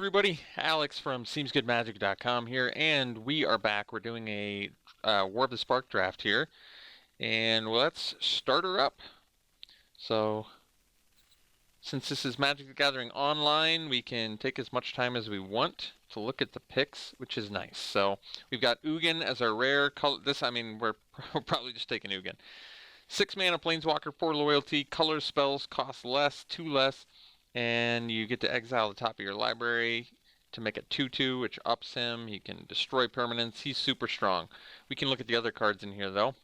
everybody, Alex from SeemsGoodMagic.com here, and we are back. We're doing a War of the Spark draft here, and let's start her up. So, since this is Magic the Gathering Online, we can take as much time as we want to look at the picks, which is nice. So, we've got Ugin as our rare color. We're probably just taking Ugin. 6 mana Planeswalker, 4 loyalty, color spells cost less, 2 less, and you get to exile the top of your library to make a 2/2, which ups him. He can destroy permanents. He's super strong. We can look at the other cards in here, though.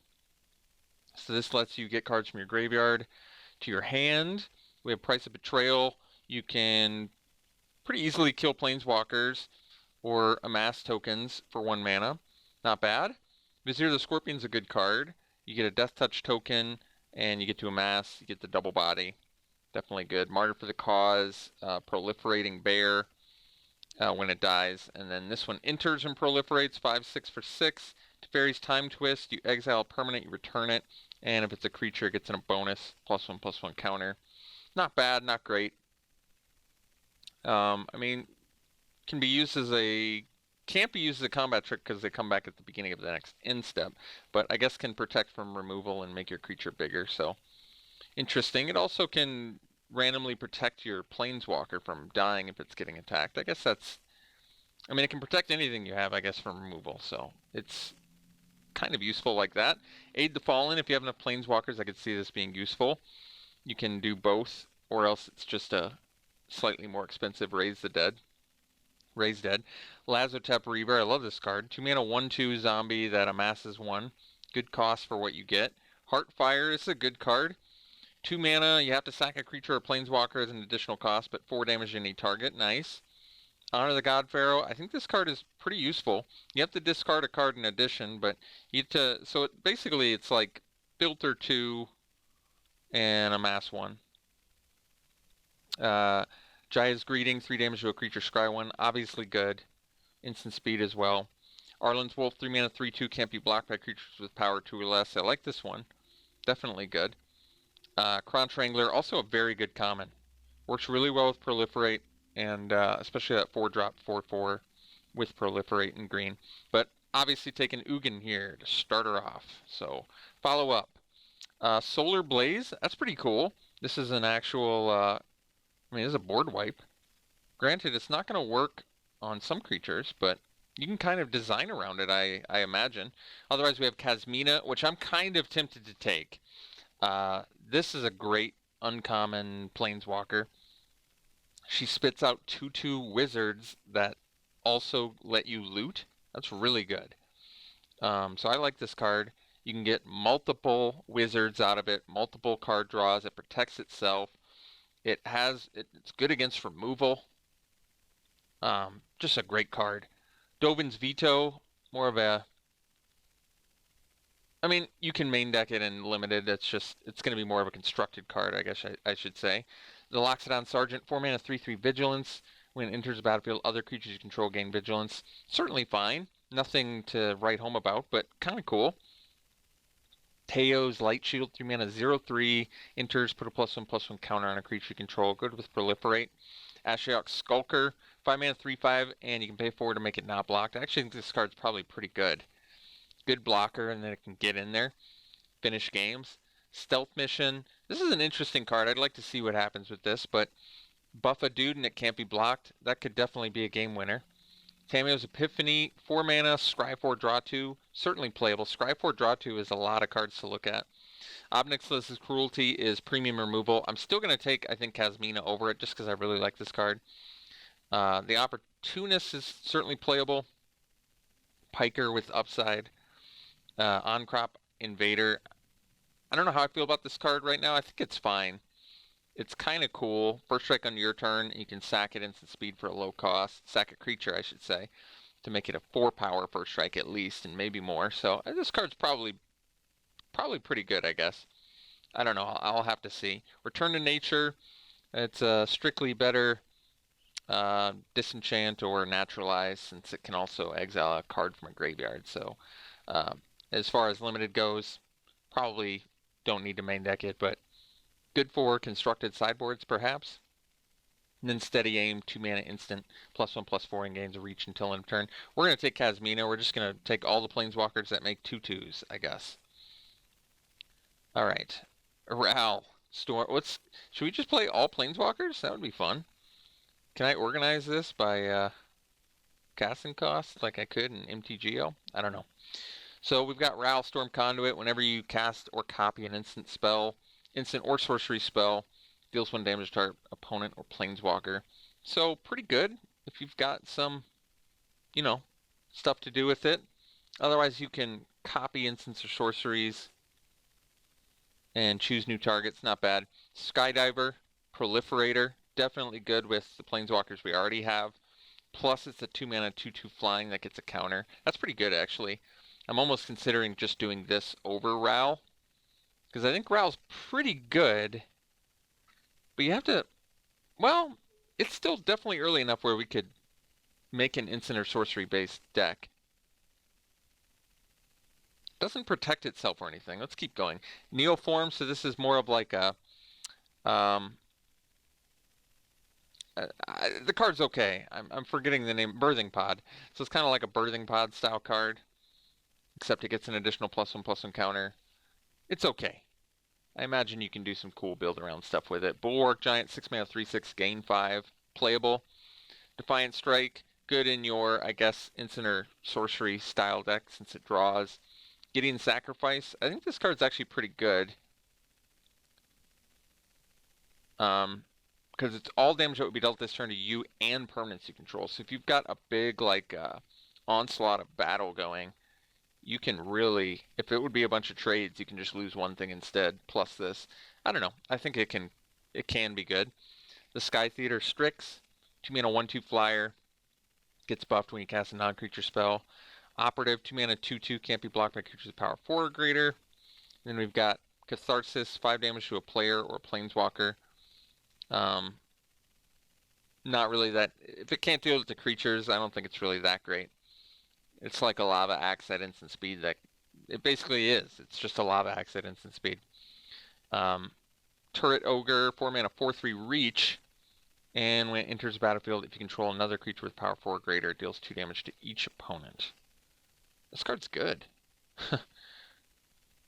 So this lets you get cards from your graveyard to your hand. We have Price of Betrayal. You can pretty easily kill Planeswalkers or amass tokens for 1 mana. Not bad. Vizier the Scorpion's a good card. You get a Death Touch token, and you get to amass. You get the double body. Definitely good. Martyr for the Cause, Proliferating Bear when it dies. And then this one enters and proliferates, 5/6 for 6. Teferi's Time Twist, you exile a permanent, you return it. And if it's a creature, it gets in a bonus, +1/+1 counter. Not bad, not great. Can be used as a... Can't be used as a combat trick because they come back at the beginning of the next end step. But I guess can protect from removal and make your creature bigger, so... Interesting. It also can randomly protect your Planeswalker from dying if it's getting attacked. I guess that's... it can protect anything you have, I guess, from removal, so it's kind of useful like that. Aid the Fallen. If you have enough Planeswalkers, I could see this being useful. You can do both, or else it's just a slightly more expensive Raise Dead. Lazotep Reaver. I love this card. 2 mana 1/2 zombie that amasses 1. Good cost for what you get. Heartfire is a good card. 2 mana, you have to sack a creature or planeswalker as an additional cost, but 4 damage to any target. Nice. Honor the God Pharaoh. I think this card is pretty useful. You have to discard a card in addition, but you have to... So basically it's like filter 2 and amass 1. Jaya's Greeting, 3 damage to a creature, scry 1. Obviously good. Instant speed as well. Arlen's Wolf, 3 mana, 3/2, can't be blocked by creatures with power 2 or less. I like this one. Definitely good. Crunch Wrangler, also a very good common. Works really well with Proliferate, and especially that 4-drop 4/4 with Proliferate in green. But obviously taking Ugin here to start her off. So follow up. Solar Blaze, that's pretty cool. This is an actual, this is a board wipe. Granted, it's not going to work on some creatures, but you can kind of design around it, I imagine. Otherwise, we have Kasmina, which I'm kind of tempted to take. This is a great uncommon planeswalker. She spits out 2/2 wizards that also let you loot. That's really good. So I like this card. You can get multiple wizards out of it, multiple card draws. It protects itself. It's good against removal. Just a great card. Dovin's Veto, more of a... you can main deck it in limited. It's going to be more of a constructed card, I guess I should say. The Loxodon Sergeant, 4 mana, 3/3 Vigilance. When it enters the battlefield, other creatures you control gain Vigilance. Certainly fine. Nothing to write home about, but kind of cool. Teo's Light Shield, 3 mana, 0/3. Enters, put a +1/+1 counter on a creature you control. Good with Proliferate. Ashiok's Skulker, 5 mana, 3/5, and you can pay 4 to make it not blocked. I actually think this card's probably pretty good. Good blocker, and then it can get in there, finish games. Stealth Mission. This is an interesting card. I'd like to see what happens with this, but buff a dude and it can't be blocked. That could definitely be a game winner. Tamio's Epiphany, 4 mana, scry 4, draw 2. Certainly playable. Scry 4, draw 2 is a lot of cards to look at. Obnixlus's Cruelty is premium removal. I'm still going to take, I think, Kasmina over it just because I really like this card. The Opportunist is certainly playable. Piker with upside. On-crop Invader. I don't know how I feel about this card right now. I think it's fine. It's kind of cool. First strike on your turn, you can sack it instant speed for a low cost. Sack a creature, I should say, to make it a 4-power first strike at least, and maybe more. So this card's probably pretty good, I guess. I don't know. I'll have to see. Return to Nature. It's strictly better disenchant or naturalize, since it can also exile a card from a graveyard. So as far as limited goes, probably don't need to main deck it, but good for constructed sideboards perhaps. And then Steady Aim, 2 mana instant, +1/+4, and gains a reach until end of turn. We're going to take Kazmina. We're just going to take all the planeswalkers that make 2/2s, I guess. All right. Ral. Storm. Should we just play all planeswalkers? That would be fun. Can I organize this by casting cost like I could in MTGO? I don't know. So we've got Ral, Storm Conduit. Whenever you cast or copy an instant or sorcery spell, deals 1 damage to our opponent or planeswalker. So pretty good if you've got some, stuff to do with it. Otherwise, you can copy instants or sorceries and choose new targets. Not bad. Skydiver, Proliferator, definitely good with the planeswalkers we already have. Plus, it's a 2-mana 2/2 flying that gets a counter. That's pretty good, actually. I'm almost considering just doing this over Ral, because I think Ral's pretty good. But you have to, well, it's still definitely early enough where we could make an instant or sorcery-based deck. Doesn't protect itself or anything. Let's keep going. Neoform, so this is more of like a, the card's okay. I'm forgetting the name, Birthing Pod. So it's kind of like a Birthing Pod style card, except it gets an additional +1/+1 counter. It's okay. I imagine you can do some cool build around stuff with it. Bulwark Giant, 6 mana 3/6, gain 5, playable. Defiant Strike, good in your, I guess, instant or sorcery style deck since it draws. Gideon Sacrifice, I think this card's actually pretty good. Because it's all damage that would be dealt this turn to you and permanents you control. So if you've got a big, like, onslaught of battle going, you can really, if it would be a bunch of trades, you can just lose one thing instead, plus this. I don't know. I think it can be good. The Sky Theater Strix, 2 mana 1/2 flyer, gets buffed when you cast a non-creature spell. Operative, 2 mana 2/2, can't be blocked by creatures with power 4 or greater. Then we've got Catharsis, 5 damage to a player or a planeswalker. Not really that, if it can't deal with the creatures, I don't think it's really that great. It's like a Lava Axe at instant speed that it basically is. It's just a Lava Axe at instant speed. Turret Ogre, 4 mana 4/3 reach. And when it enters the battlefield, if you control another creature with power 4 or greater, it deals 2 damage to each opponent. This card's good.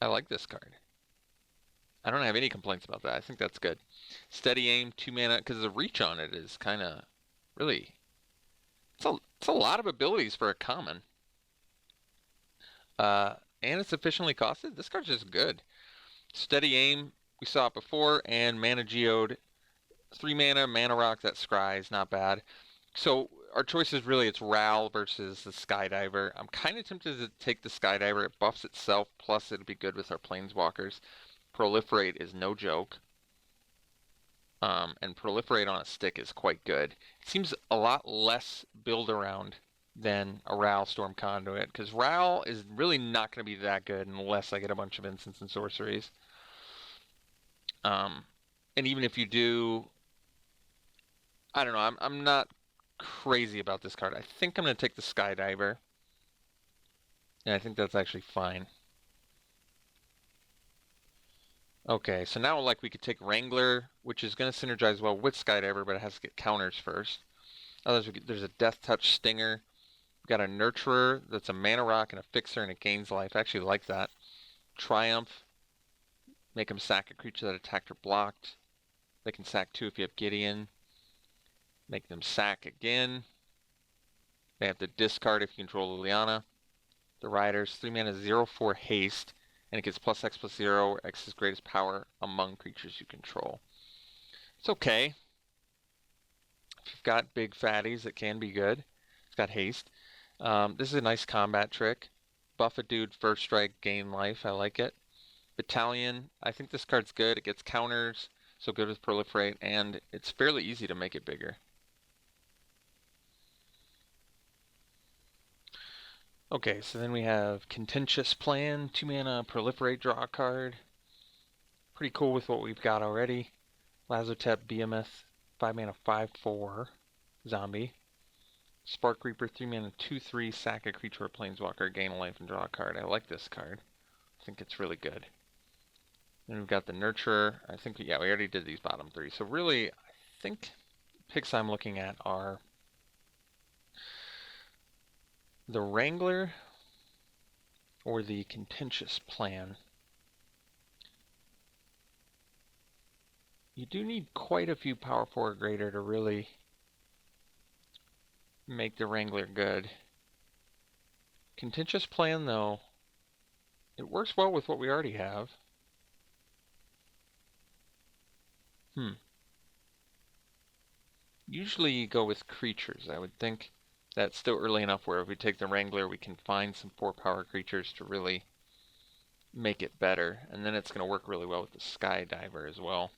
I like this card. I don't have any complaints about that. I think that's good. Steady Aim, 2 mana, because the reach on it is kind of really, it's a lot of abilities for a common. And it's efficiently costed. This card's just good. Steady Aim, we saw it before, and Mana Geode, 3 mana rock, that scry is not bad. So our choice is really, it's Ral versus the Skydiver. I'm kind of tempted to take the Skydiver. It buffs itself, plus it'd be good with our planeswalkers. Proliferate is no joke. And Proliferate on a stick is quite good. It seems a lot less build around than a Ral Storm Conduit, because Ral is really not going to be that good unless I get a bunch of instants and sorceries. And even if you do, I don't know, I'm not crazy about this card. I think I'm going to take the Skydiver. And I think that's actually fine. Okay, so now like we could take Wrangler, which is going to synergize well with Skydiver, but it has to get counters first. Otherwise, there's a Death Touch Stinger. We've got a Nurturer that's a mana rock and a fixer, and it gains life. I actually like that. Triumph. Make them sack a creature that attacked or blocked. They can sack 2 if you have Gideon. Make them sack again. They have to discard if you control Liliana. The Riders, 3 mana 0/4 haste, and it gets +X/+0, where X is greatest power among creatures you control. It's okay. If you've got big fatties, it can be good. It's got haste. This is a nice combat trick. Buff a dude, first strike, gain life. I like it. Battalion, I think this card's good. It gets counters, so good with Proliferate, and it's fairly easy to make it bigger. Okay, so then we have Contentious Plan, 2 mana Proliferate, draw a card. Pretty cool with what we've got already. Lazotep, Behemoth, 5 mana 5/4 zombie. Spark Reaper, 3 mana 2/3, sack a creature or planeswalker, gain a life and draw a card. I like this card. I think it's really good. Then we've got the Nurturer. I think, yeah, we already did these bottom 3. So really, I think picks I'm looking at are the Wrangler or the Contentious Plan. You do need quite a few power 4 or greater to really make the Wrangler good. Contentious Plan, though, it works well with what we already have. Usually you go with creatures. I would think that's still early enough where if we take the Wrangler, we can find some 4 power creatures to really make it better. And then it's going to work really well with the Skydiver as well.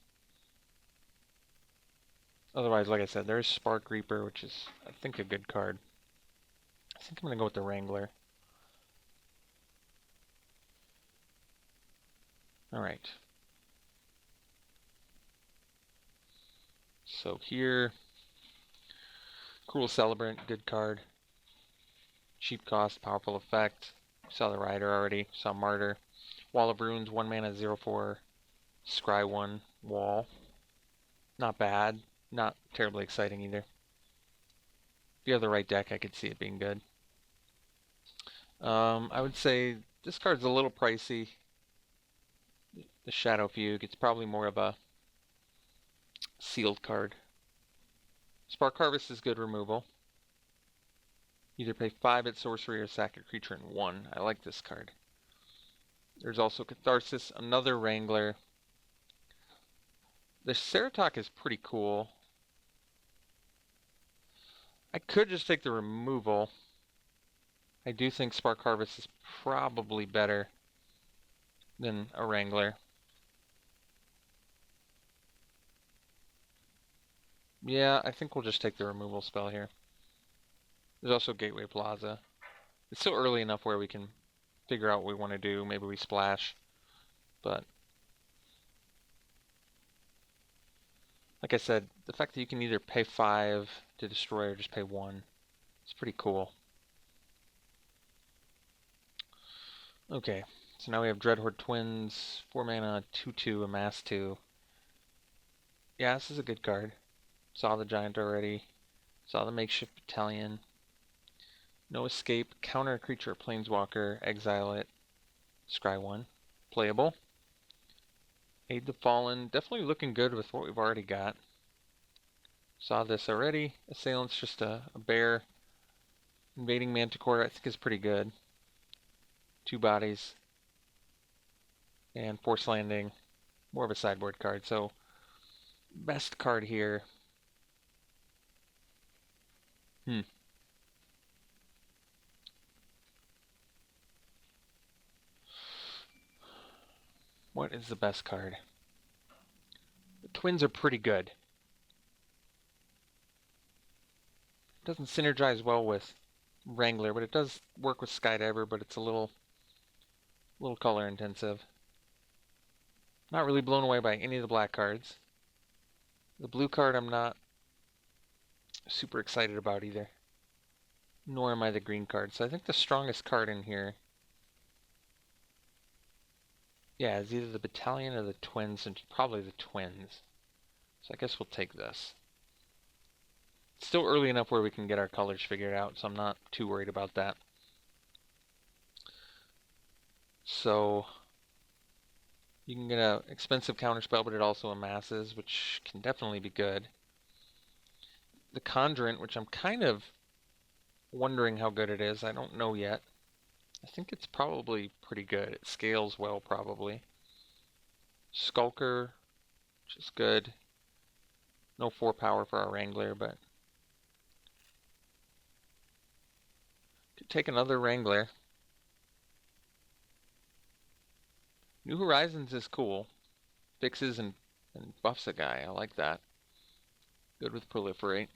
Otherwise, like I said, there's Spark Reaper, which is, I think, a good card. I think I'm going to go with the Wrangler. Alright. So here, Cruel Celebrant, good card. Cheap cost, powerful effect. Saw the Rider already. Saw Martyr. Wall of Runes, 1 mana, 0/4. Scry 1, Wall. Not bad. Not terribly exciting either. If you have the right deck, I could see it being good. I would say this card's a little pricey. The Shadow Fugue, it's probably more of a sealed card. Spark Harvest is good removal. Either pay 5 at sorcery or sack a creature in 1. I like this card. There's also Catharsis, another Wrangler. The Ceratok is pretty cool. I could just take the removal. I do think Spark Harvest is probably better than a Wrangler. Yeah, I think we'll just take the removal spell here. There's also Gateway Plaza. It's still early enough where we can figure out what we want to do. Maybe we splash. But like I said, the fact that you can either pay 5 to destroy or just pay 1 is pretty cool. Okay, so now we have Dreadhorde Twins, 4 mana, 2/2, amass 2. Yeah, this is a good card. Saw the Giant already. Saw the Makeshift Battalion. No Escape, counter a creature or Planeswalker, exile it, scry 1. Playable. Aid the Fallen, definitely looking good with what we've already got. Saw this already. Assailant's just a bear. Invading Manticore, I think is pretty good. 2 bodies. And Force Landing, more of a sideboard card. So, best card here. What is the best card? The Twins are pretty good. It doesn't synergize well with Wrangler, but it does work with Skydiver, but it's a little color intensive. Not really blown away by any of the black cards. The blue card I'm not super excited about either. Nor am I the green card. So I think the strongest card in here, yeah, is either the Battalion or the Twins, and probably the Twins. So I guess we'll take this. It's still early enough where we can get our colors figured out, so I'm not too worried about that. So you can get an expensive counterspell, but it also amasses, which can definitely be good. The Conjurant, which I'm kind of wondering how good it is. I don't know yet. I think it's probably pretty good. It scales well, probably. Skulker, which is good. No 4 power for our Wrangler, but could take another Wrangler. New Horizons is cool. Fixes and buffs a guy. I like that. Good with Proliferate.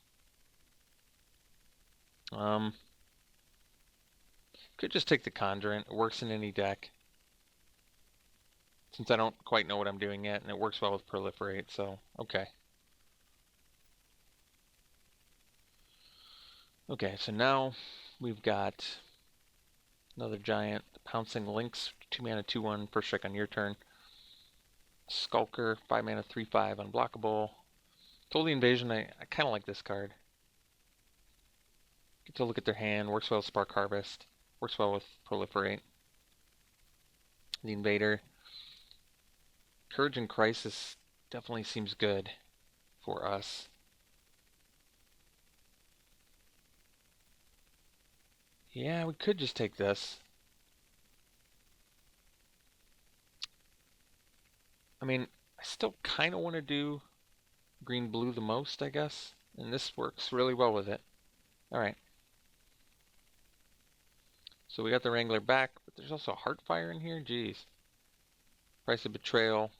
Could just take the Conjurant. It works in any deck. Since I don't quite know what I'm doing yet, and it works well with Proliferate, so okay. Okay, so now we've got another Giant, the Pouncing Lynx, 2 mana, 2/1, first strike on your turn. Skulker, 5 mana, 3/5, unblockable. Totally Invasion, I kind of like this card. Get to look at their hand. Works well with Spark Harvest. Works well with Proliferate. The Invader. Courage and Crisis definitely seems good for us. Yeah, we could just take this. I mean, I still kind of want to do green-blue the most, I guess. And this works really well with it. Alright. So we got the Wrangler back, but there's also a Heartfire in here? Jeez. Price of Betrayal.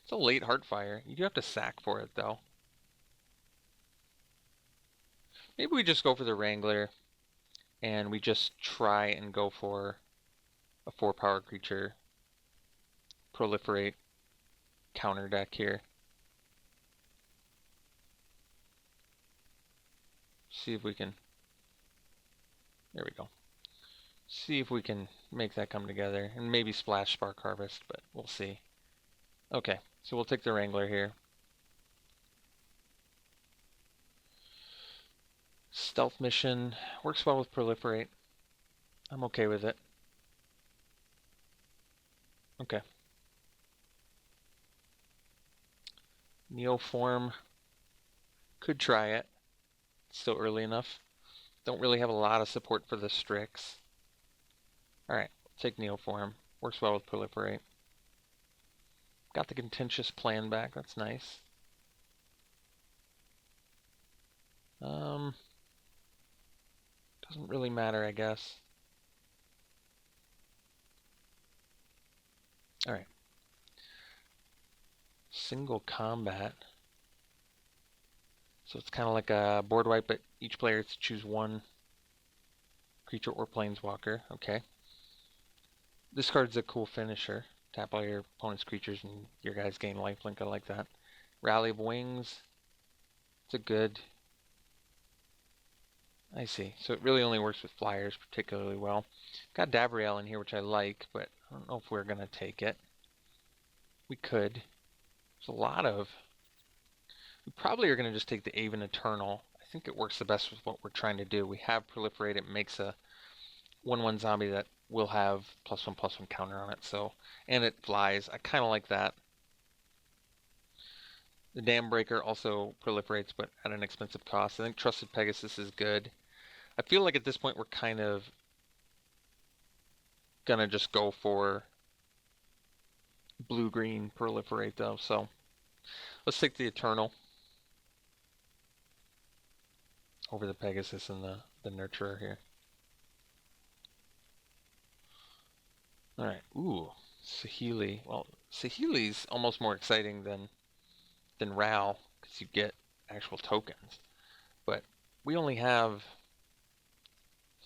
It's a late Heartfire. You do have to sack for it, though. Maybe we just go for the Wrangler, and we just try and go for a 4-power creature. Proliferate counter deck here. See if we can... There we go. See if we can make that come together. And maybe splash Spark Harvest, but we'll see. Okay, so we'll take the Wrangler here. Stealth Mission. Works well with Proliferate. I'm okay with it. Okay. Neoform. Could try it. It's still early enough. Don't really have a lot of support for the Strix. Alright, take Neoform. Works well with Proliferate. Got the Contentious Plan back. That's nice. Doesn't really matter, I guess. Alright. Single combat. So it's kind of like a board wipe, but each player has to choose one creature or planeswalker. Okay. This card's a cool finisher. Tap all your opponent's creatures and your guys gain lifelink. I like that. Rally of Wings. It's a good... I see. So it really only works with flyers particularly well. Got Davriel in here, which I like, but I don't know if we're going to take it. We could. There's a lot of... We probably are going to just take the Aven Eternal. I think it works the best with what we're trying to do. We have Proliferate. It makes a 1/1 zombie that will have +1/+1 counter on it. So, and it flies. I kind of like that. The Dam Breaker also proliferates, but at an expensive cost. I think Trusted Pegasus is good. I feel like at this point we're kind of gonna just go for blue-green proliferate though. So let's take the Eternal over the Pegasus and the Nurturer here. All right. Ooh, Saheeli. Well, Saheeli's almost more exciting than Ral because you get actual tokens. But we only have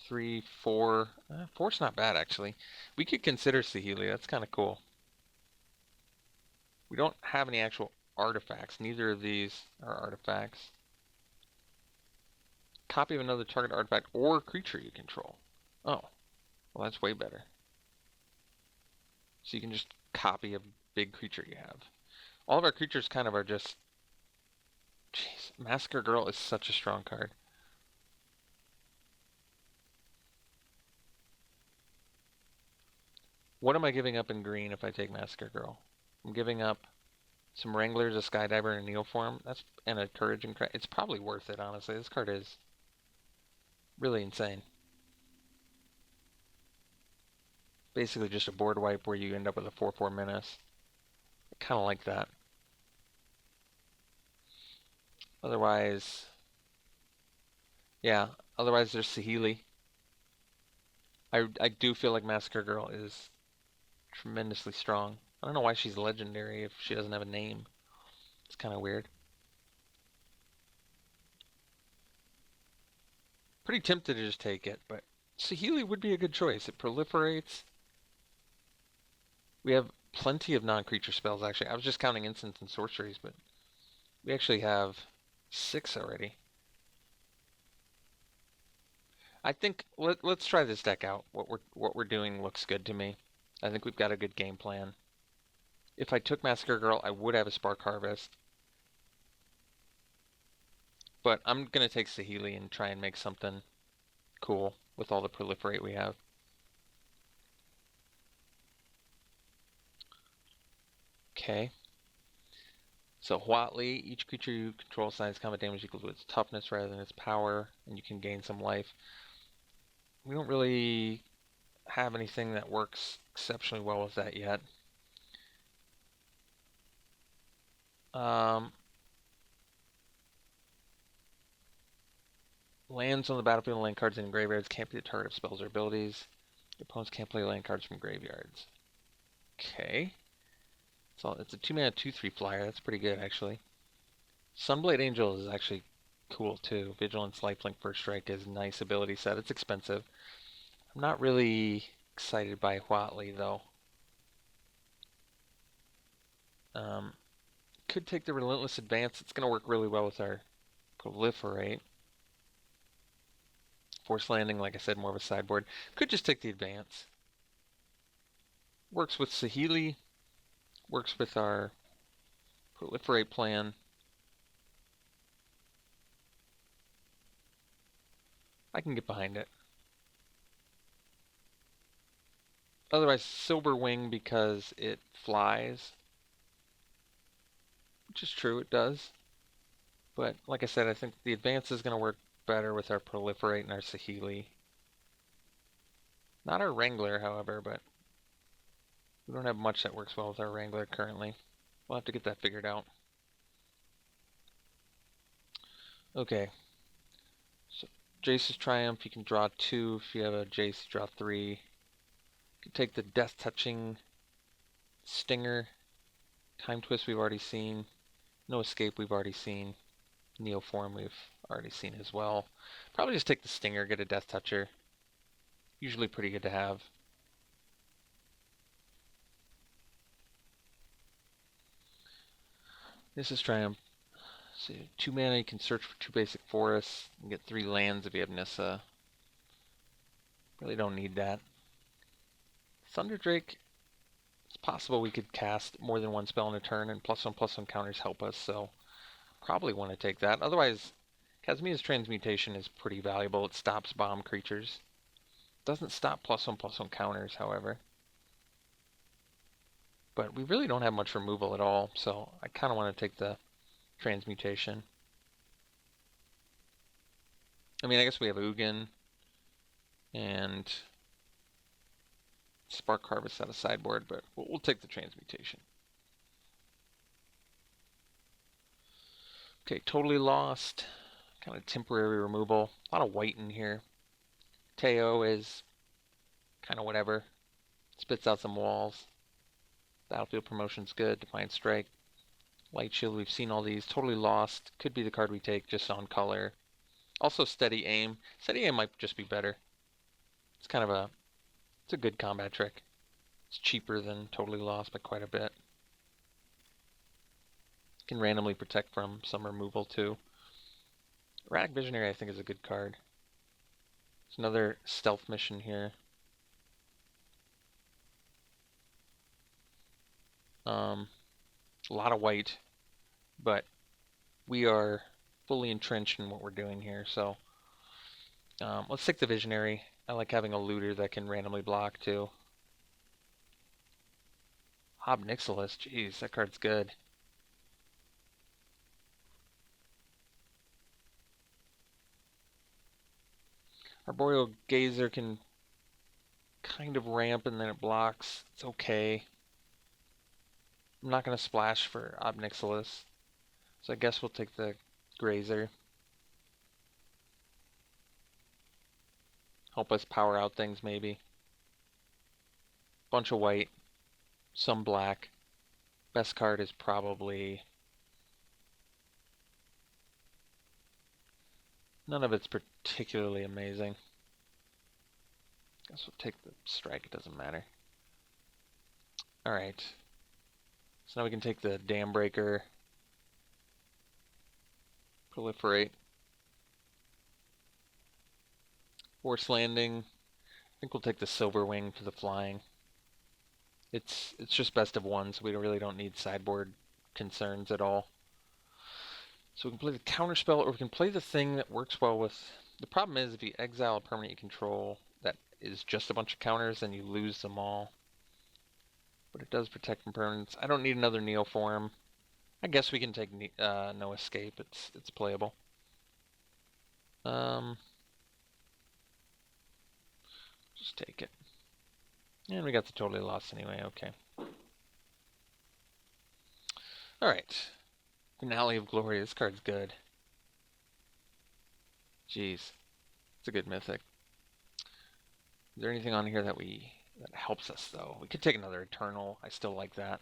3, 4. 4's not bad actually. We could consider Saheeli. That's kind of cool. We don't have any actual artifacts. Neither of these are artifacts. Copy of another target artifact or creature you control. Oh, well that's way better. So you can just copy a big creature you have. All of our creatures kind of are just... Jeez, Massacre Girl is such a strong card. What am I giving up in green if I take Massacre Girl? I'm giving up some Wranglers, a Skydiver, and a Neoform. And a Courage and It's probably worth it, honestly. This card is really insane. Basically just a board wipe where you end up with a 4/4 menace. I kind of like that. Otherwise, yeah. Otherwise, there's Saheeli. I do feel like Massacre Girl is tremendously strong. I don't know why she's legendary if she doesn't have a name. It's kind of weird. Pretty tempted to just take it, but Saheeli would be a good choice. It proliferates. We have plenty of non-creature spells, actually. I was just counting instants and sorceries, but we actually have 6 already. I think let's try this deck out. What we're doing looks good to me. I think we've got a good game plan. If I took Massacre Girl, I would have a Spark Harvest. But I'm going to take Saheeli and try and make something cool with all the Proliferate we have. Okay. So Huatli, each creature you control assigns combat damage equal to its toughness rather than its power, and you can gain some life. We don't really have anything that works exceptionally well with that yet. Lands on the battlefield and land cards in graveyards can't be the target of spells or abilities. Your opponents can't play land cards from graveyards. Okay. So it's a 2-mana 2/3 flyer. That's pretty good, actually. Sunblade Angel is actually cool, too. Vigilance, Lifelink, First Strike is a nice ability set. It's expensive. I'm not really excited by Huatli, though. Could take the Relentless Advance. It's going to work really well with our Proliferate. Force Landing, like I said, more of a sideboard. Could just take the Advance. Works with Saheeli. Works with our Proliferate plan. I can get behind it. Otherwise, Silver Wing because it flies. Which is true, it does. But like I said, I think the Advance is going to work better with our Proliferate and our Saheeli. Not our Wrangler, however, but we don't have much that works well with our Wrangler currently. We'll have to get that figured out. Okay. So Jace's Triumph, you can draw 2. If you have a Jace, you draw 3. You can take the Death Touching Stinger. Time Twist we've already seen. No Escape we've already seen. Neoform we've already seen as well. Probably just take the Stinger, get a Death Toucher. Usually pretty good to have. This is Triumph. So 2 mana, you can search for 2 basic forests and get 3 lands if you have Nissa. Really don't need that. Thunderdrake, it's possible we could cast more than one spell in a turn, and +1/+1 counters help us, so probably want to take that. Otherwise, Kazmia's Transmutation is pretty valuable. It stops bomb creatures. Doesn't stop +1/+1 counters, however. But we really don't have much removal at all, so I kind of want to take the Transmutation. I mean, I guess we have Ugin and Spark Harvest out of sideboard, but we'll take the Transmutation. Okay, Totally Lost. Kind of temporary removal. A lot of white in here. Teo is kind of whatever. Spits out some walls. Battlefield Promotion's good. Defiant Strike. Light Shield, we've seen all these. Totally Lost. Could be the card we take just on color. Also Steady Aim. Steady Aim might just be better. It's kind of it's a good combat trick. It's cheaper than Totally Lost by quite a bit. Can randomly protect from some removal too. Erratic Visionary I think is a good card. There's another stealth mission here. A lot of white, but we are fully entrenched in what we're doing here, so let's take the Visionary. I like having a looter that can randomly block too. Hob Nixilis, jeez, that card's good. Arboreal Gazer can kind of ramp and then it blocks. It's okay. I'm not going to splash for Ob Nixilis, so I guess we'll take the Grazer. Help us power out things maybe. Bunch of white, some black. Best card is probably... None of it's particularly amazing. Guess we'll take the strike, it doesn't matter. Alright. So now we can take the Dam Breaker. Proliferate. Force Landing. I think we'll take the Silver Wing for the flying. It's just best of one, so we really don't need sideboard concerns at all. So we can play the counterspell, or we can play the thing that works well with... The problem is, if you exile a permanent you control that is just a bunch of counters, then you lose them all. But it does protect from permanents. I don't need another Neoform. I guess we can take No Escape. It's playable. Just take it. And we got the Totally Lost anyway, okay. Alright. Finale of Glory. This card's good. Jeez. It's a good mythic. Is there anything on here that helps us, though? We could take another Eternal. I still like that.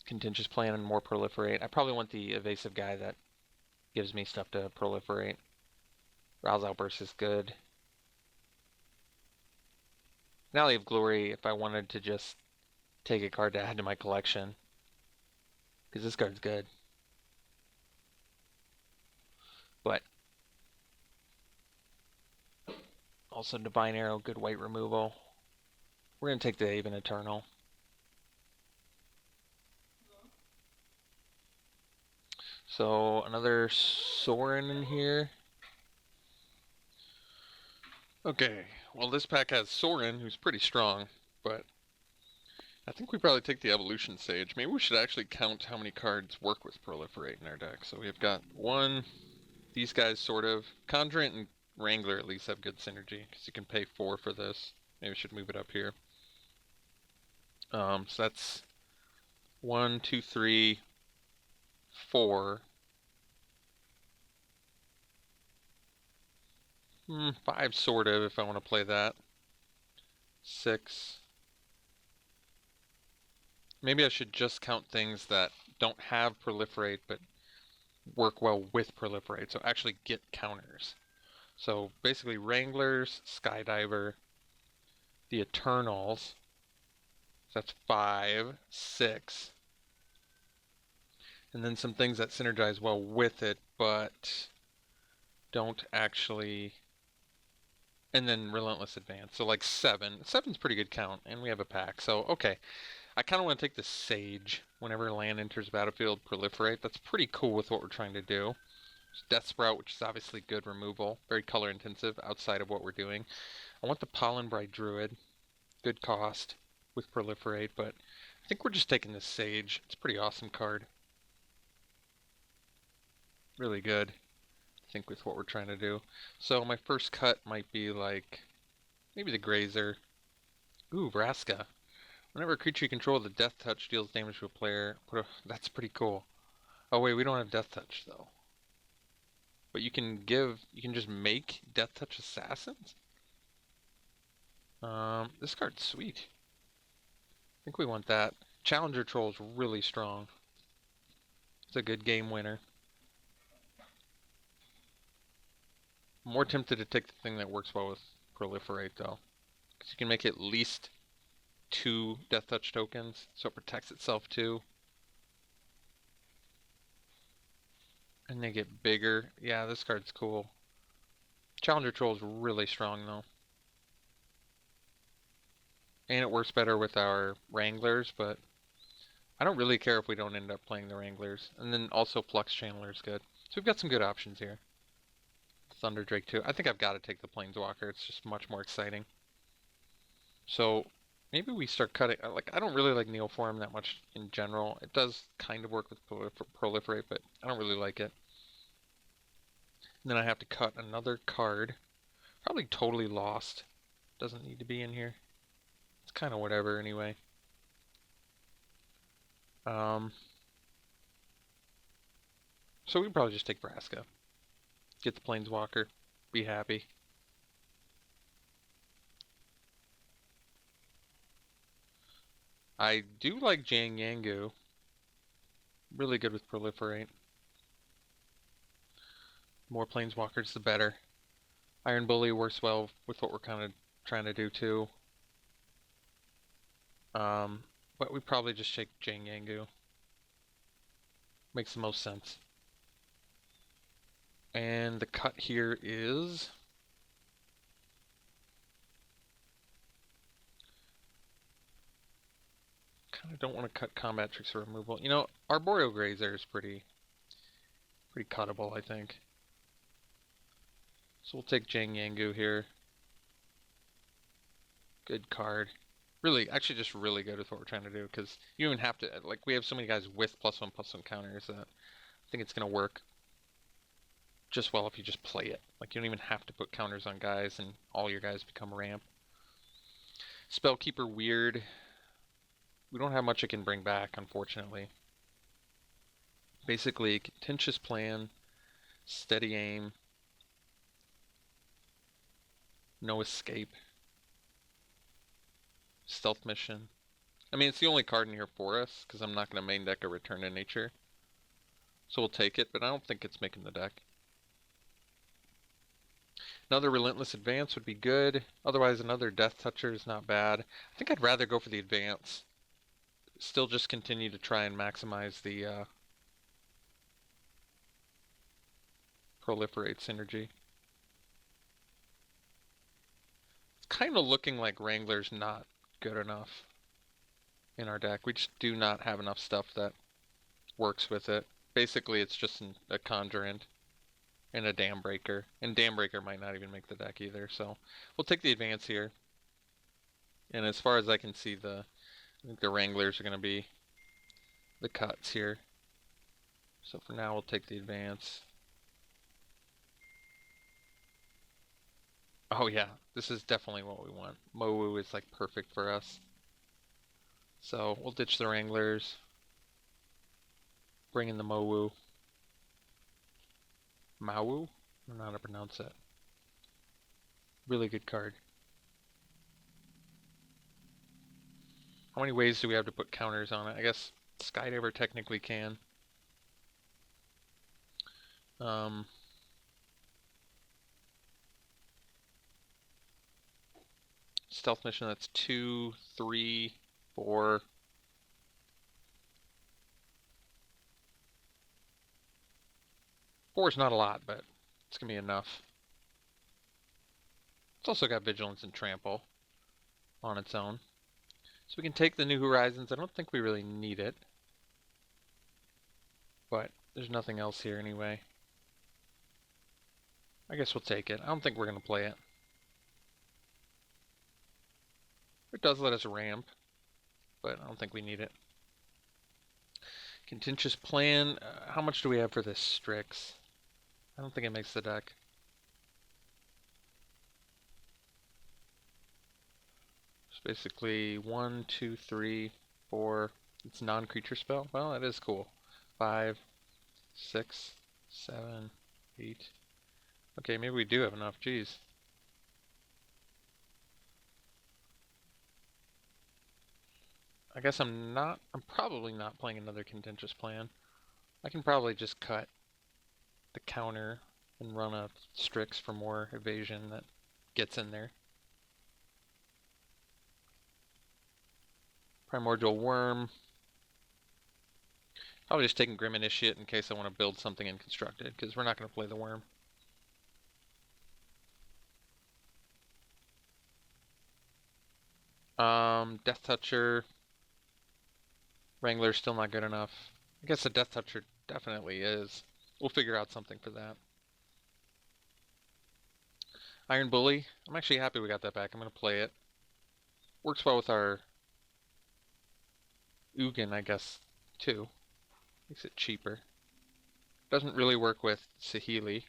Contentious Plan and more Proliferate. I probably want the evasive guy that gives me stuff to proliferate. Rouse Outburst is good. Finale of Glory, if I wanted to just take a card to add to my collection. Because this card's good. But also Divine Arrow, good white removal. We're going to take the Haven Eternal. So another Sorin in here. Okay, well this pack has Sorin, who's pretty strong, but I think we probably take the Evolution Sage. Maybe we should actually count how many cards work with Proliferate in our deck. So we've got one, these guys sort of. Conjurant and Wrangler at least have good synergy, because you can pay 4 for this. Maybe we should move it up here. So that's 1, 2, 3, 4. 5 sort of, if I want to play that. 6. Maybe I should just count things that don't have Proliferate, but work well with Proliferate, so actually get counters. So basically Wranglers, Skydiver, the Eternals, so that's 5, 6. And then some things that synergize well with it, but don't actually... And then Relentless Advance, so like 7. 7's pretty good count, and we have a pack, so okay. I kind of want to take the Sage whenever land enters battlefield, Proliferate. That's pretty cool with what we're trying to do. There's Death Sprout, which is obviously good removal, very color intensive outside of what we're doing. I want the Pollen Bright Druid, good cost with Proliferate, but I think we're just taking the Sage. It's a pretty awesome card. Really good, I think, with what we're trying to do. So my first cut might be like, maybe the Grazer. Ooh, Vraska. Whenever a creature you control with a Death Touch deals damage to a player, that's pretty cool. Oh wait, we don't have Death Touch though. But you can just make Death Touch Assassins? This card's sweet. I think we want that. Challenger Troll is really strong. It's a good game winner. I'm more tempted to take the thing that works well with Proliferate though. Because you can make at least 2 Death Touch tokens, so it protects itself too. And they get bigger. Yeah, this card's cool. Challenger Troll is really strong though. And it works better with our Wranglers, but I don't really care if we don't end up playing the Wranglers. And then also Flux Channeler is good. So we've got some good options here. Thunder Drake too. I think I've got to take the Planeswalker. It's just much more exciting. So maybe we start cutting. Like, I don't really like Neoform that much in general. It does kind of work with Proliferate, but I don't really like it. And then I have to cut another card. Probably Totally Lost. Doesn't need to be in here. It's kind of whatever anyway. So we probably just take Vraska. Get the Planeswalker. Be happy. I do like Jang Yangu. Really good with Proliferate. More Planeswalkers, the better. Iron Bully works well with what we're kind of trying to do too. But we probably just take Jang Yangu. Makes the most sense. And the cut here is... kind of don't want to cut combat tricks for removal. You know, Arboreal Grazer is pretty cuttable, I think. So we'll take Jang Yangu here. Good card. Really, actually just really good with what we're trying to do, because you even have to, like, we have so many guys with +1/+1 counters that I think it's going to work just well if you just play it. Like, you don't even have to put counters on guys, and all your guys become ramp. Spellkeeper Weird. We don't have much it can bring back, unfortunately. Basically, Contentious Plan, Steady Aim, No Escape, Stealth Mission. I mean, it's the only card in here for us, because I'm not going to main deck a Return to Nature. So we'll take it, but I don't think it's making the deck. Another Relentless Advance would be good. Otherwise, another Death Toucher is not bad. I think I'd rather go for the Advance. Still just continue to try and maximize the Proliferate synergy. It's kind of looking like Wrangler's not good enough in our deck. We just do not have enough stuff that works with it. Basically, it's just a Conjurant and a Dam Breaker. And Dam Breaker might not even make the deck either, so we'll take the advance here. And as far as I can see, I think the Wranglers are going to be the cuts here. So for now, we'll take the advance. Oh yeah, this is definitely what we want. Mowu is like perfect for us. So we'll ditch the Wranglers. Bring in the Mowu. Mawu? I don't know how to pronounce it. Really good card. How many ways do we have to put counters on it? I guess Skydiver technically can. Stealth Mission, that's 2, 3, 4. Four is not a lot, but it's going to be enough. It's also got Vigilance and Trample on its own. So we can take the New Horizons. I don't think we really need it. But there's nothing else here anyway. I guess we'll take it. I don't think we're going to play it. It does let us ramp, but I don't think we need it. Contentious Plan. How much do we have for this Strix? I don't think it makes the deck. It's basically 1, 2, 3, 4. It's non-creature spell. Well, that is cool. 5, 6, 7, 8. Okay, maybe we do have enough. Jeez. I guess I'm probably not playing another Contentious Plan. I can probably just cut the counter and run a Strix for more evasion that gets in there. Primordial Worm. Probably just taking Grim Initiate in case I want to build something in Constructed, because we're not going to play the Worm. Death Toucher. Wrangler's still not good enough. I guess the Death Toucher definitely is. We'll figure out something for that. Iron Bully. I'm actually happy we got that back. I'm going to play it. Works well with our Ugin, I guess, too. Makes it cheaper. Doesn't really work with Saheeli.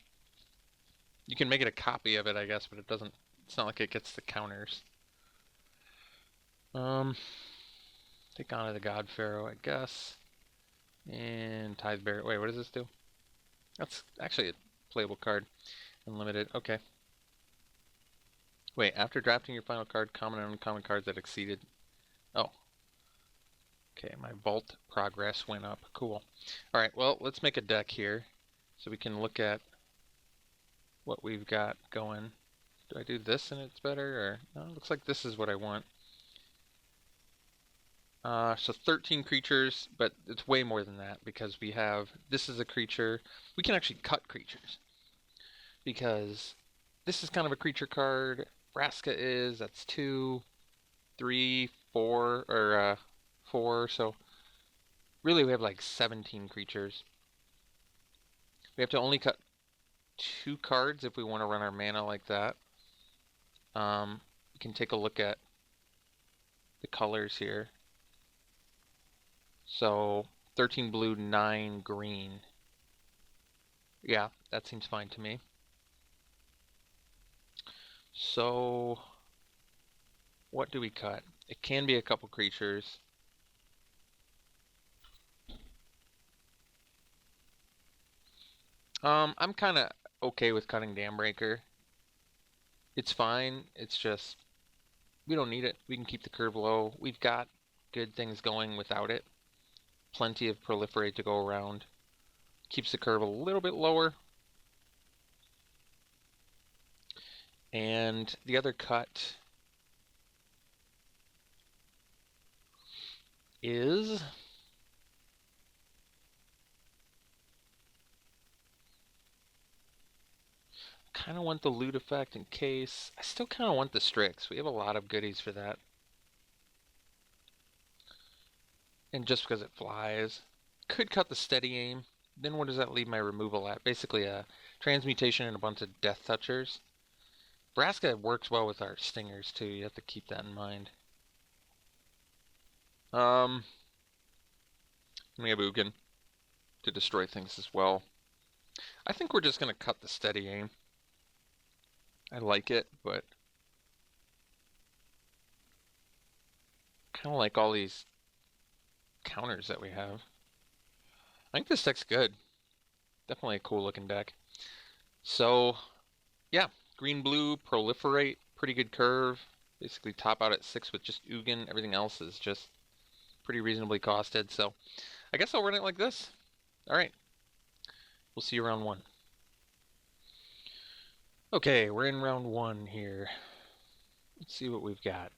You can make it a copy of it, I guess, but it's not like it gets the counters. Take on the God Pharaoh, I guess. And Tithe Bearer. Wait, what does this do? That's actually a playable card. Unlimited. Okay. Wait, after drafting your final card, common and uncommon cards that exceeded. Oh. Okay, my vault progress went up. Cool. Alright, well, let's make a deck here so we can look at what we've got going. Do I do this and it's better? Or no, it looks like this is what I want. So 13 creatures, but it's way more than that because we have, this is a creature. We can actually cut creatures because this is kind of a creature card. Vraska is, that's 2, 3, 4, or 4, so really we have like 17 creatures. We have to only cut 2 cards if we want to run our mana like that. You can take a look at the colors here. So 13 blue, 9 green. Yeah, that seems fine to me. So what do we cut? It can be a couple creatures. I'm kind of okay with cutting Dambreaker. It's fine. It's just we don't need it. We can keep the curve low. We've got good things going without it. Plenty of proliferate to go around. Keeps the curve a little bit lower. And the other cut is kind of want the loot effect in case. I still kind of want the Strix. We have a lot of goodies for that. And just because it flies. Could cut the steady aim. Then what does that leave my removal at? Basically a transmutation and a bunch of death touchers. Vraska works well with our stingers too. You have to keep that in mind. We have Ugin to destroy things as well. I think we're just going to cut the steady aim. I like it, but kind of like all these counters that we have. I think this deck's good. Definitely a cool looking deck. So, yeah, green-blue, proliferate, pretty good curve. Basically top out at 6 with just Ugin. Everything else is just pretty reasonably costed. So, I guess I'll run it like this. Alright, we'll see you round 1. Okay, we're in round 1 here. Let's see what we've got.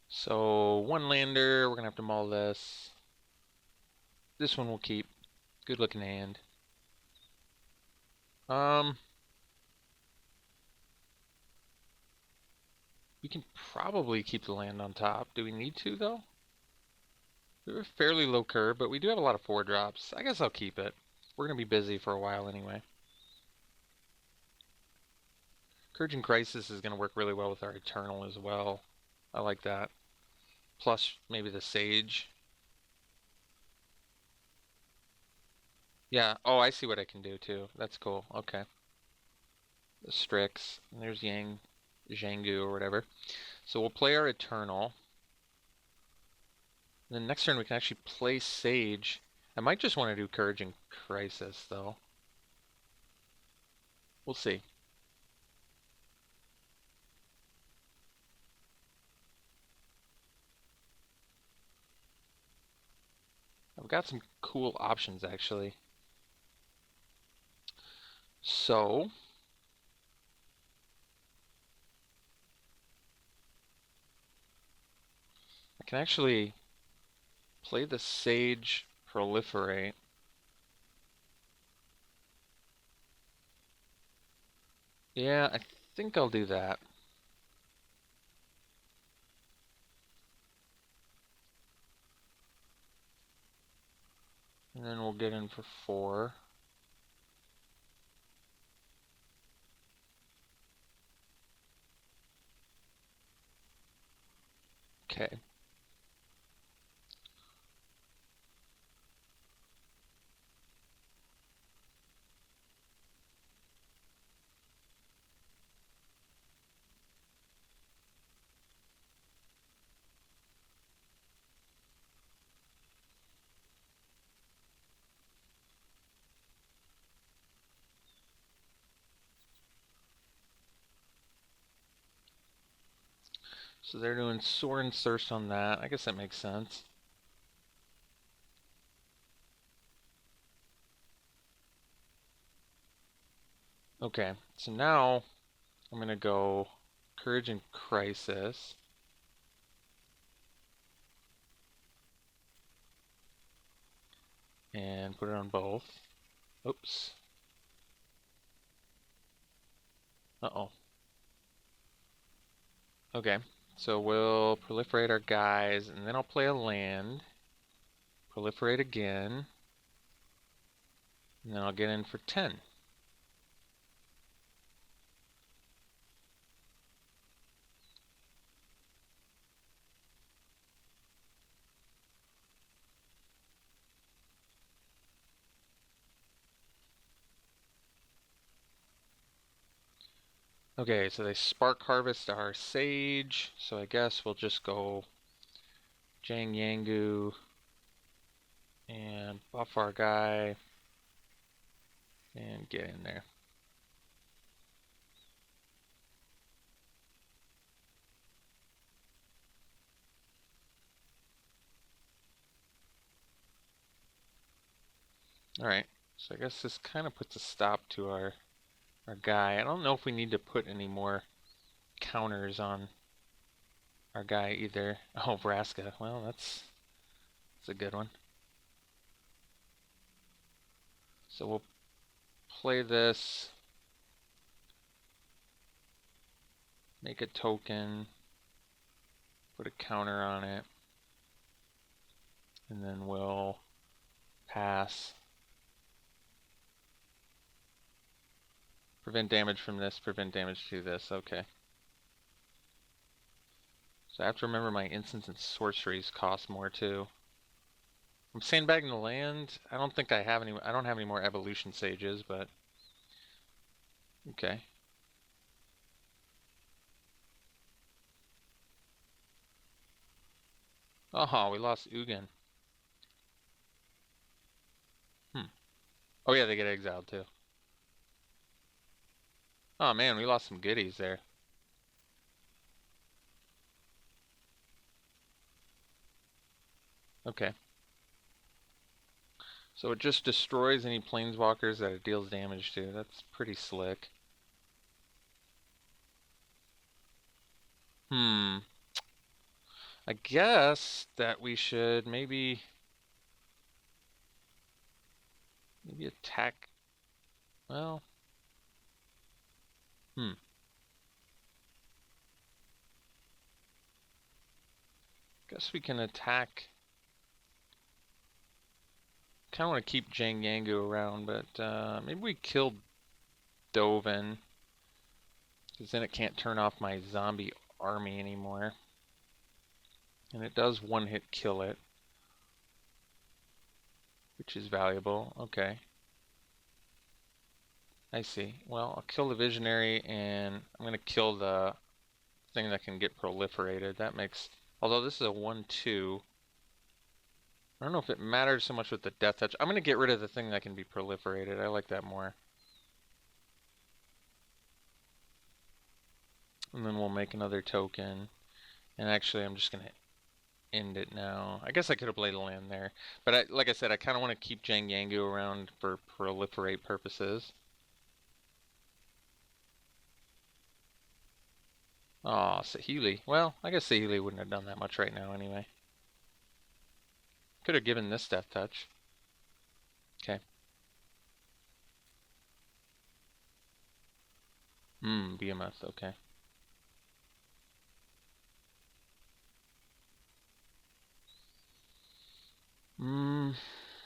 So, 1 lander, we're going to have to maul this. This one we'll keep. Good looking hand. We can probably keep the land on top. Do we need to, though? We have a fairly low curve, but we do have a lot of 4-drops. I guess I'll keep it. We're going to be busy for a while anyway. Courage and Crisis is going to work really well with our Eternal as well. I like that. Plus, maybe the Sage. Yeah, oh, I see what I can do, too. That's cool. Okay. The Strix. And there's Zhangu or whatever. So we'll play our Eternal. And then next turn we can actually play Sage. I might just want to do Courage and Crisis, though. We'll see. I've got some cool options, actually. So, I can actually play the Sage Proliferate. Yeah, I think I'll do that. And then we'll get in for 4. Okay. So they're doing Sorin Thirst on that. I guess that makes sense. Okay, so now I'm going to go Courage and Crisis. And put it on both. Oops. Uh-oh. Okay, so we'll proliferate our guys, and then I'll play a land. Proliferate again. And then I'll get in for 10. Okay, so they spark harvest our sage, so I guess we'll just go Jang Yangu and buff our guy and get in there. Alright, so I guess this kind of puts a stop to our guy. I don't know if we need to put any more counters on our guy either. Oh, Vraska. Well, that's a good one. So we'll play this, make a token, put a counter on it, and then we'll pass. Prevent damage from this, prevent damage to this. Okay. So I have to remember my instants and sorceries cost more too. I'm sandbagging the land. I don't think I have any. I don't have any more evolution sages, but okay. Oh, we lost Ugin. Oh yeah, they get exiled too. Oh man, we lost some goodies there. Okay. So it just destroys any planeswalkers that it deals damage to. That's pretty slick. I guess that we should maybe attack. Well, guess we can attack. Kind of want to keep Jang Yangu around, but maybe we kill Dovin, because then it can't turn off my zombie army anymore. And it does one-hit kill it, which is valuable. Okay. I see. Well, I'll kill the Visionary, and I'm going to kill the thing that can get proliferated. That makes... Although this is a 1-2. I don't know if it matters so much with the Death Touch. I'm going to get rid of the thing that can be proliferated. I like that more. And then we'll make another token. And actually, I'm just going to end it now. I guess I could have played a land there. But like I said, I kind of want to keep Jang Yangu around for proliferate purposes. Aw, Saheeli. Well, I guess Saheeli wouldn't have done that much right now anyway. Could have given this Death Touch. Okay. Behemoth, okay.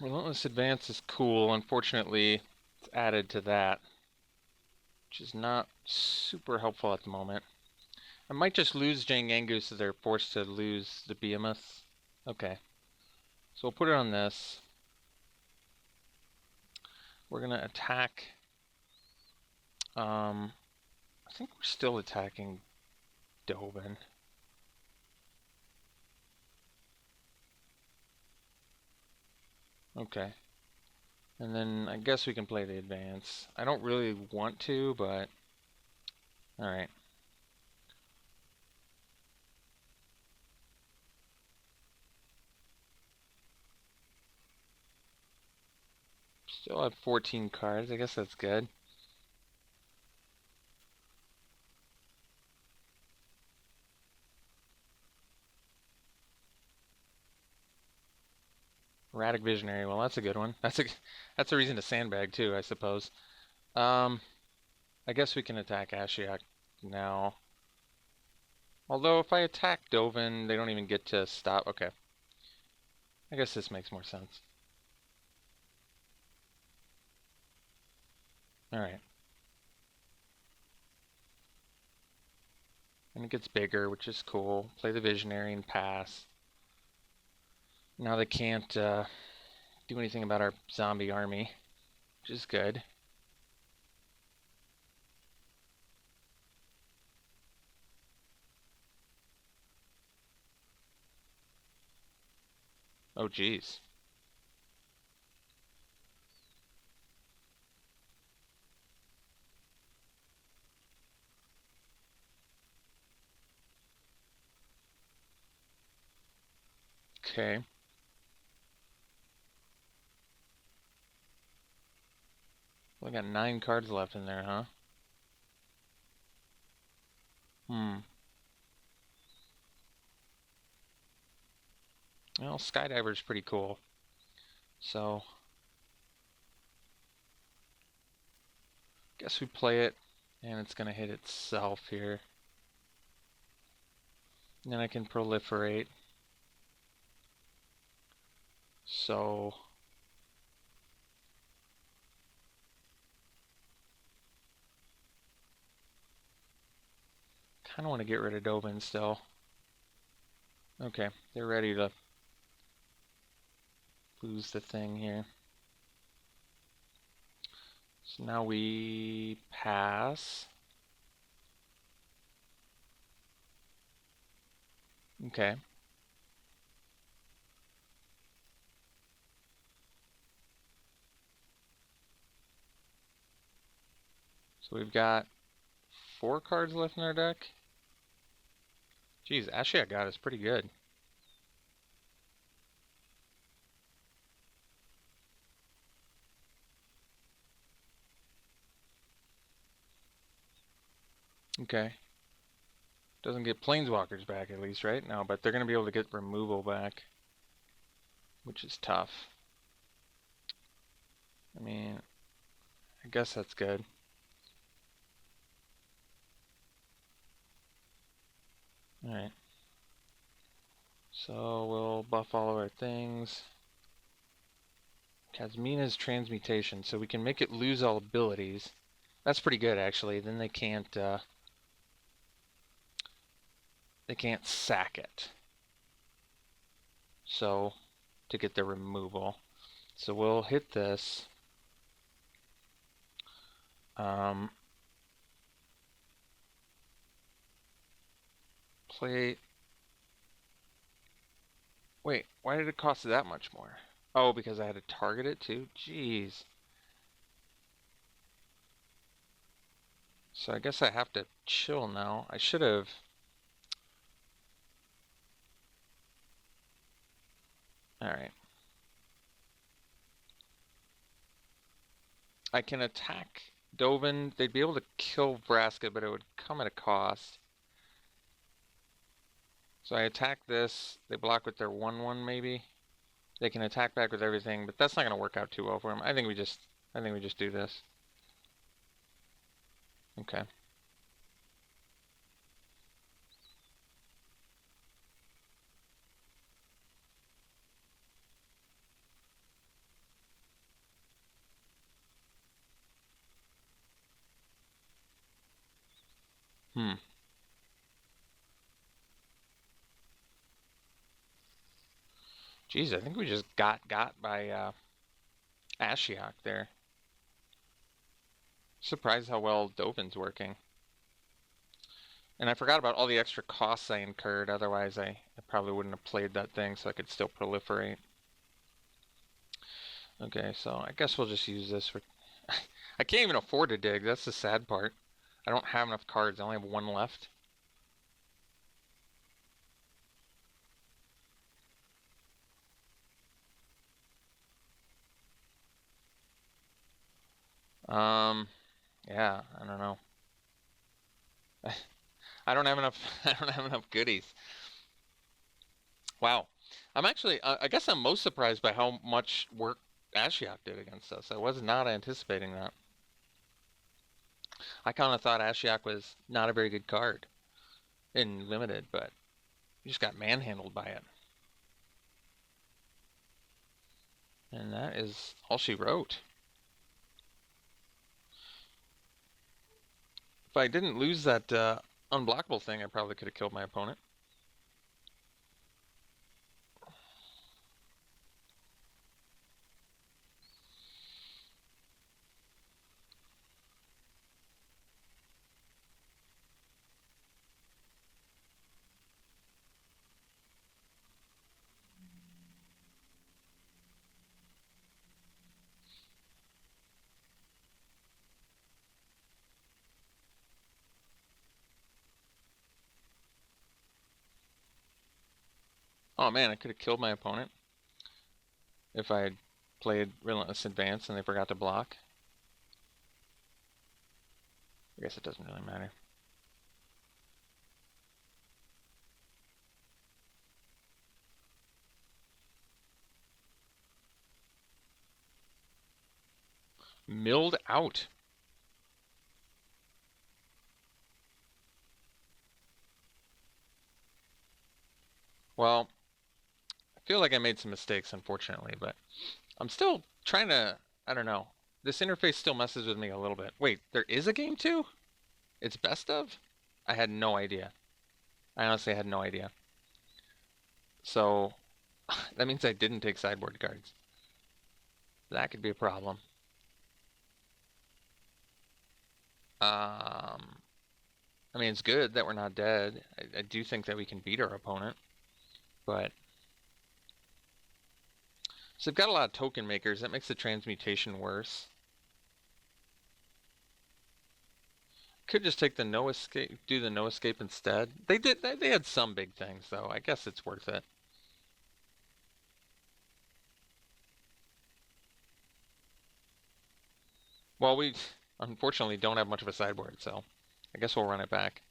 Relentless Advance is cool. Unfortunately, it's added to that, which is not super helpful at the moment. I might just lose Jang Yangu so they're forced to lose the Behemoth. Okay. So we'll put it on this. We're going to attack. I think we're still attacking Dovin. Okay. And then I guess we can play the advance. I don't really want to, but alright. Still have 14 cards. I guess that's good. Erratic Visionary. Well, that's a good one. That's a reason to sandbag too, I suppose. Um, I guess we can attack Ashiok now. Although if I attack Dovin, they don't even get to stop. Okay. I guess this makes more sense. Alright. And it gets bigger, which is cool. Play the Visionary and pass. Now they can't do anything about our zombie army, which is good. Oh, geez. Okay. We got 9 cards left in there, huh? Hmm. Well, Skydiver's pretty cool. So, guess we play it, and it's gonna hit itself here. And then I can proliferate. So, kind of want to get rid of Dovin still. Okay, they're ready to lose the thing here. So now we pass. Okay. So we've got 4 cards left in our deck. Geez, actually I got is pretty good. Okay. Doesn't get Planeswalkers back at least, right? No, but they're going to be able to get removal back, which is tough. I mean, I guess that's good. Alright. So we'll buff all of our things. Kazmina's Transmutation, so we can make it lose all abilities. That's pretty good, actually. Then they can't sack it. So, to get the removal. So we'll hit this. Play. Wait, why did it cost that much more? Oh, because I had to target it too? Jeez. So I guess I have to chill now. I should have. Alright. I can attack Dovin. They'd be able to kill Vraska, but it would come at a cost. So I attack this. They block with their 1/1 maybe. They can attack back with everything, but that's not going to work out too well for them. I think we just do this. Okay. Hmm. Jeez, I think we just got by Ashiok there. Surprised how well Dovin's working. And I forgot about all the extra costs I incurred. Otherwise, I probably wouldn't have played that thing, so I could still proliferate. Okay, so I guess we'll just use this for... I can't even afford to dig. That's the sad part. I don't have enough cards. I only have 1 left. Yeah, I don't know. I don't have enough. I don't have enough goodies. Wow. I'm actually, I guess I'm most surprised by how much work Ashiok did against us. I was not anticipating that. I kind of thought Ashiok was not a very good card in limited, but you just got manhandled by it. And that is all she wrote. If I didn't lose that unblockable thing, I probably could have killed my opponent. Oh man, I could have killed my opponent if I had played Relentless Advance and they forgot to block. I guess it doesn't really matter. Milled out. Well, I feel like I made some mistakes, unfortunately, but I'm still trying to. I don't know. This interface still messes with me a little bit. Wait, there is a game too? It's best of? I had no idea. I honestly had no idea. So that means I didn't take sideboard cards. That could be a problem. I mean, it's good that we're not dead. I do think that we can beat our opponent, but so they've got a lot of token makers. That makes the transmutation worse. Could just take the no escape, do the no escape instead. They did. They had some big things though. I guess it's worth it. Well, we unfortunately don't have much of a sideboard, so I guess we'll run it back.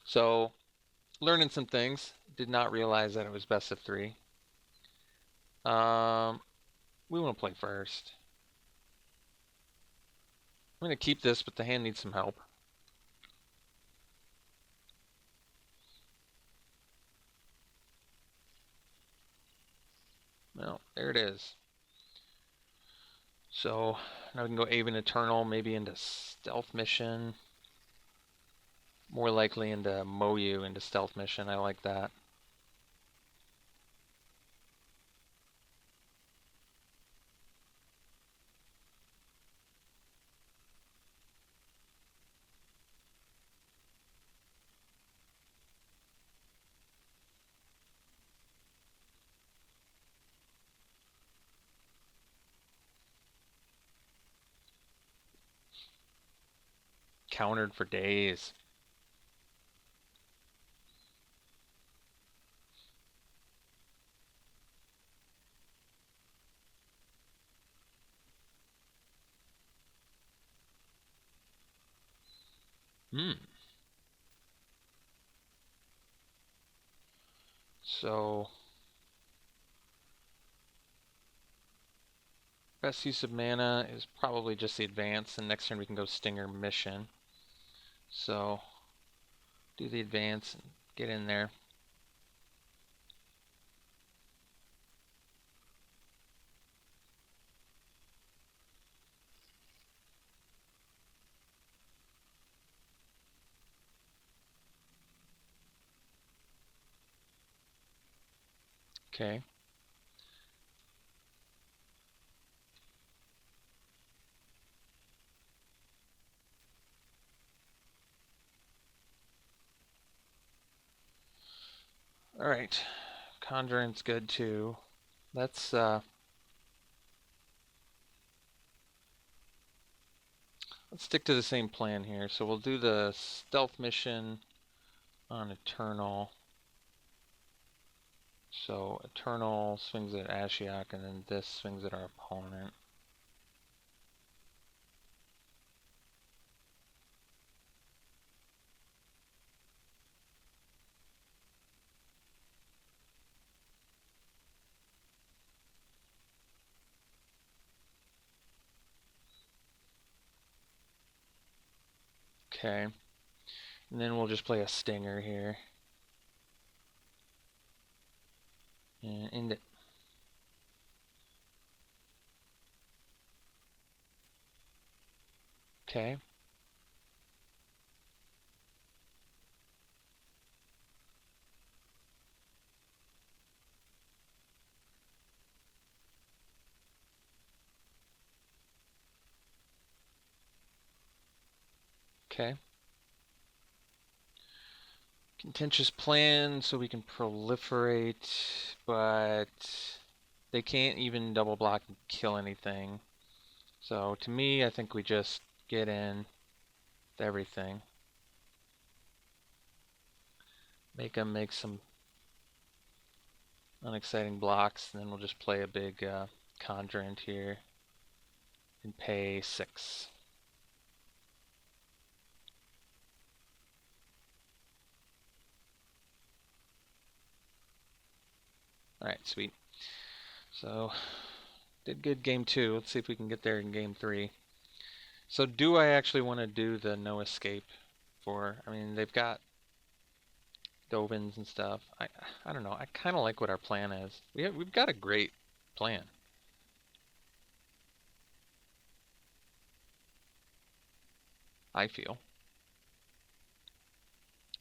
So, learning some things. Did not realize that it was best of three. Um, we want to play first. I'm going to keep this, but the hand needs some help. Well, there it is. So, now we can go Aven Eternal, maybe into Stealth Mission. More likely into Moyu, into Stealth Mission. I like that. Countered for days. Hmm. So, best use of mana is probably just the advance, and next turn we can go Stinger Mission. So, do the advance and get in there. Okay. All right. Conjuring's good too. Let's let's stick to the same plan here. So we'll do the stealth mission on Eternal. So Eternal swings at Ashiok, and then this swings at our opponent. Okay. And then we'll just play a stinger here. And end it. Okay. Okay. Contentious plan so we can proliferate, but they can't even double block and kill anything. So to me, I think we just get in with everything. Make them make some unexciting blocks, and then we'll just play a big Conjurant here and pay 6. Alright, sweet. So, did good game 2. Let's see if we can get there in game 3. So do I actually want to do the no escape for, I mean, they've got Dovins and stuff. I don't know. I kind of like what our plan is. We've got a great plan. I feel.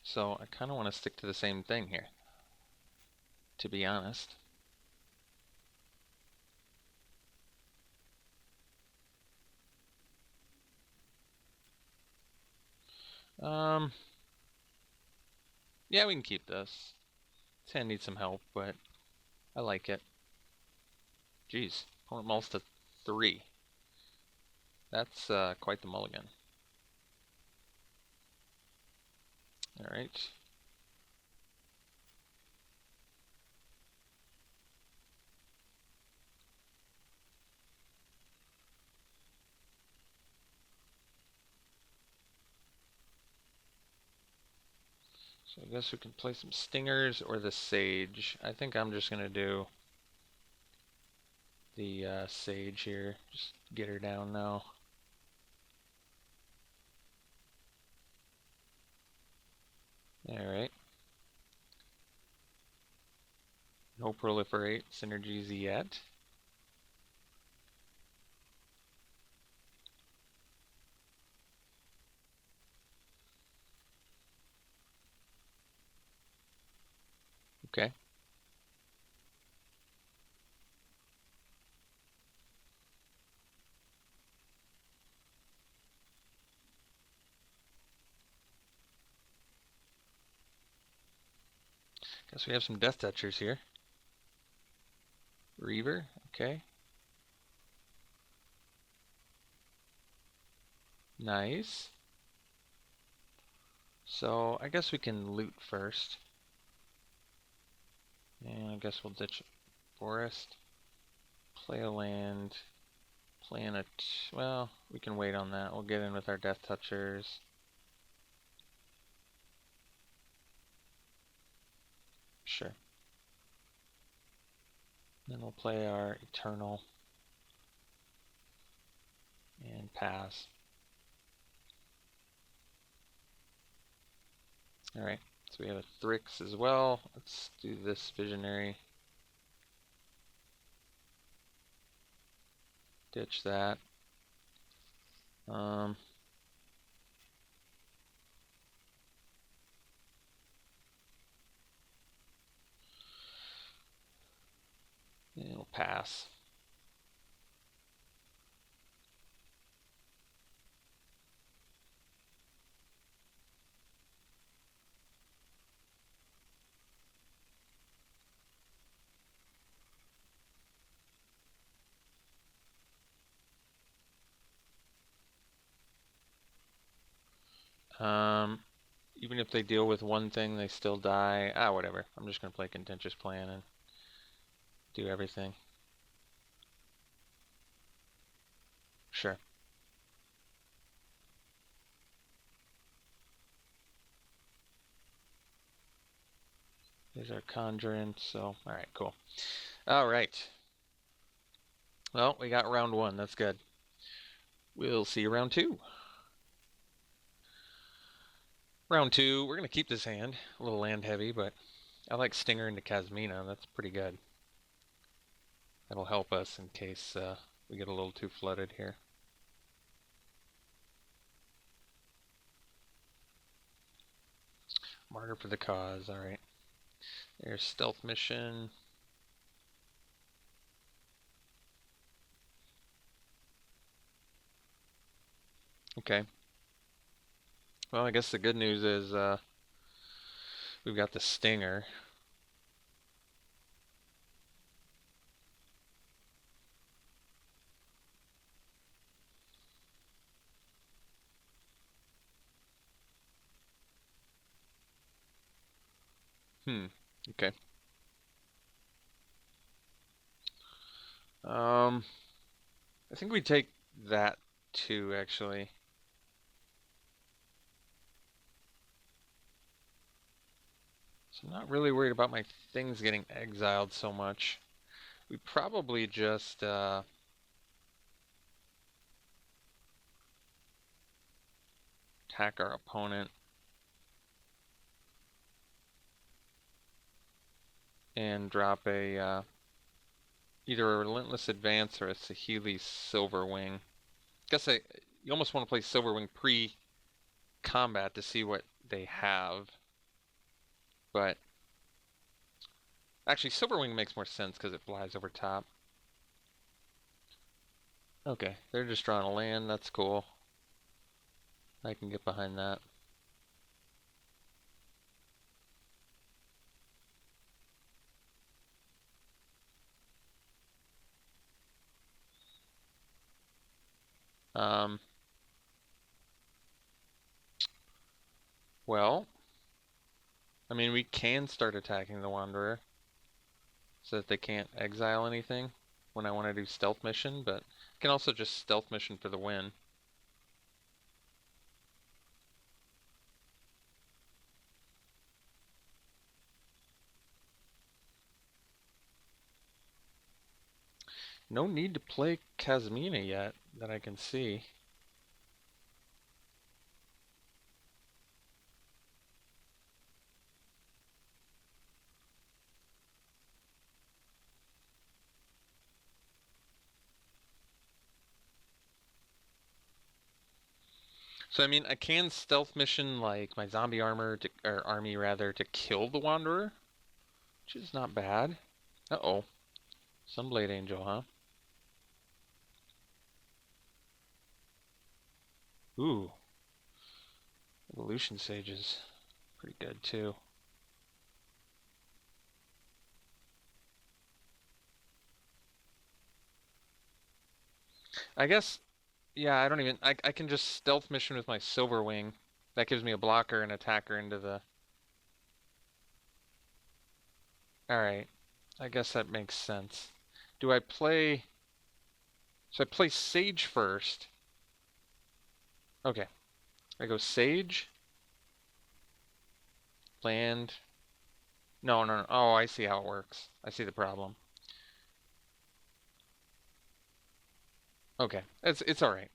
So I kind of want to stick to the same thing here, to be honest. Um, yeah, we can keep this. 10 needs some help, but I like it. Jeez, opponent mulls to 3. That's quite the mulligan. All right. So I guess we can play some stingers or the sage. I think I'm just gonna do the sage here. Just get her down now. All right. No proliferate synergies yet. Okay. Guess we have some Death Touchers here. Reaver, okay. Nice. So I guess we can loot first. And I guess we'll ditch Forest. Play a land. Planet. Well, we can wait on that. We'll get in with our Death Touchers. Sure. Then we'll play our Eternal. And pass. Alright, so we have a Thrix as well. Let's do this Visionary. Ditch that. And we'll pass. Even if they deal with one thing, they still die. Ah, whatever. I'm just going to play Contentious Plan and do everything. Sure. These are Conjurants, so alright, cool. Alright. Well, we got round 1. That's good. We'll see you round 2. Round 2, we're going to keep this hand. A little land heavy, but I like Stinger into Kazmina. That's pretty good. That'll help us in case we get a little too flooded here. Martyr for the cause. All right. There's Stealth Mission. Okay. Well, I guess the good news is we've got the Stinger. Okay. I think we take that too, actually. So I'm not really worried about my things getting exiled so much. We probably just attack our opponent and drop a either a Relentless Advance or a Saheeli Silverwing. Guess you almost want to play Silverwing pre-combat to see what they have. But actually, Silverwing makes more sense because it flies over top. Okay, they're just drawing a land. That's cool. I can get behind that. Um, well, I mean, we can start attacking the Wanderer so that they can't exile anything when I want to do Stealth Mission, but I can also just Stealth Mission for the win. No need to play Kazmina yet that I can see. So I mean, I can Stealth Mission like my zombie armor to, or army rather to kill the Wanderer, which is not bad. Uh-oh. Sunblade Angel, huh? Ooh. Evolution Sages. Pretty good too. I guess, yeah, I don't even, I can just Stealth Mission with my Silverwing. That gives me a blocker and attacker into the... Alright. I guess that makes sense. Do I play... So I play Sage first. Okay. I go Sage. Land. No, no, no. Oh, I see how it works. I see the problem. Okay. It's alright.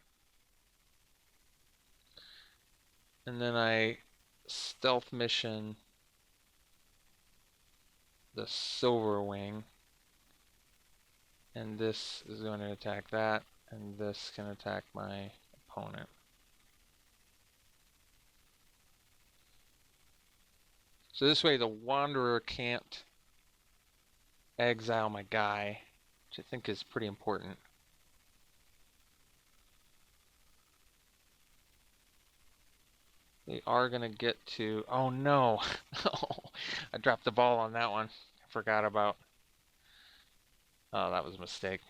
And then I Stealth Mission the Silverwing. And this is going to attack that. And this can attack my opponent. So this way the Wanderer can't exile my guy, which I think is pretty important. They are going to get to... Oh no! I dropped the ball on that one. I forgot about... Oh, that was a mistake.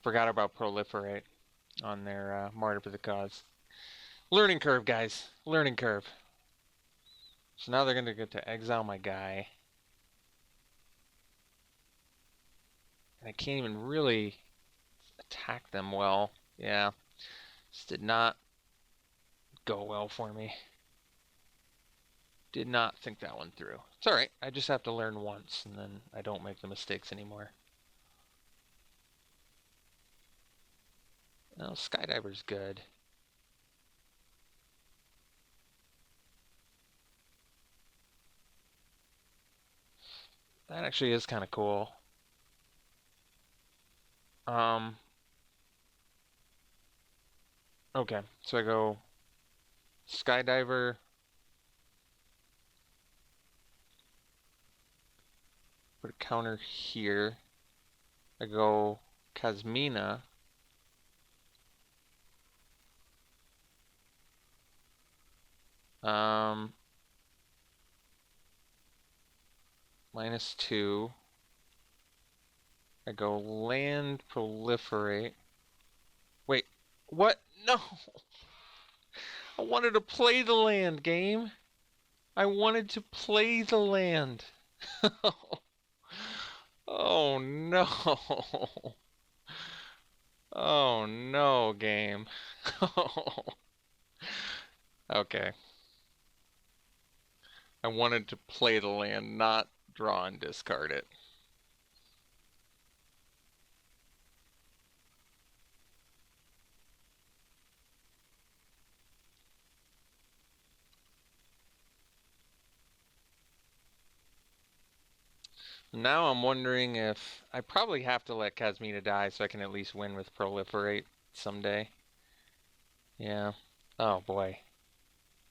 Forgot about Proliferate on their Martyr for the Cause. Learning curve, guys. Learning curve. So now they're going to get to exile my guy. And I can't even really attack them well. Yeah. This did not go well for me. Did not think that one through. It's alright. I just have to learn once, and then I don't make the mistakes anymore. Oh, Skydiver's good. That actually is kind of cool. Um, okay, so I go Skydiver, put a counter here. I go Kazmina. Um, -2. I go land proliferate. Wait, what? No! I wanted to play the land game. I wanted to play the land. Oh no. Oh no, game. Okay. I wanted to play the land, not draw and discard it. Now I'm wondering if I probably have to let Kazmina die so I can at least win with proliferate someday. Yeah. Oh boy.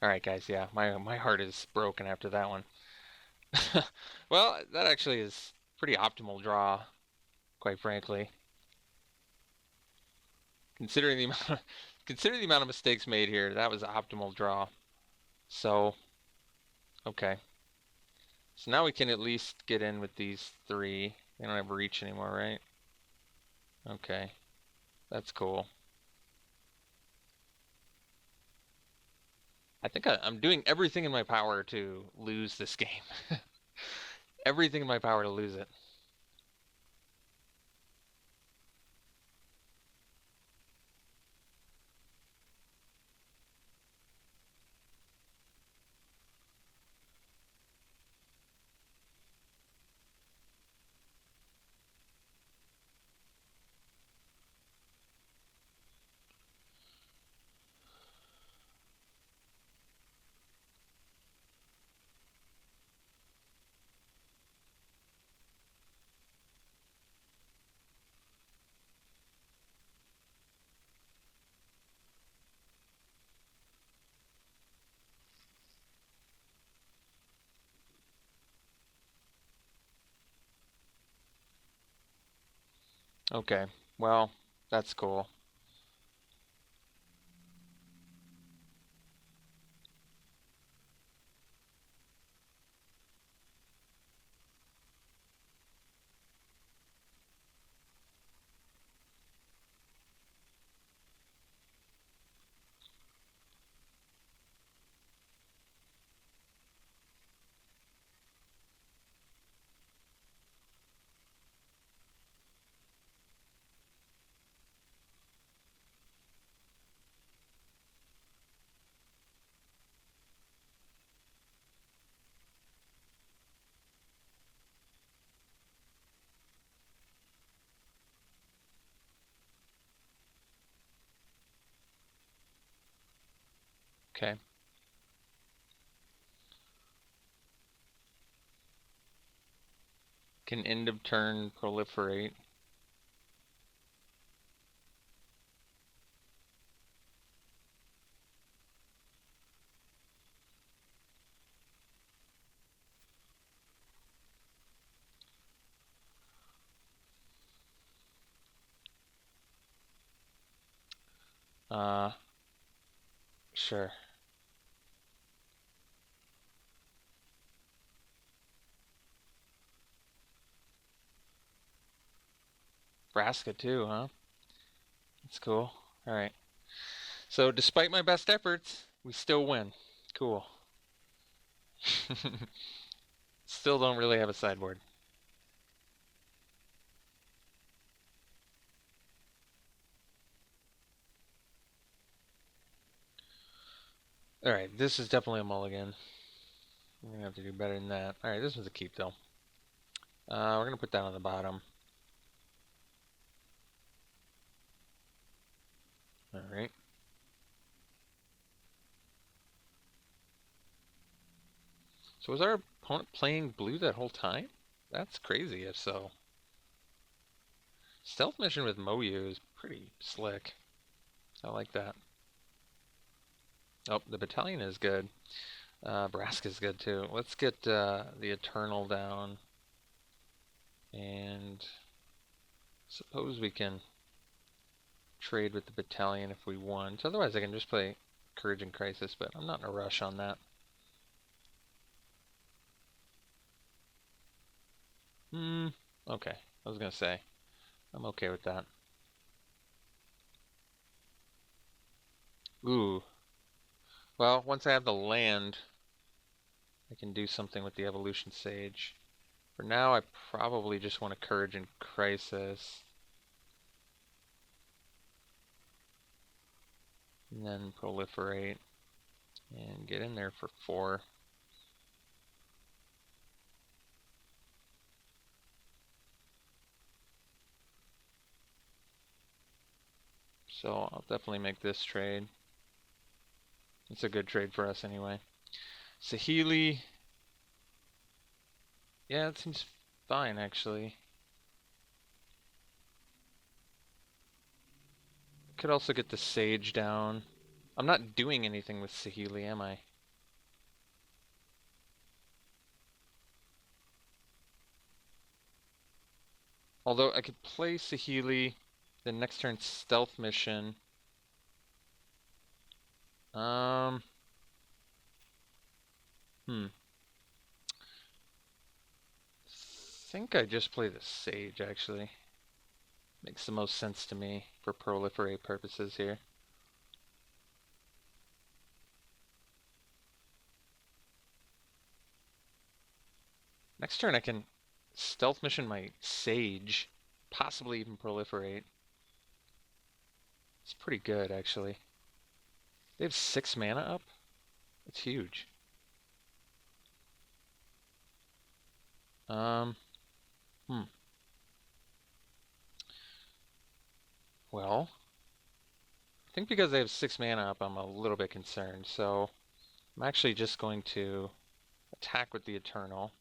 All right, guys. Yeah, my heart is broken after that one. Well, that actually is pretty optimal draw, quite frankly. Considering the amount of, considering the amount of mistakes made here, that was optimal draw. So, okay. So now we can at least get in with these three. They don't have reach anymore, right? Okay. That's cool. I think I'm doing everything in my power to lose this game. Everything in my power to lose it. Okay. Well, that's cool. Okay. Can end of turn proliferate. Uh, sure. Braska too, huh? That's cool. All right. So despite my best efforts, we still win. Cool. Still don't really have a sideboard. All right, this is definitely a mulligan. We're gonna have to do better than that. All right, this one's a keep though. We're gonna put that on the bottom. So was our opponent playing blue that whole time? That's crazy if so. Stealth mission with Moyu is pretty slick. I like that. Oh, the battalion is good. Braska's good too. Let's get the Eternal down. And suppose we can trade with the battalion if we want. Otherwise I can just play Courage and Crisis, but I'm not in a rush on that. Okay. I was gonna say, I'm okay with that. Ooh. Well, once I have the land, I can do something with the Evolution Sage. For now, I probably just want to Courage and Crisis. And then Proliferate. And get in there for 4. So I'll definitely make this trade. It's a good trade for us anyway. Saheeli. Yeah, it seems fine actually. Could also get the Sage down. I'm not doing anything with Saheeli, am I? Although I could play Saheeli, then next turn Stealth Mission. Um, I think I just play the Sage actually. Makes the most sense to me for proliferate purposes here. Next turn I can Stealth Mission my Sage, possibly even proliferate. It's pretty good actually. They have 6 mana up? It's huge. Um, Well, I think because they have 6 mana up, I'm a little bit concerned. So I'm actually just going to attack with the Eternal.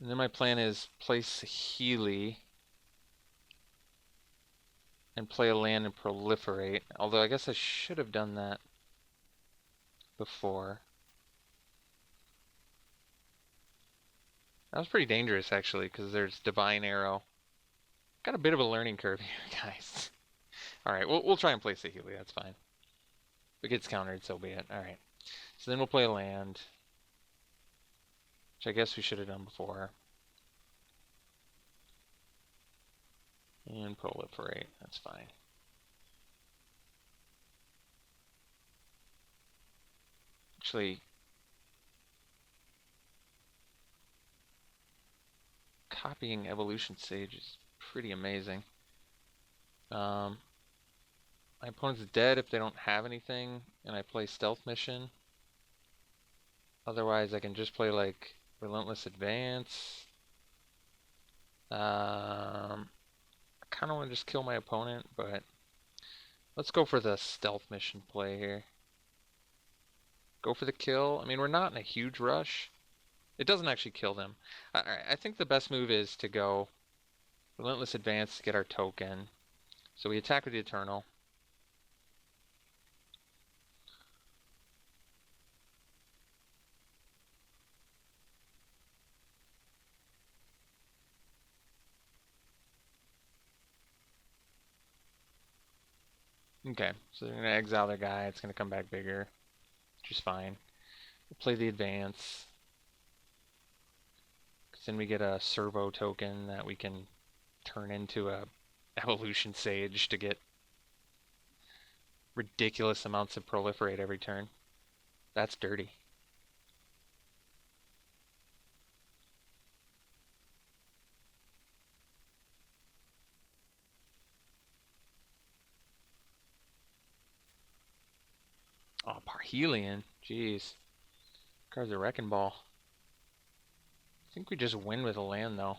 And then my plan is place Healy and play a land and proliferate. Although I guess I should have done that before. That was pretty dangerous actually, because there's Divine Arrow. Got a bit of a learning curve here, guys. Alright, we'll try and place a Healy, that's fine. If it gets countered, so be it. Alright. So then we'll play a land, which I guess we should have done before. And proliferate, that's fine. Actually, copying Evolution Sage is pretty amazing. My opponent's dead if they don't have anything, and I play Stealth Mission. Otherwise, I can just play like Relentless Advance. I kind of want to just kill my opponent, but let's go for the Stealth Mission play here. Go for the kill. I mean, we're not in a huge rush. It doesn't actually kill them. I think the best move is to go Relentless Advance to get our token. So we attack with the Eternal. Okay, so they're going to exile their guy. It's going to come back bigger, which is fine. We'll play the advance. Because then we get a servo token that we can turn into a evolution sage to get ridiculous amounts of proliferate every turn. That's dirty. Oh, Parhelion. Jeez. Card's a wrecking ball. I think we just win with a land, though.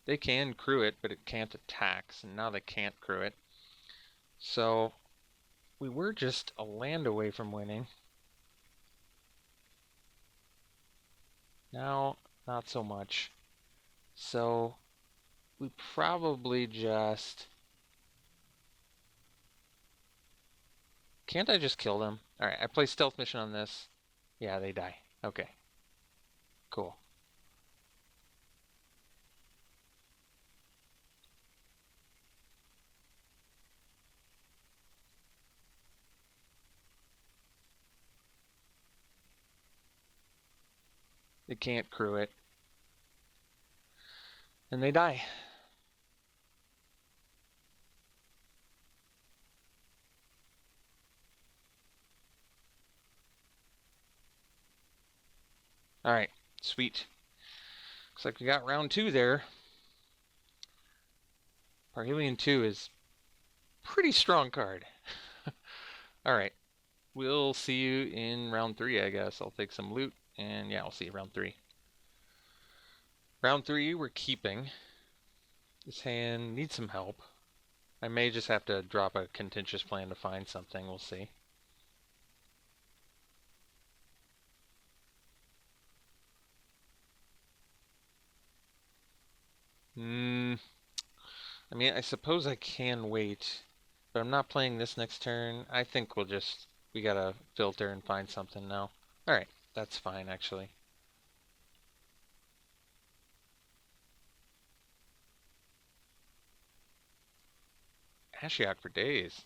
They can crew it, but it can't attack, so now they can't crew it. So, we were just a land away from winning. Now, not so much. So, we probably just... Can't I just kill them? Alright, I play stealth mission on this. Yeah, they die. Okay, cool. They can't crew it. And they die. Alright, sweet. Looks like we got round 2 there. Parhelion 2 is pretty strong card. Alright, we'll see you in round 3, I guess. I'll take some loot, and yeah, I'll see you round 3. Round 3, we're keeping. This hand needs some help. I may just have to drop a contentious plan to find something. We'll see. I mean, I suppose I can wait, but I'm not playing this next turn. I think we gotta filter and find something now. Alright, that's fine, actually. Ashiok for days.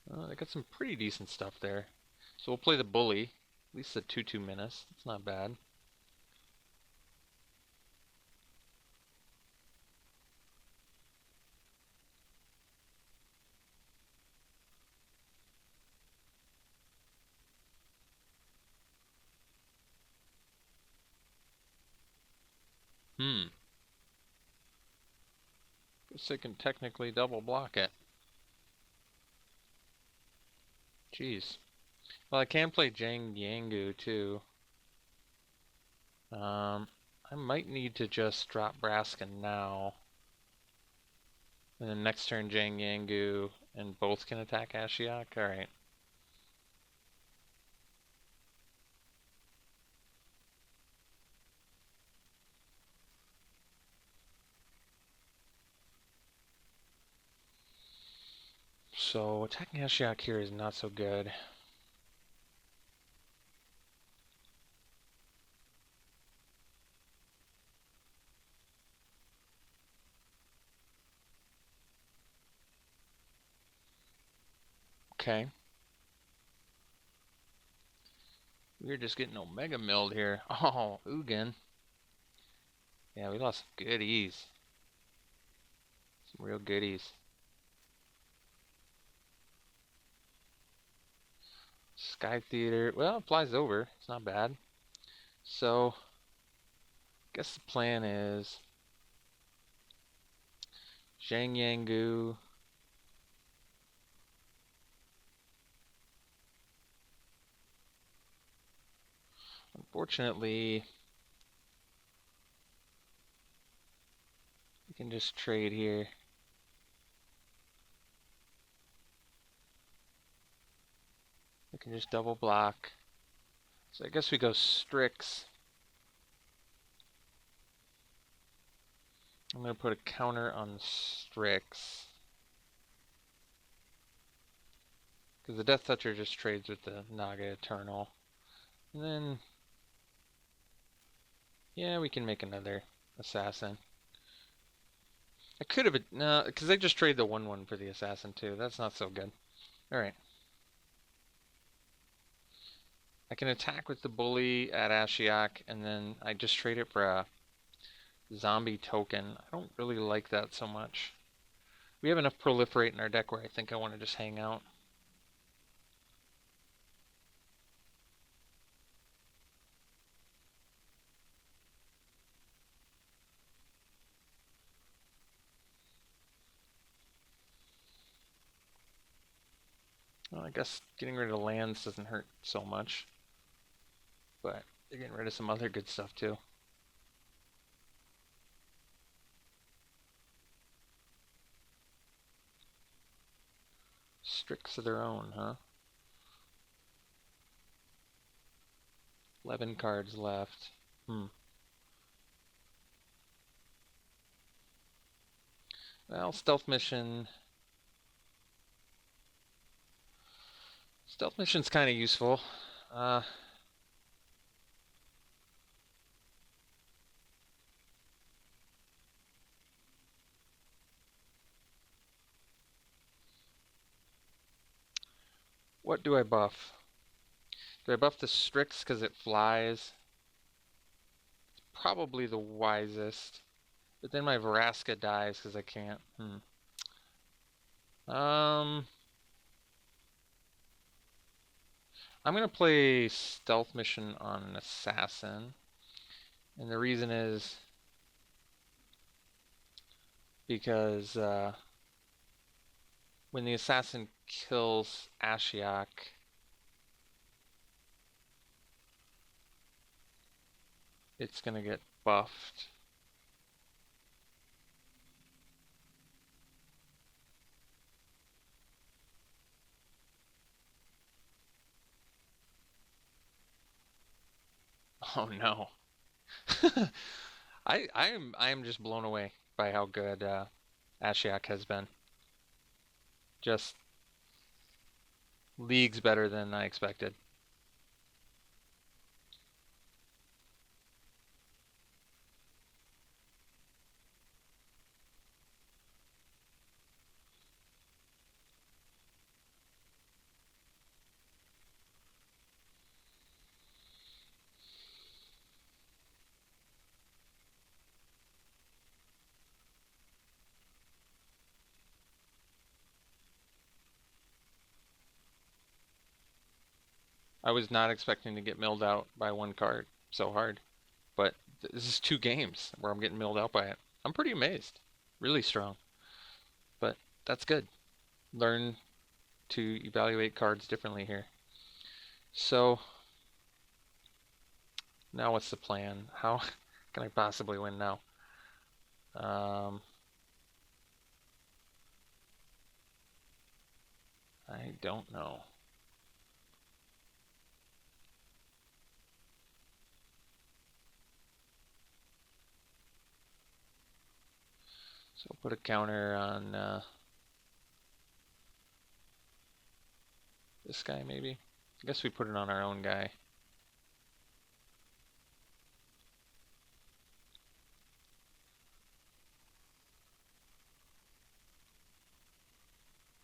They got some pretty decent stuff there. So we'll play the bully. At least a 2/2 menace. It's not bad. Guess I can technically double block it. Jeez. Well, I can play Jang Yangu too. I might need to just drop Braskin now. And then next turn Jang Yangu and both can attack Ashiok? Alright. So attacking Ashiok here is not so good. Okay. We're just getting Omega milled here. Oh, Ugin. Yeah, we lost some goodies. Some real goodies. Sky Theater. Well, it flies over. It's not bad. So, I guess the plan is Zhang Yangu. Unfortunately, we can just trade here. We can just double block. So I guess we go Strix. I'm going to put a counter on Strix. Because the Death Toucher just trades with the Naga Eternal. And then, yeah, we can make another Assassin. I could have, no, because they just trade the 1/1 for the Assassin too. That's not so good. Alright. I can attack with the Bully at Ashiok, and then I just trade it for a zombie token. I don't really like that so much. We have enough Proliferate in our deck where I think I want to just hang out. Well, I guess getting rid of lands doesn't hurt so much. But they're getting rid of some other good stuff too. Strix of their own, huh? 11 cards left. Well, stealth mission. Stealth mission's kind of useful. What do I buff? Do I buff the Strix because it flies? Probably the wisest. But then my Vraska dies because I can't. I'm gonna play Stealth Mission on an Assassin. And the reason is because when the Assassin kills Ashiok, it's gonna get buffed. Oh no. I am just blown away by how good Ashiok has been. Just leagues better than I expected. I was not expecting to get milled out by one card so hard. But this is 2 games where I'm getting milled out by it. I'm pretty amazed. Really strong. But that's good. Learn to evaluate cards differently here. So now what's the plan? How can I possibly win now? I don't know. So put a counter on this guy maybe. I guess we put it on our own guy.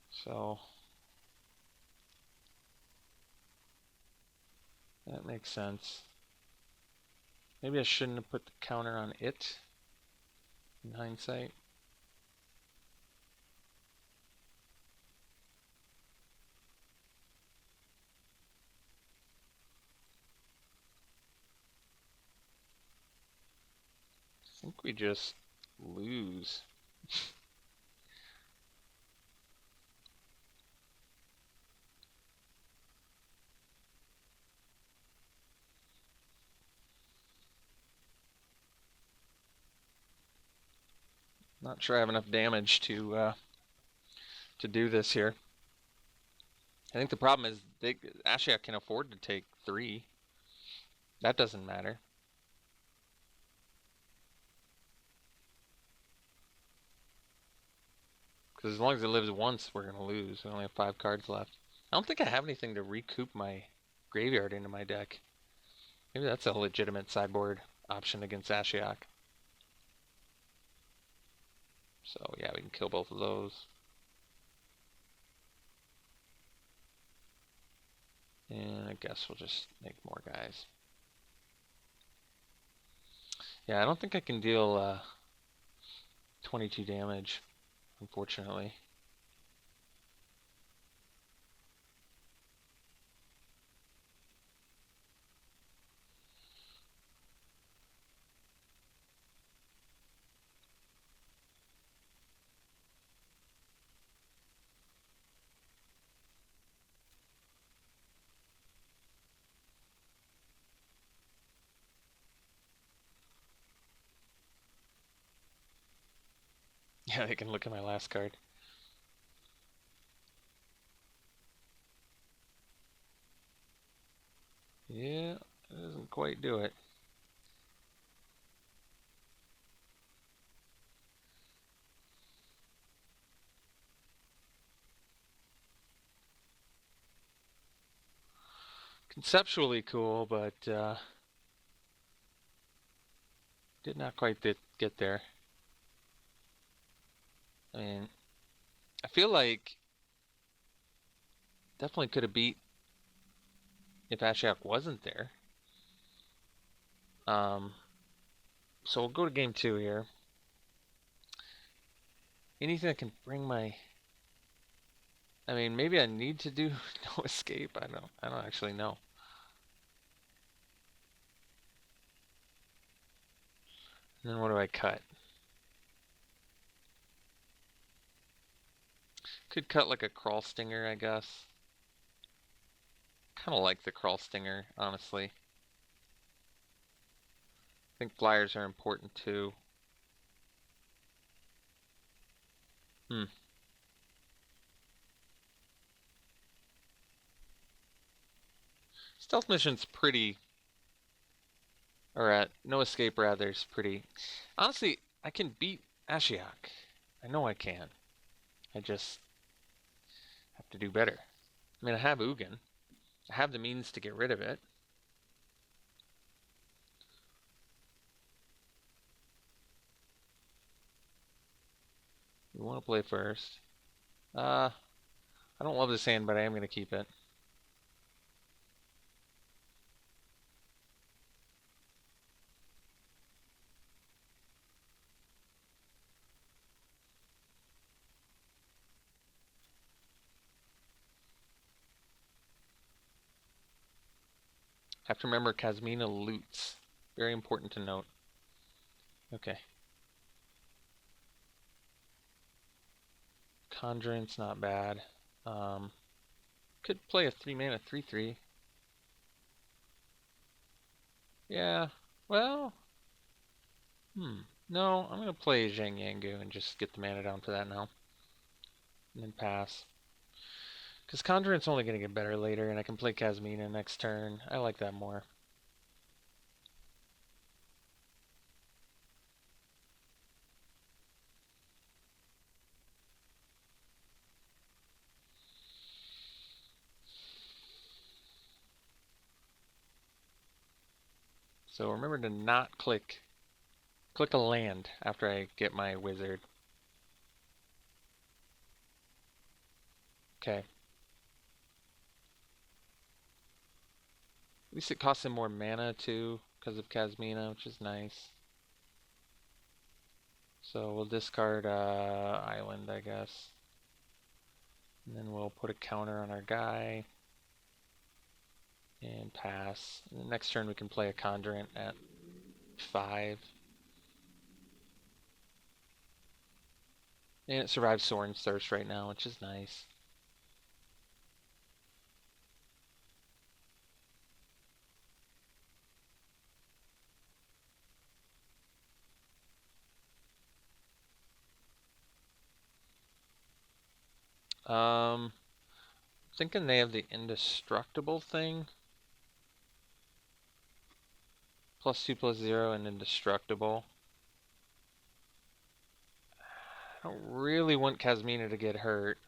So that makes sense. Maybe I shouldn't have put the counter on it in hindsight. I think we just lose. Not sure I have enough damage to do this here. I think the problem is Ashiok can afford to take 3. That doesn't matter. Because as long as it lives once, we're going to lose. We only have 5 cards left. I don't think I have anything to recoup my graveyard into my deck. Maybe that's a legitimate sideboard option against Ashiok. So yeah, we can kill both of those. And I guess we'll just make more guys. Yeah, I don't think I can deal 22 damage, unfortunately. Yeah, they can look at my last card. Yeah, it isn't quite do it. Conceptually cool, but did not quite get there. I mean, I feel like definitely could have beat if Ashiok wasn't there. Um, so we'll go to game 2 here. Anything that can bring my... I mean, maybe I need to do no escape. I don't actually know. And then what do I cut? Could cut like a crawl stinger, I guess. Kind of like the crawl stinger, honestly. I think flyers are important too. Hmm. Stealth mission's pretty, or no escape rather is pretty. Honestly, I can beat Ashiok. I know I can. I just have to do better. I mean, I have Ugin. I have the means to get rid of it. We want to play first. I don't love this hand, but I am going to keep it. Have to remember Kasmina loots. Very important to note. Okay. Conjurant's not bad. Could play a 3-mana 3/3. Yeah. Well. No, I'm gonna play Zhang Yangu and just get the mana down for that now. And then pass. Because Conjurant's only gonna get better later, and I can play Kasmina next turn. I like that more. So remember to not click a land after I get my wizard. Okay. At least it costs him more mana too, because of Kasmina, which is nice. So we'll discard Island, I guess. And then we'll put a counter on our guy. And pass. And the next turn we can play a Conjurant at 5. And it survives Soren's Thirst right now, which is nice. Thinking they have the indestructible thing. +2/+0 and indestructible. I don't really want Kasmina to get hurt.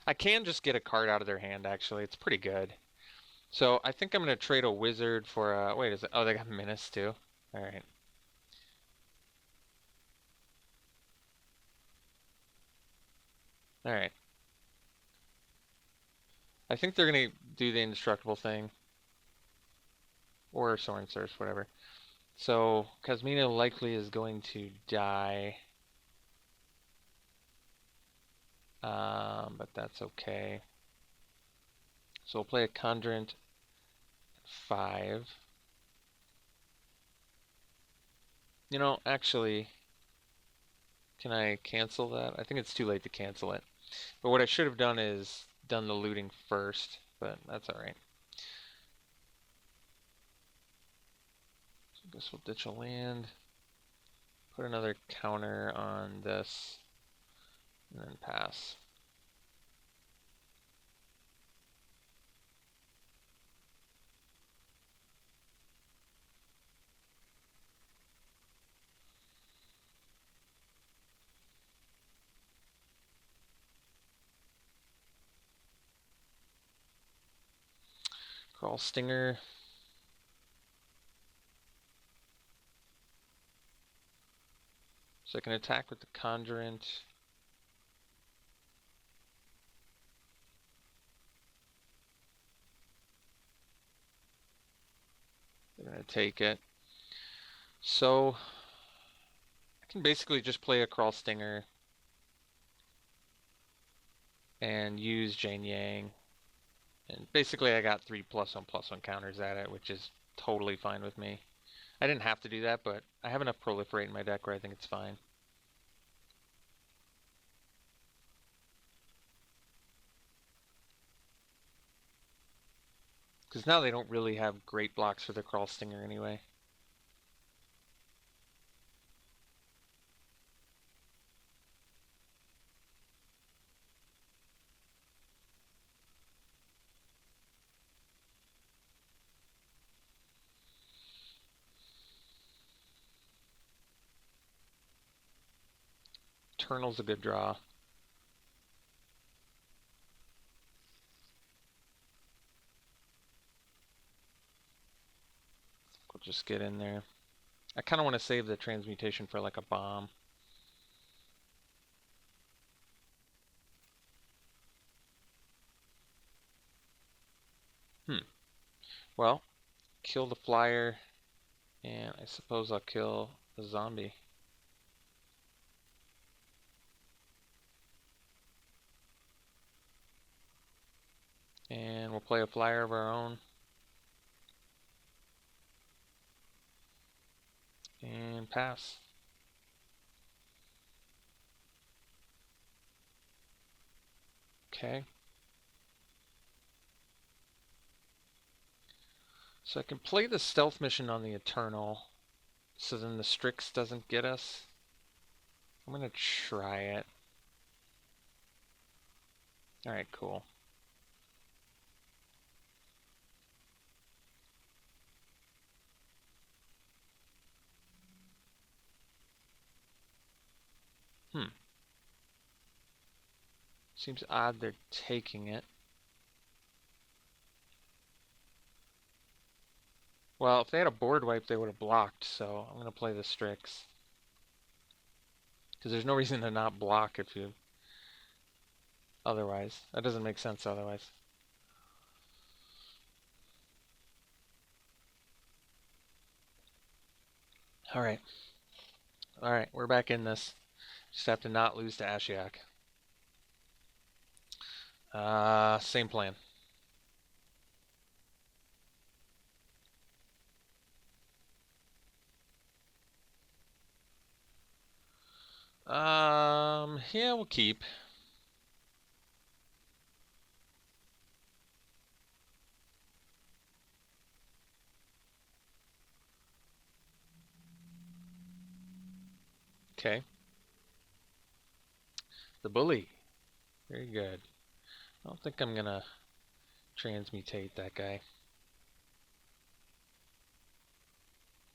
I can just get a card out of their hand, actually. It's pretty good. So I think I'm going to trade a wizard for a... Wait, is it... Oh, they got Menace too. Alright. Alright. I think they're going to do the indestructible thing. Or Soren Thirst, whatever. So Kasmina likely is going to die. But that's okay. So we'll play a Conjurant at 5. You know, actually, can I cancel that? I think it's too late to cancel it. But what I should have done is done the looting first, but that's alright. So I guess we'll ditch a land. Put another counter on this, and then pass. Crawl Stinger. So I can attack with the Conjurant. They're going to take it. So I can basically just play a Crawl Stinger and use Jane Yang. And basically I got 3 +1/+1 counters at it, which is totally fine with me. I didn't have to do that, but I have enough Proliferate in my deck where I think it's fine. Because now they don't really have great blocks for the Crawl Stinger anyway. Eternal's a good draw. We'll just get in there. I kind of want to save the transmutation for like a bomb. Well, kill the flyer, and I suppose I'll kill the zombie. And we'll play a flyer of our own. And pass. Okay. So I can play the stealth mission on the Eternal, so then the Strix doesn't get us. I'm going to try it. Alright, cool. Seems odd they're taking it. Well, if they had a board wipe, they would have blocked, so I'm going to play the Strix. Because there's no reason to not block if you... Otherwise. That doesn't make sense otherwise. Alright. Alright, we're back in this. Just have to not lose to Ashiok. Same plan. Yeah, we'll keep. Okay. The bully. Very good. I don't think I'm gonna transmutate that guy.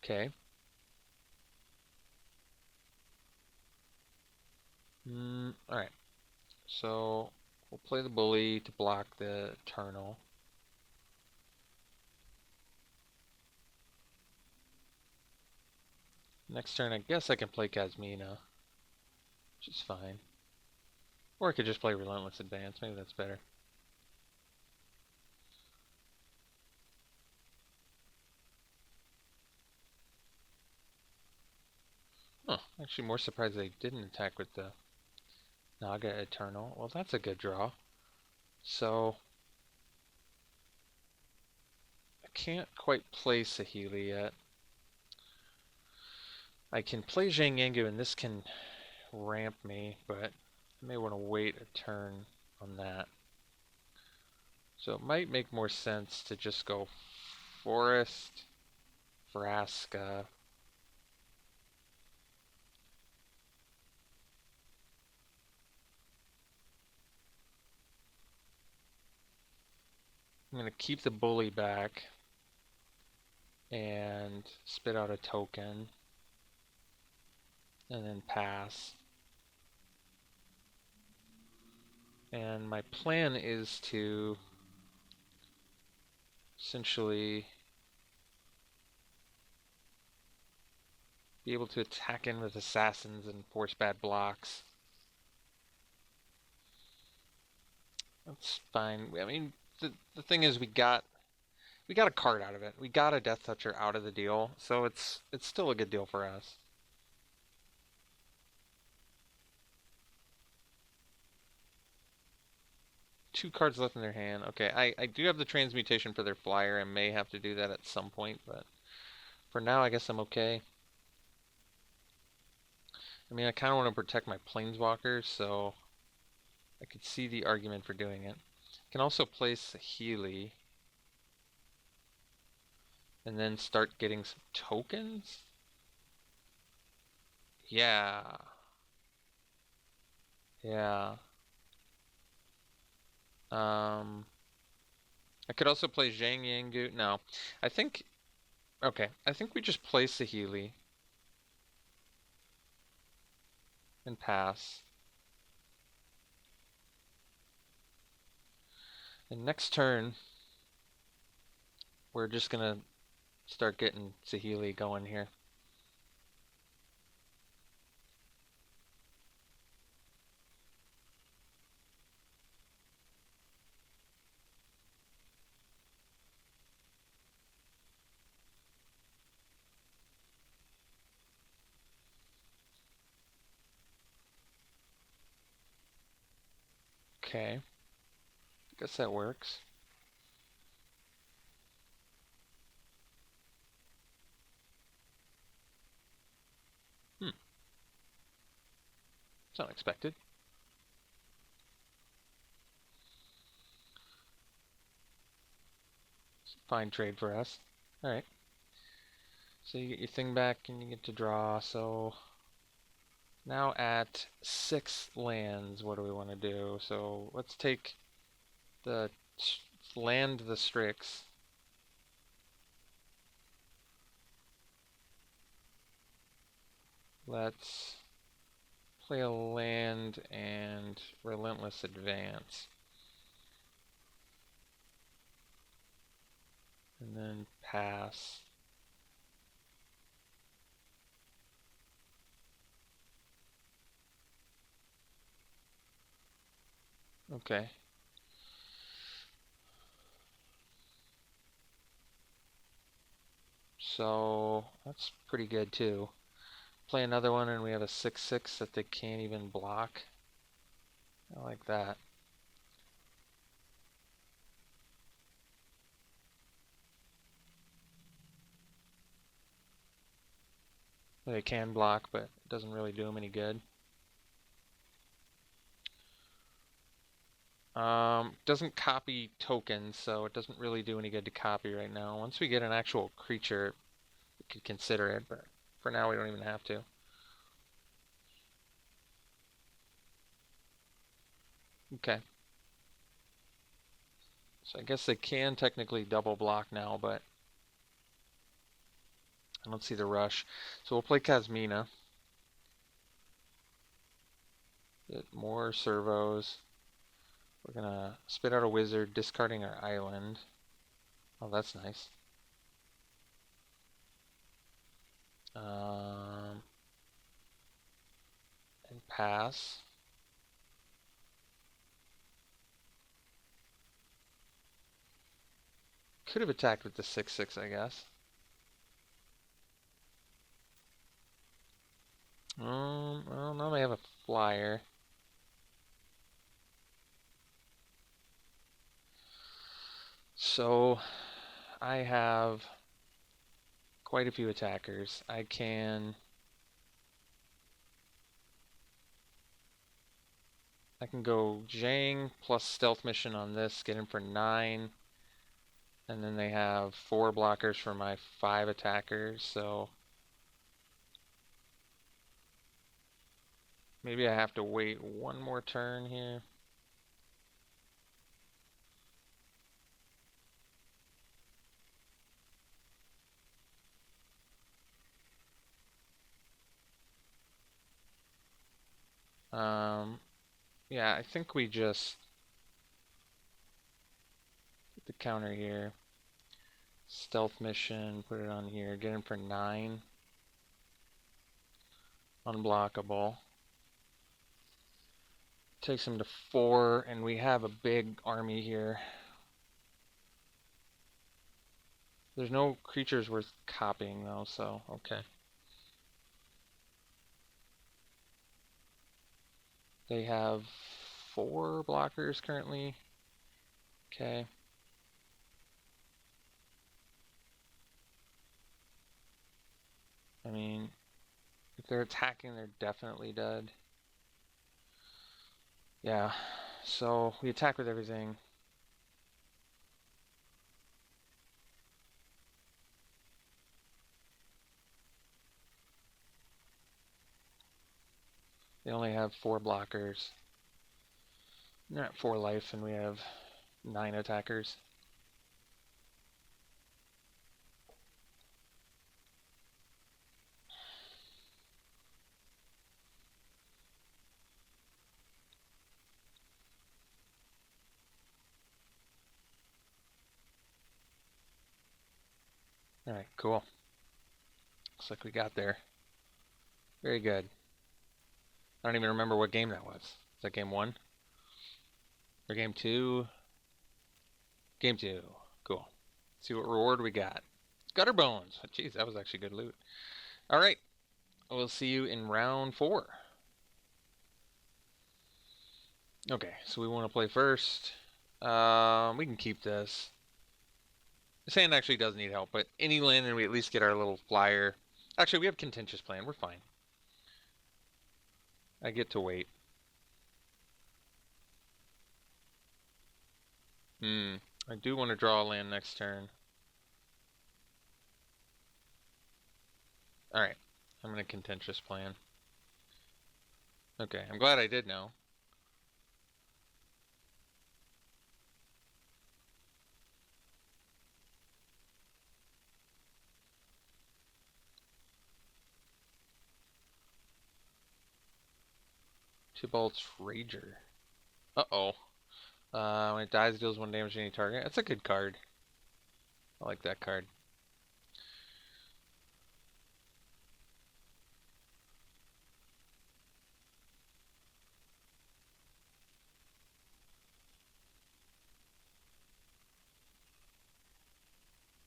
Okay. Alright. So, we'll play the bully to block the Eternal. Next turn, I guess I can play Kazmina, which is fine. Or I could just play Relentless Advance. Maybe that's better. Huh, actually more surprised they didn't attack with the Naga Eternal. Well, that's a good draw. So, I can't quite play Saheeli yet. I can play Zhang Yangu and this can ramp me, but I may want to wait a turn on that. So it might make more sense to just go Forest, Vraska. I'm going to keep the bully back and spit out a token and then pass. And my plan is to essentially be able to attack in with assassins and force bad blocks. That's fine. I mean, the thing is, we got a card out of it. We got a Death Toucher out of the deal, so it's still a good deal for us. Two cards left in their hand. Okay, I do have the transmutation for their flyer. I may have to do that at some point, but for now, I guess I'm okay. I mean, I kind of want to protect my planeswalkers, so I could see the argument for doing it. I can also place a Healy and then start getting some tokens. Yeah, yeah. Um, I could also play Zhang Yangu. No, I think okay. I think we just place a Healy and pass. And next turn, we're just gonna start getting Saheeli going here. Okay, guess that works. Hmm, it's unexpected. It's a fine trade for us. All right. So you get your thing back and you get to draw. So now at 6 lands, what do we want to do? So let's take the land the Strix. Let's play a land and Relentless Advance. And then pass. Okay. So that's pretty good too. Play another one and we have a 6/6 that they can't even block. I like that. They can block, but it doesn't really do them any good. Doesn't copy tokens, so it doesn't really do any good to copy right now. Once we get an actual creature, we could consider it, but for now we don't even have to. Okay. So I guess they can technically double block now, but I don't see the rush. So we'll play Kazmina. Get more servos. We're gonna spit out a wizard, discarding our island. Oh, that's nice. And pass. Could have attacked with the 6/6, I guess. Well, now they have a flyer. So I have quite a few attackers. I can go Zhang plus stealth mission on this, get him for 9. And then they have 4 blockers for my 5 attackers, so maybe I have to wait one more turn here. Yeah, I think we just put the counter here. Stealth mission, put it on here. Get him for 9. Unblockable. Takes him to 4, and we have a big army here. There's no creatures worth copying though, so okay. They have 4 blockers currently. Okay. I mean, if they're attacking, they're definitely dead. Yeah, so we attack with everything. They only have 4 blockers. They're at 4 life, and we have 9 attackers. Alright, cool. Looks like we got there. Very good. I don't even remember what game that was. Is that game 1? Or game 2? Game 2. Cool. Let's see what reward we got. Gutter bones. Jeez, that was actually good loot. Alright. We'll see you in round 4. Okay, so we want to play first. We can keep this. The sand actually does need help, but any land and we at least get our little flyer. Actually, we have contentious plan. We're fine. I get to wait. I do want to draw a land next turn. Alright, I'm going to contentious plan. Okay, I'm glad I did know. Tybalt's Rager. Uh-oh. When it dies, it deals 1 damage to any target. That's a good card. I like that card.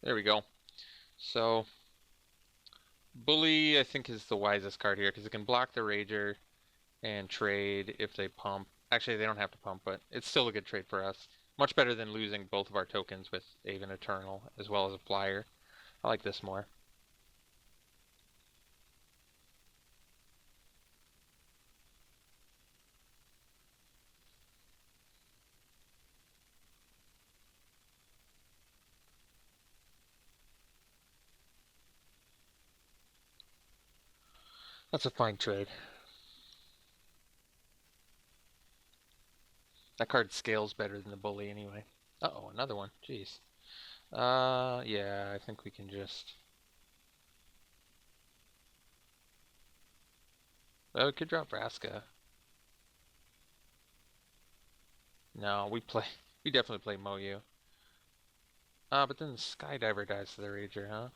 There we go. So, Bully, I think, is the wisest card here because it can block the Rager and trade if they pump. Actually, they don't have to pump, but it's still a good trade for us. Much better than losing both of our tokens with Aven Eternal as well as a flyer. I like this more. That's a fine trade. That card scales better than the Bully anyway. Uh-oh, another one. Jeez. Yeah, I think we can just... Well, we could drop Vraska. No, we definitely play Moyu. But then the Skydiver dies to the Rager, huh?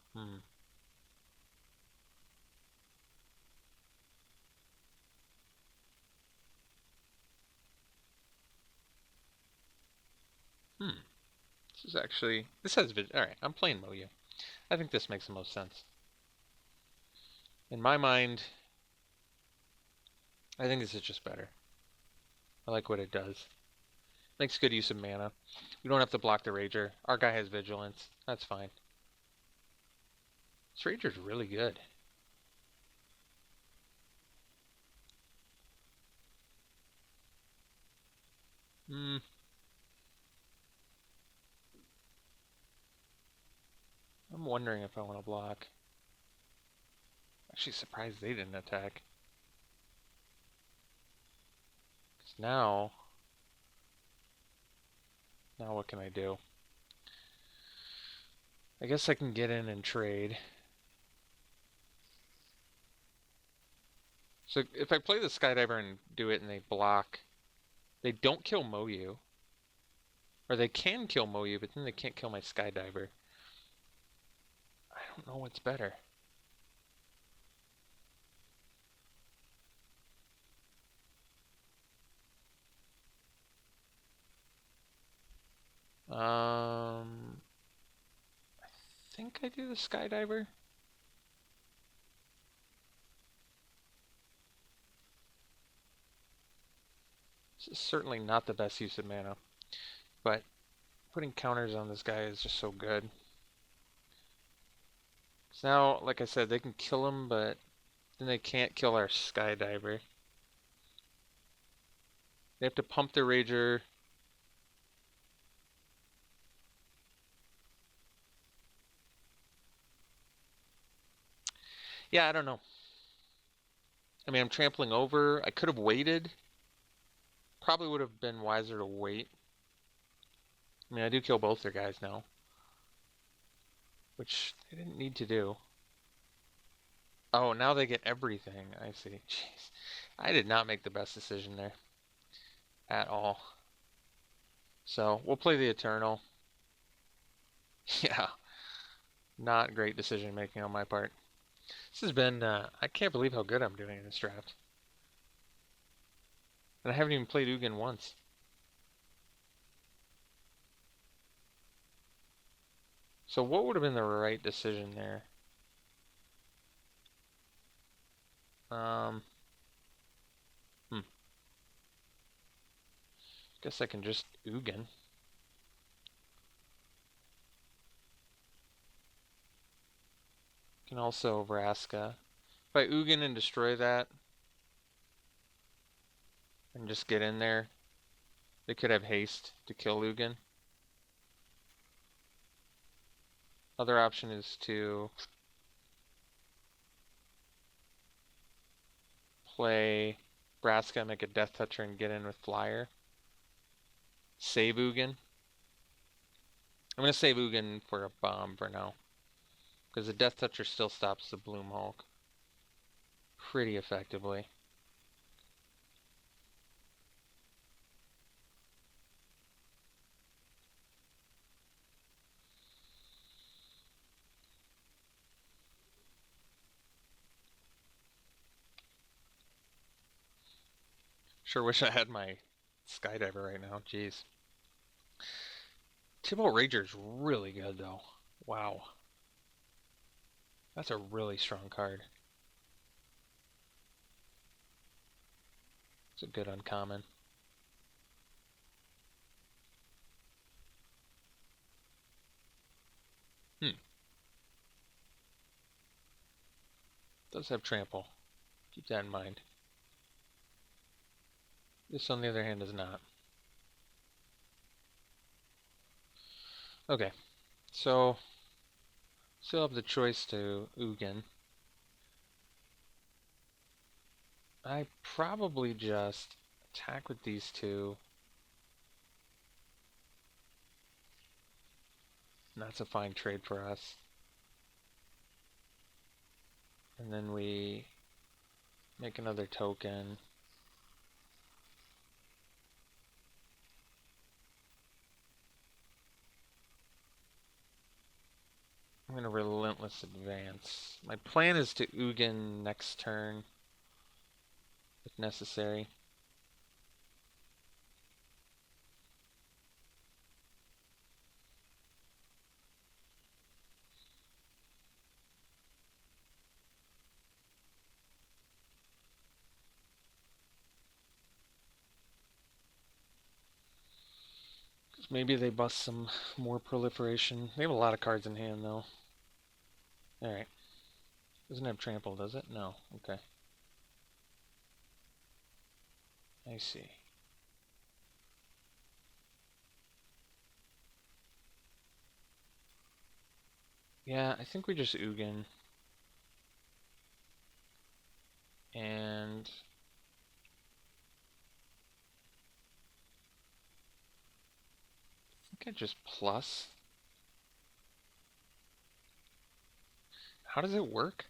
This has alright, I'm playing Moyu. I think this makes the most sense. In my mind, I think this is just better. I like what it does. Makes good use of mana. We don't have to block the Rager. Our guy has Vigilance. That's fine. This Rager's really good. I'm wondering if I want to block. Actually surprised they didn't attack. Because now what can I do? I guess I can get in and trade. So if I play the Skydiver and do it and they block, they don't kill Moyu. Or they can kill Moyu, but then they can't kill my Skydiver. don't know what's better. I think I do the Skydiver. This is certainly not the best use of mana, but putting counters on this guy is just so good. So now, like I said, they can kill him, but then they can't kill our Skydiver. They have to pump the Rager. Yeah, I don't know. I mean, I'm trampling over. I could have waited. Probably would have been wiser to wait. I mean, I do kill both their guys now, which they didn't need to do. Oh, now they get everything. I see. Jeez. I did not make the best decision there at all. So we'll play the Eternal. Yeah, not great decision making on my part. This has been, I can't believe how good I'm doing in this draft. And I haven't even played Ugin once. So what would have been the right decision there? Um, Guess I can just Ugin. Can also Vraska. If I Ugin and destroy that, and just get in there, they could have haste to kill Ugin. Other option is to play Vraska, make a Death Toucher, and get in with Flyer. Save Ugin. I'm going to save Ugin for a bomb for now. Because the Death Toucher still stops the Bloom Hulk pretty effectively. Sure wish I had my Skydiver right now. Jeez. Tybalt Rager's really good though. Wow. That's a really strong card. It's a good uncommon. Does have trample. Keep that in mind. This, on the other hand, does not. Okay, so still have the choice to Ugin. I probably just attack with these two. And that's a fine trade for us. And then we make another token. I'm going to Relentless Advance. My plan is to Ugin next turn, if necessary. Maybe they bust some more proliferation. They have a lot of cards in hand, though. Alright. Doesn't have trample, does it? No. Okay. I see. Yeah, I think we just Ugin. And I think I just plus. How does it work?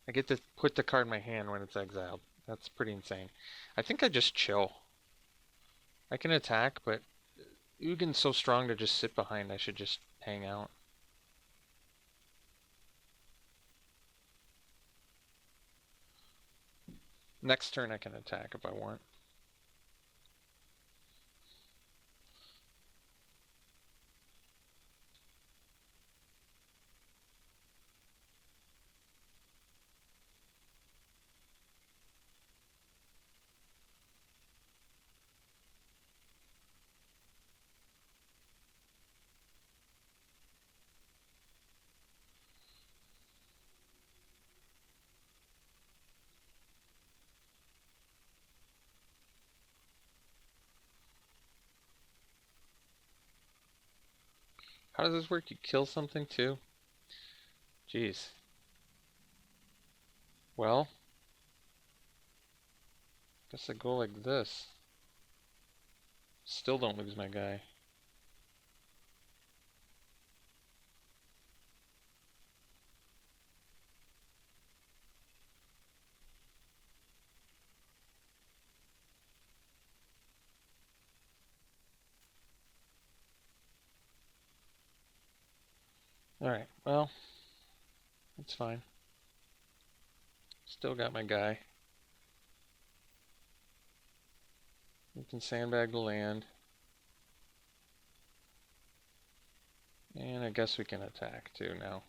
I get to put the card in my hand when it's exiled. That's pretty insane. I think I just chill. I can attack, but Ugin's so strong to just sit behind. I should just hang out. Next turn I can attack if I want. How does this work? You kill something too? Jeez. Well, guess I go like this. Still don't lose my guy. Alright, well, that's fine. Still got my guy. We can sandbag the land. And I guess we can attack too now.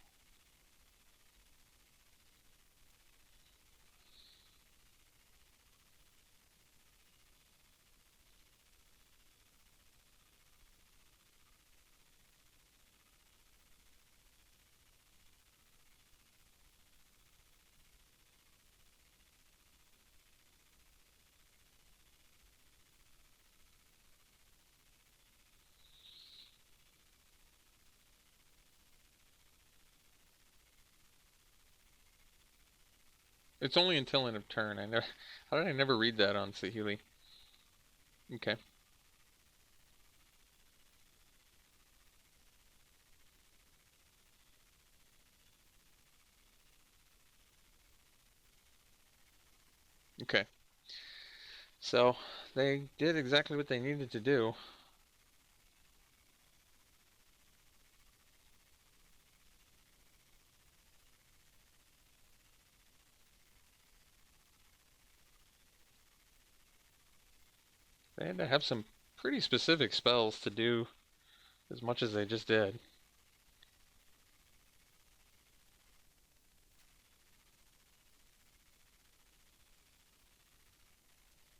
It's only until end of turn. How did I never read that on Saheeli? Okay. Okay. So they did exactly what they needed to do. They had to have some pretty specific spells to do as much as they just did.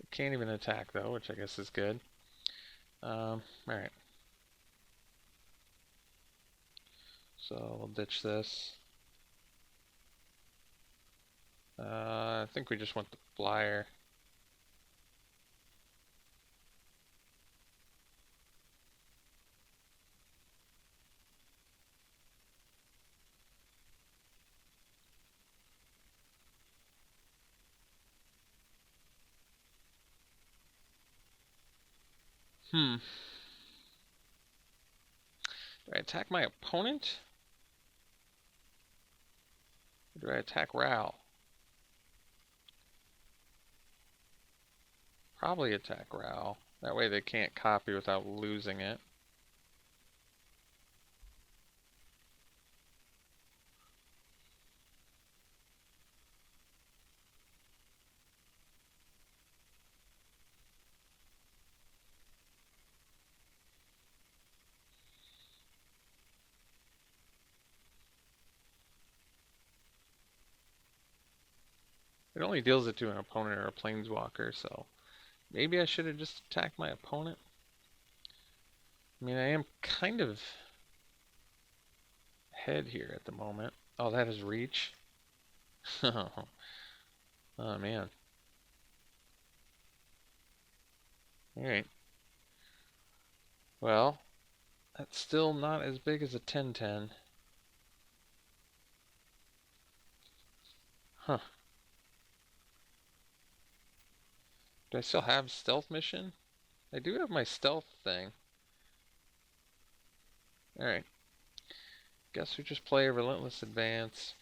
They can't even attack though, which I guess is good. Alright. So we'll ditch this. I think we just want the flyer. Do I attack my opponent? Or do I attack Ral? Probably attack Ral. That way they can't copy without losing it. It only deals it to an opponent or a planeswalker, so maybe I should have just attacked my opponent. I mean, I am kind of ahead here at the moment. Oh, that is reach. Oh man. Alright. Well, that's still not as big as a 10-10. Huh. Do I still have stealth mission? I do have my stealth thing. Alright. Guess we just play a relentless advance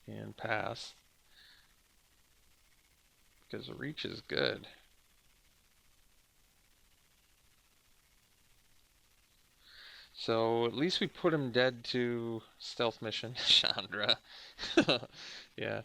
and pass. Because the reach is good. So at least we put him dead to stealth mission. Chandra. Yeah.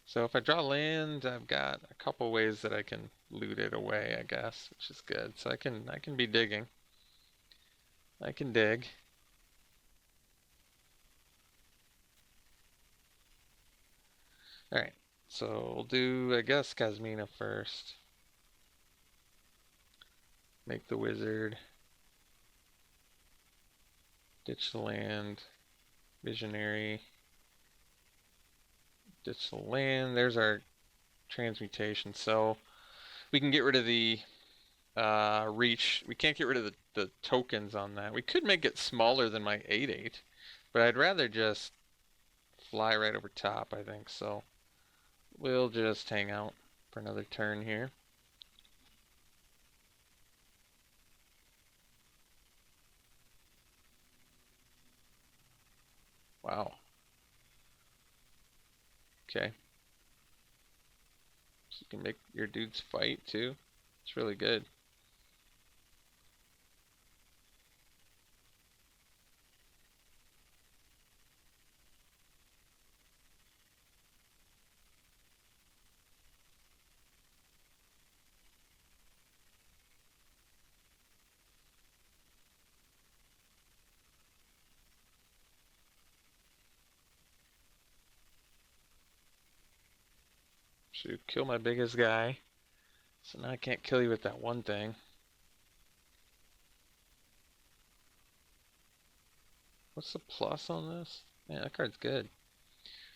So if I draw land, I've got a couple ways that I can loot it away, I guess, which is good. So I can be digging. I can dig. All right. So we'll do, I guess, Casmina first. Make the wizard. Ditch the land. Visionary. Ditch the land. There's our transmutation. So we can get rid of the reach. We can't get rid of the tokens on that. We could make it smaller than my 8/8, but I'd rather just fly right over top, I think. So we'll just hang out for another turn here. Wow. Okay. So you can make your dudes fight too. It's really good. Shoot, kill my biggest guy. So now I can't kill you with that one thing. What's the plus on this? Yeah, that card's good.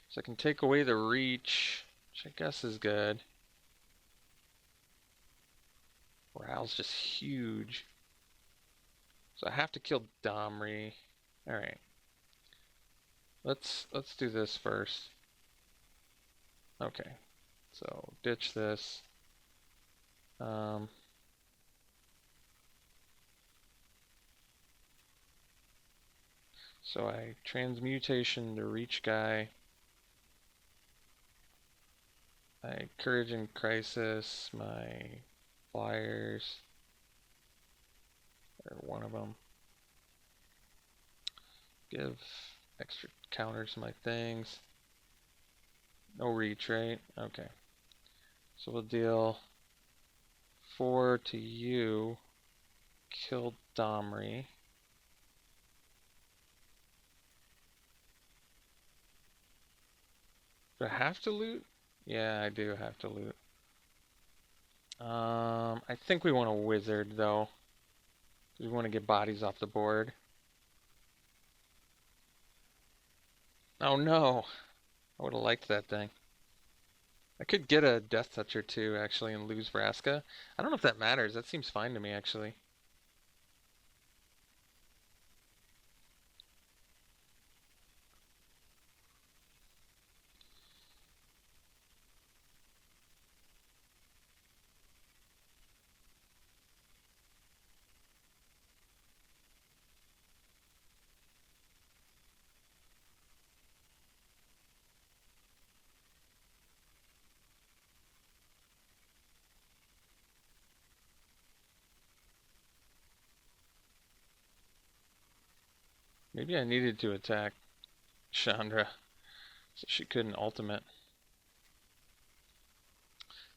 So I can take away the reach, which I guess is good. Morale's just huge. So I have to kill Domri. Alright. Let's do this first. Okay. So ditch this. Um, so I transmutation the reach guy. My courage and crisis, my flyers, or one of them. Give extra counters to my things. No reach, right? Okay. So we'll deal 4 to you. Kill Domri. Do I have to loot? Yeah, I do have to loot. I think we want a wizard though. We want to get bodies off the board. Oh no! I would have liked that thing. I could get a Death Toucher too, actually, and lose Vraska. I don't know if that matters. That seems fine to me, actually. Maybe I needed to attack Chandra so she couldn't ultimate.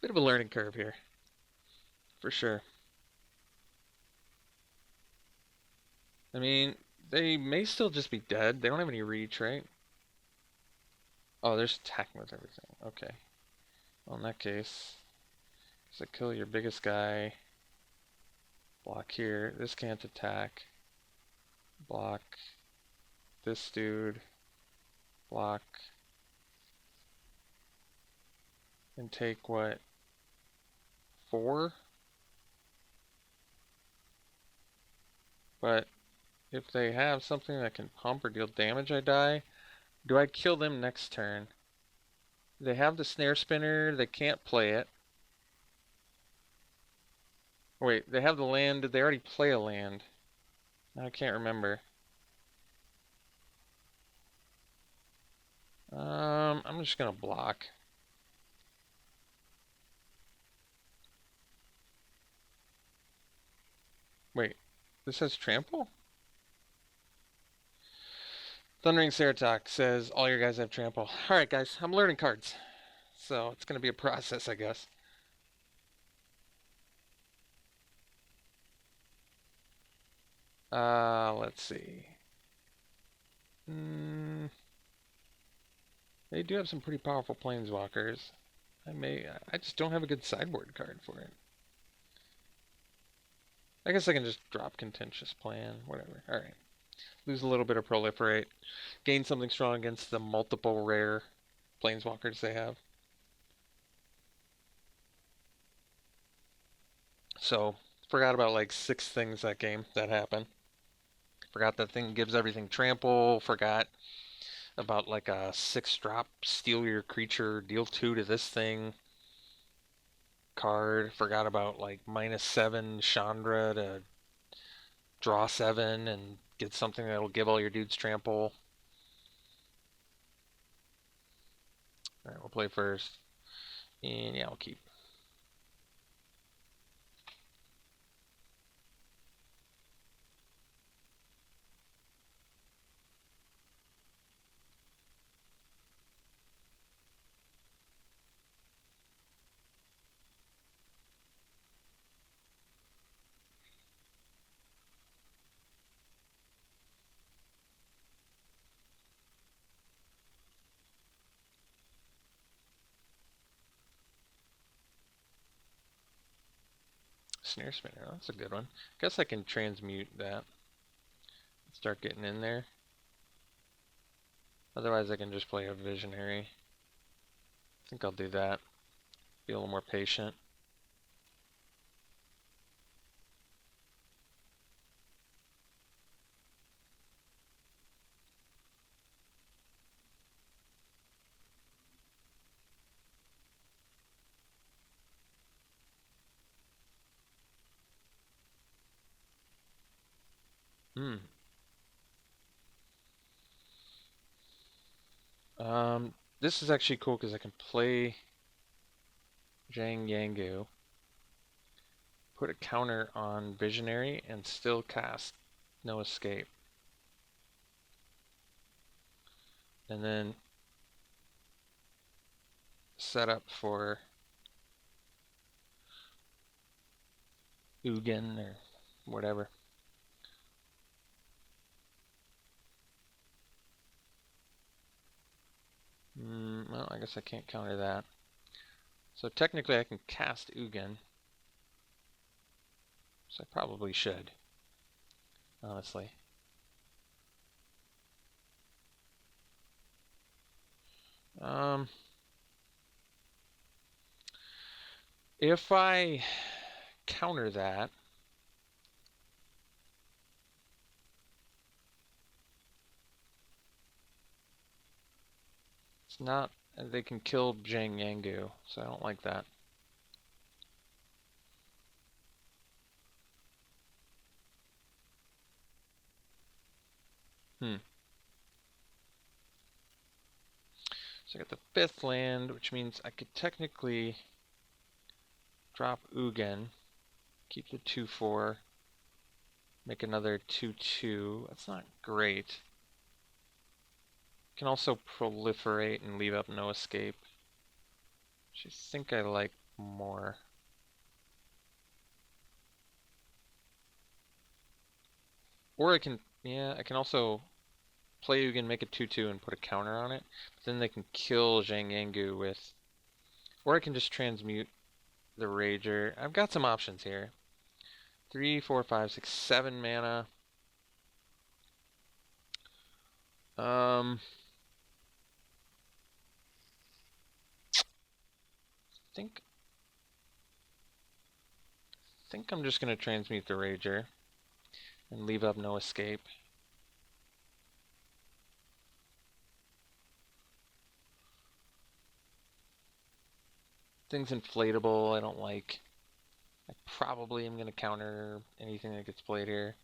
Bit of a learning curve here, for sure. I mean, they may still just be dead. They don't have any reach, right? Oh, there's attacking with everything. Okay. Well, in that case, so kill your biggest guy. Block here. This can't attack. Block this dude. Block. And take what? 4? But If they have something that can pump or deal damage, I die. Do I kill them next turn? They have the snare spinner. They can't play it. Wait, they have the land. Did they already play a land? I can't remember. I'm just gonna block. Wait, this has trample? Thundering Ceratok says all your guys have trample. Alright guys, I'm learning cards. So it's gonna be a process, I guess. Let's see. They do have some pretty powerful planeswalkers. I just don't have a good sideboard card for it. I guess I can just drop Contentious Plan, whatever. Alright. Lose a little bit of Proliferate. Gain something strong against the multiple rare planeswalkers they have. So, forgot about like 6 things that game that happened. Forgot that thing gives everything trample. Forgot about like a 6-drop steal your creature, deal 2 to this thing card. Forgot about like -7 Chandra to draw 7 and get something that'll give all your dudes trample. Alright, we'll play first. And yeah, we'll keep. Snare Spinner, that's a good one. Guess I can transmute that. Start getting in there. Otherwise I can just play a Visionary. I think I'll do that. Be a little more patient. Hmm. This is actually cool because I can play Zhang Yangu, put a counter on Visionary, and still cast No Escape. And then set up for Ugin or whatever. Well, I guess I can't counter that. So technically I can cast Ugin. So I probably should, honestly. If I counter that, it's not, they can kill Zhang Yangu, so I don't like that. So I got the 5th land, which means I could technically drop Ugin, keep the 2/4, make another 2/2. That's not great. Can also proliferate and leave up No Escape, which I think I like more. Or I can, yeah, I can also play Ugin, make a 2/2 and put a counter on it. But then they can kill Zhang Yangu with, or I can just transmute the Rager. I've got some options here. 3, 4, 5, 6, 7 mana. I think I'm just gonna transmute the Rager and leave up No Escape. Thing's inflatable. I don't like. I probably am going to counter anything that gets played here.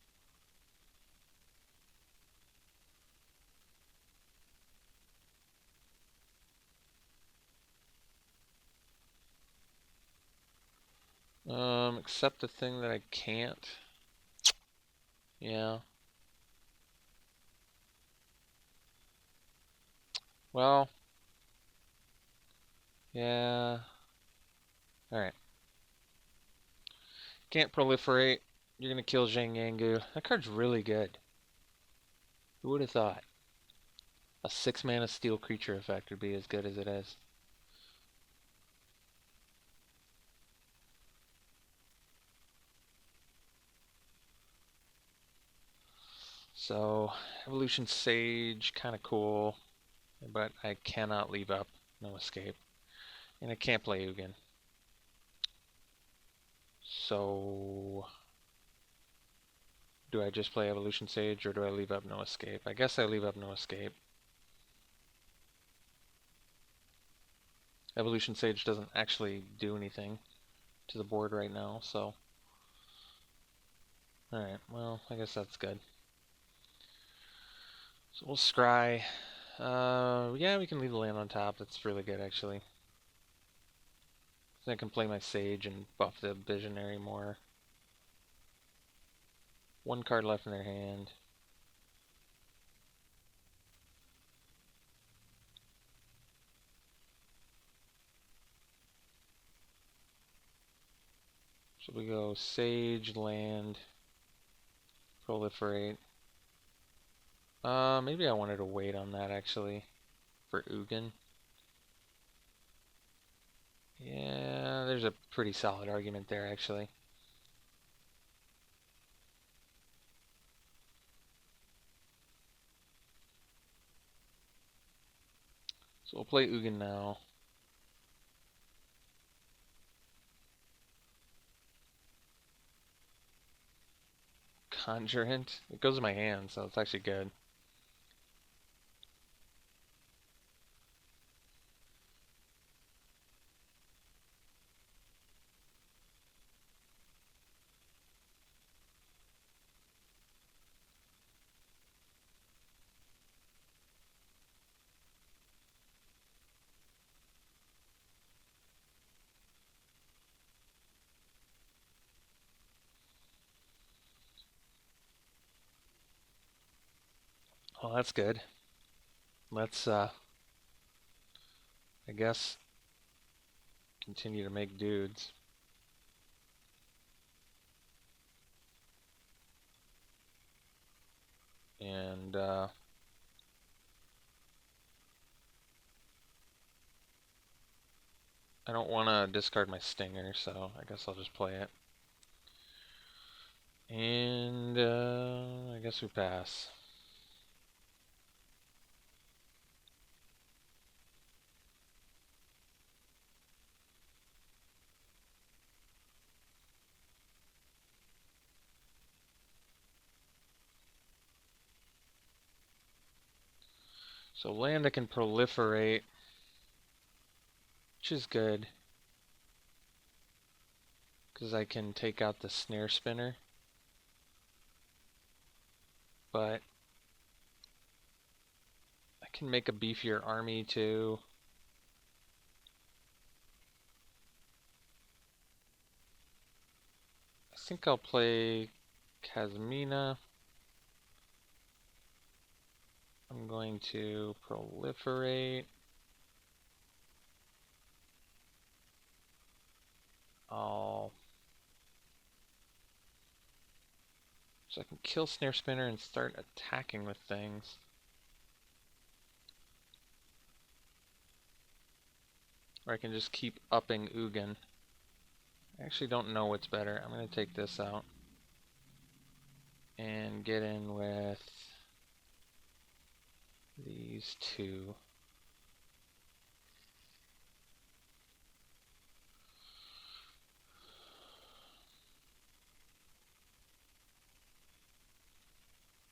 Except the thing that I can't. Yeah. Well. Yeah. Alright. Can't proliferate. You're going to kill Zhang Yangu. That card's really good. Who would have thought? A 6-mana steel creature effect would be as good as it is. So, Evolution Sage, kind of cool. But I cannot leave up No Escape. And I can't play Ugin. So, do I just play Evolution Sage or do I leave up No Escape? I guess I leave up No Escape. Evolution Sage doesn't actually do anything to the board right now, so. Alright, well, I guess that's good. So we'll scry. Yeah, we can leave the land on top. That's really good, actually. So I can play my Sage and buff the Visionary more. One card left in their hand. So we go Sage, land, proliferate. Maybe I wanted to wait on that, actually, for Ugin. Yeah, there's a pretty solid argument there, actually. So we'll play Ugin now. Conjurant. It goes in my hand, so it's actually good. Well, that's good. Let's, I guess, continue to make dudes. And, I don't want to discard my Stinger, so I guess I'll just play it. And, I guess we pass. So land that can proliferate, which is good. Because I can take out the Snare Spinner. But I can make a beefier army too. I think I'll play Kazmina. I'm going to proliferate. So I can kill Snare Spinner and start attacking with things. Or I can just keep upping Ugin. I actually don't know what's better. I'm going to take this out. And get in with these two.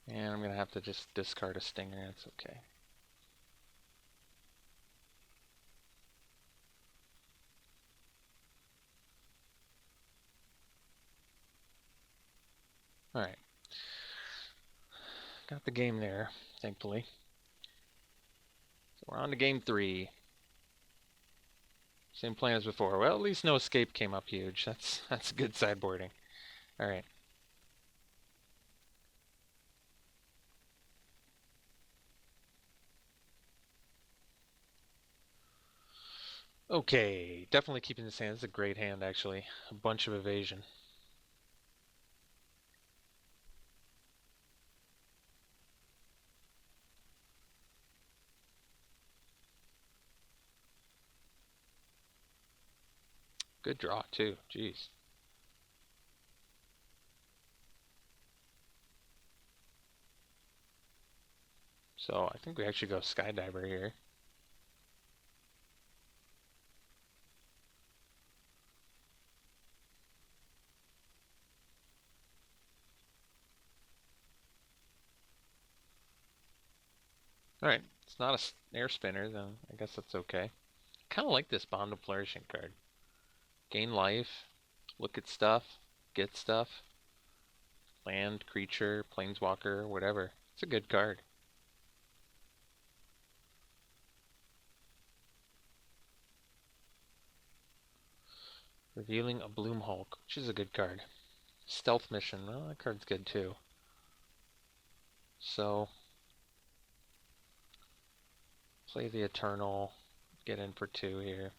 And I'm going to have to just discard a Stinger. That's okay. got the game there, thankfully. So we're on to game 3. Same plan as before. Well, at least no escape came up huge. That's good sideboarding. All right. Okay, definitely keeping this hand. This is a great hand, actually. A bunch of evasion. Good draw, too. Jeez. So I think we actually go Skydiver here. Alright, it's not a snare spinner, then I guess that's okay. Kind of like this Bond of Flourishing card. Gain life, look at stuff, get stuff, land, creature, planeswalker, whatever. It's a good card. Revealing a Bloom Hulk, which is a good card. Stealth Mission, well, that card's good too. So, play the Eternal, get in for 2 here.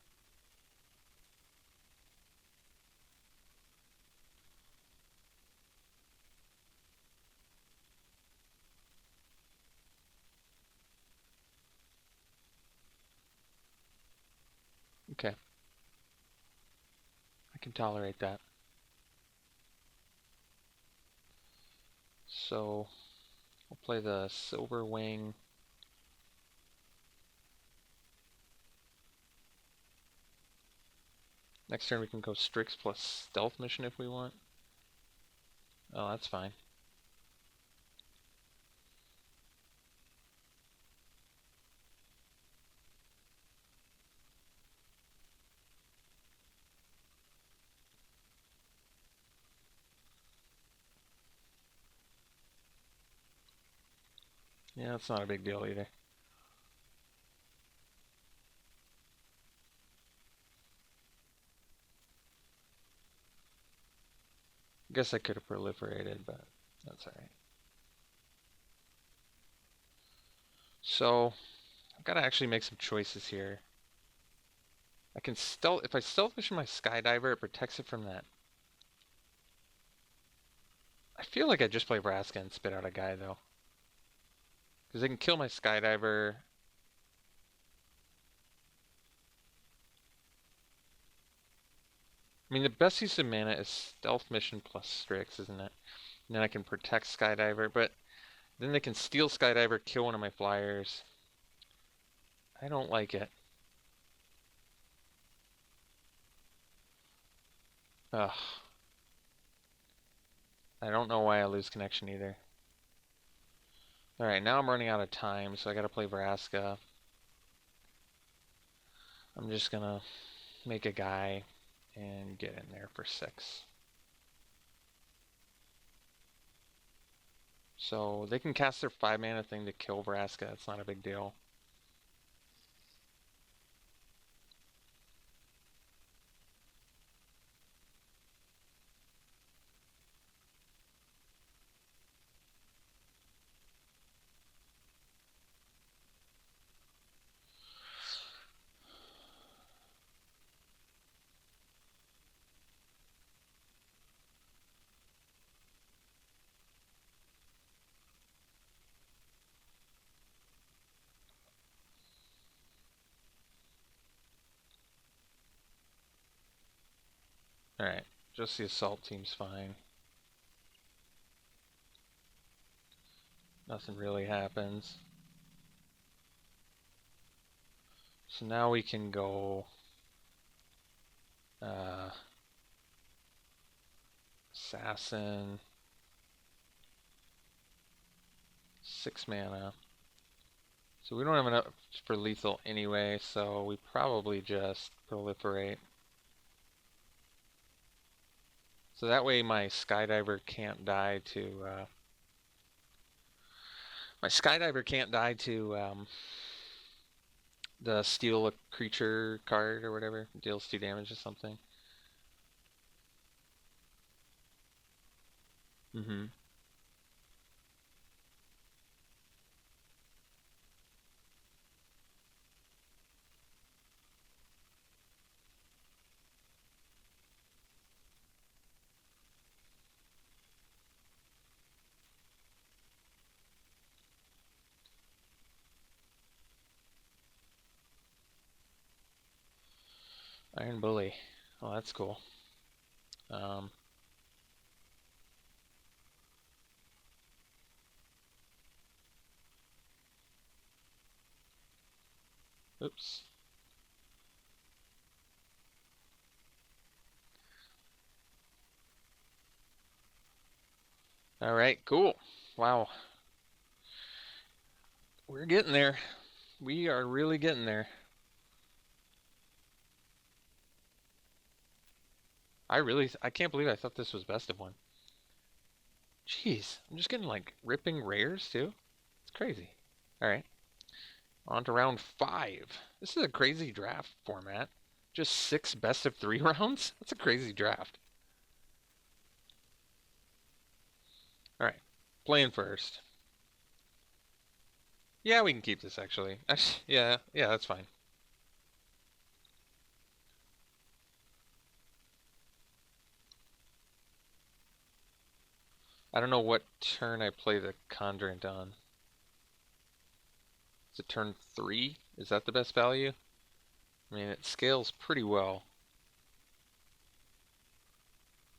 Okay. I can tolerate that. So, we'll play the Silver Wing. Next turn we can go Strix plus Stealth Mission if we want. Oh, that's fine. Yeah, that's not a big deal either. I guess I could have proliferated, but that's alright. So, I've got to actually make some choices here. I can stealth, if I stealth mission my Skydiver, it protects it from that. I feel like I just play Vraska and spit out a guy though. Because they can kill my Skydiver. I mean, the best use of mana is Stealth Mission plus Strix, isn't it? And then I can protect Skydiver, but then they can steal Skydiver, kill one of my flyers. I don't like it. Ugh. I don't know why I lose connection either. Alright, now I'm running out of time, so I gotta play Vraska. I'm just gonna make a guy and get in there for 6. So they can cast their 5 mana thing to kill Vraska. It's not a big deal. Alright, just the assault team's fine. Nothing really happens. So now we can go Assassin, 6 mana. So we don't have enough for lethal anyway, so we probably just proliferate. So that way my Skydiver can't die to My Skydiver can't die to the steal a creature card or whatever. Deals 2 damage or something. Mm-hmm. Iron Bully. Oh, that's cool. Um, oops. All right, cool. Wow, we're getting there. We are really getting there. I can't believe I thought this was best of one. Jeez, I'm just getting like ripping rares too. It's crazy. All right, on to round 5. This is a crazy draft format. Just 6 best of 3 rounds? That's a crazy draft. All right, playing first. Yeah, we can keep this actually. Yeah, that's fine. I don't know what turn I play the Conjurant on. Is it turn 3? Is that the best value? I mean, it scales pretty well.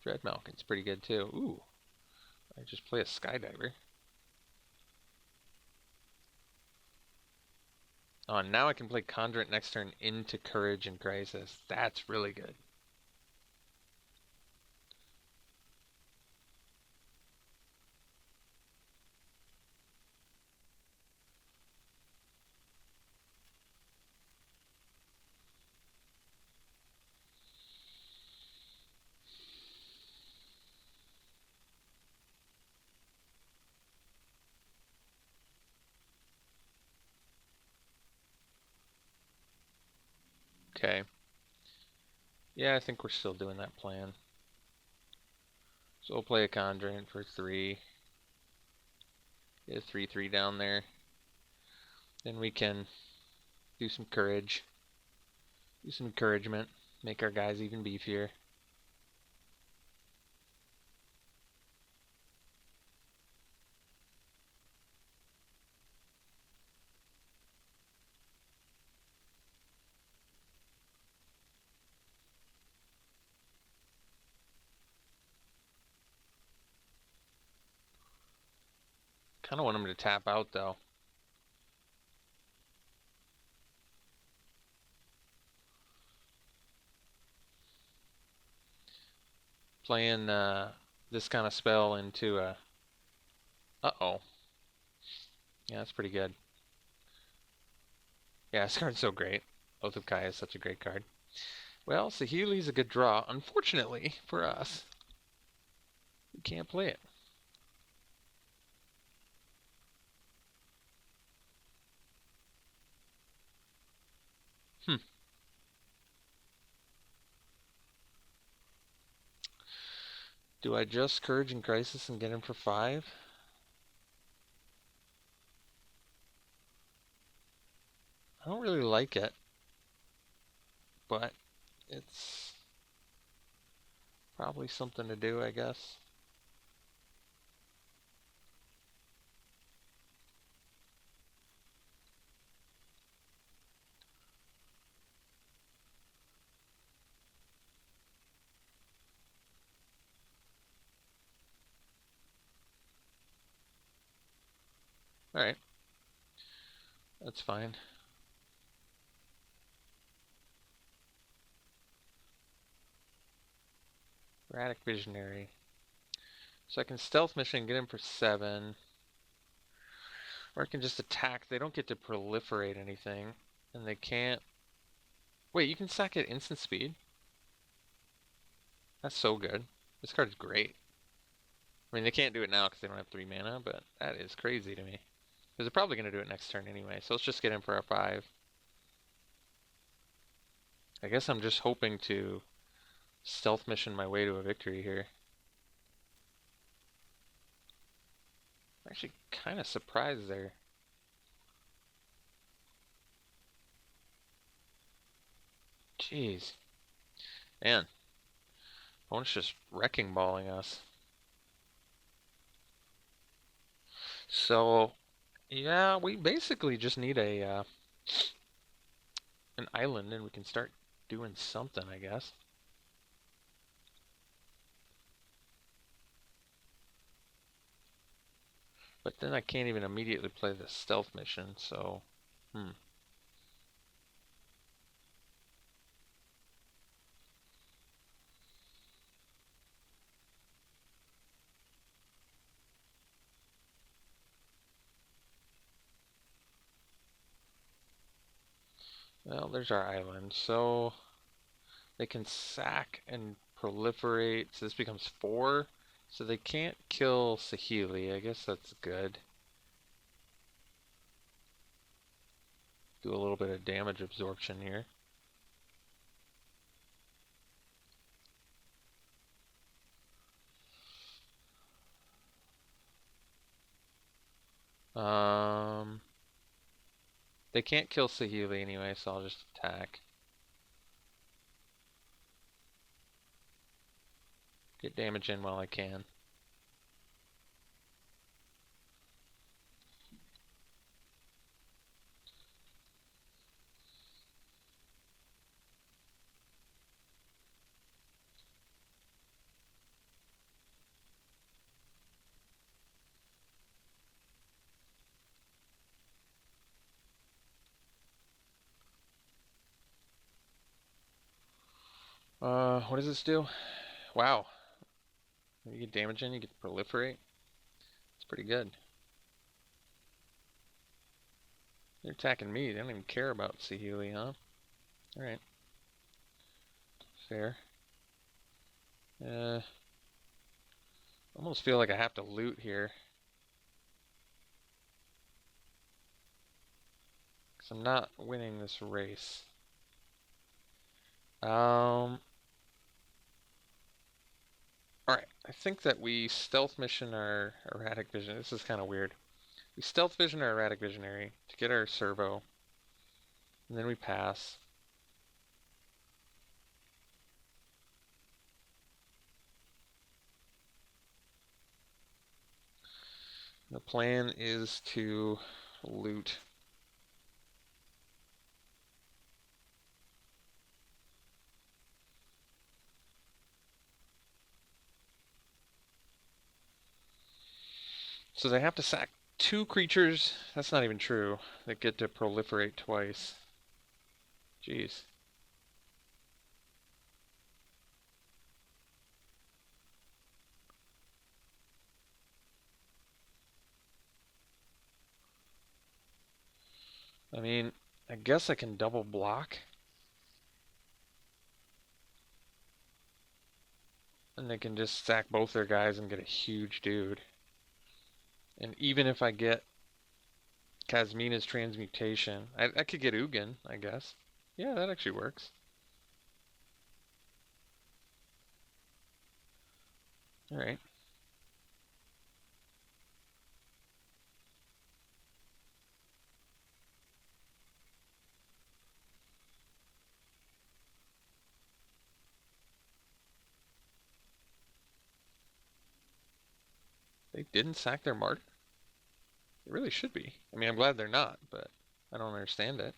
Dread Malkin's pretty good too. Ooh, I just play a Skydiver. Oh, now I can play Conjurant next turn into Courage and Crisis. That's really good. Okay. Yeah, I think we're still doing that plan. So we'll play a Conjurant for 3. Get a 3/3 down there. Then we can do some Courage. Do some encouragement. Make our guys even beefier. Kind of want him to tap out though. Playing this kind of spell into a. Uh-oh. Yeah, that's pretty good. Yeah, this card's so great. Oath of Kai is such a great card. Well, Saheeli's a good draw. Unfortunately for us, we can't play it. Hmm. Do I just Courage and Crisis and get him for 5? I don't really like it, but it's probably something to do, I guess. Alright, that's fine. Erratic Visionary. So I can Stealth Mission and get him for 7. Or I can just attack. They don't get to proliferate anything. And they can't... Wait, you can sack it instant speed? That's so good. This card is great. I mean, they can't do it now because they don't have 3 mana, but that is crazy to me. Because they're probably going to do it next turn anyway. So let's just get in for our 5. I guess I'm just hoping to stealth mission my way to a victory here. I'm actually kind of surprised there. Jeez. Man. Opponent's just wrecking balling us. So, yeah, we basically just need a an island and we can start doing something, I guess. But then I can't even immediately play the stealth mission, so... Well, there's our island. So they can sack and proliferate. So this becomes 4. So they can't kill Saheeli. I guess that's good. Do a little bit of damage absorption here. They can't kill Saheeli anyway, so I'll just attack. Get damage in while I can. What does this do? Wow. You get damage in, you get to proliferate. It's pretty good. They're attacking me. They don't even care about Saheeli, huh? Alright. Fair. Almost feel like I have to loot here. Because I'm not winning this race. Alright, I think that we stealth mission our erratic vision. This is kind of weird. We stealth vision our erratic visionary to get our servo. And then we pass. The plan is to loot. So they have to sack 2 creatures. That's not even true. They get to proliferate twice. Jeez. I mean, I guess I can double block. And they can just sack both their guys and get a huge dude. And even if I get Kazmina's transmutation, I could get Ugin, I guess. Yeah, that actually works. Alright. They didn't sack their martyr? It really should be. I mean, I'm glad they're not, but I don't understand it.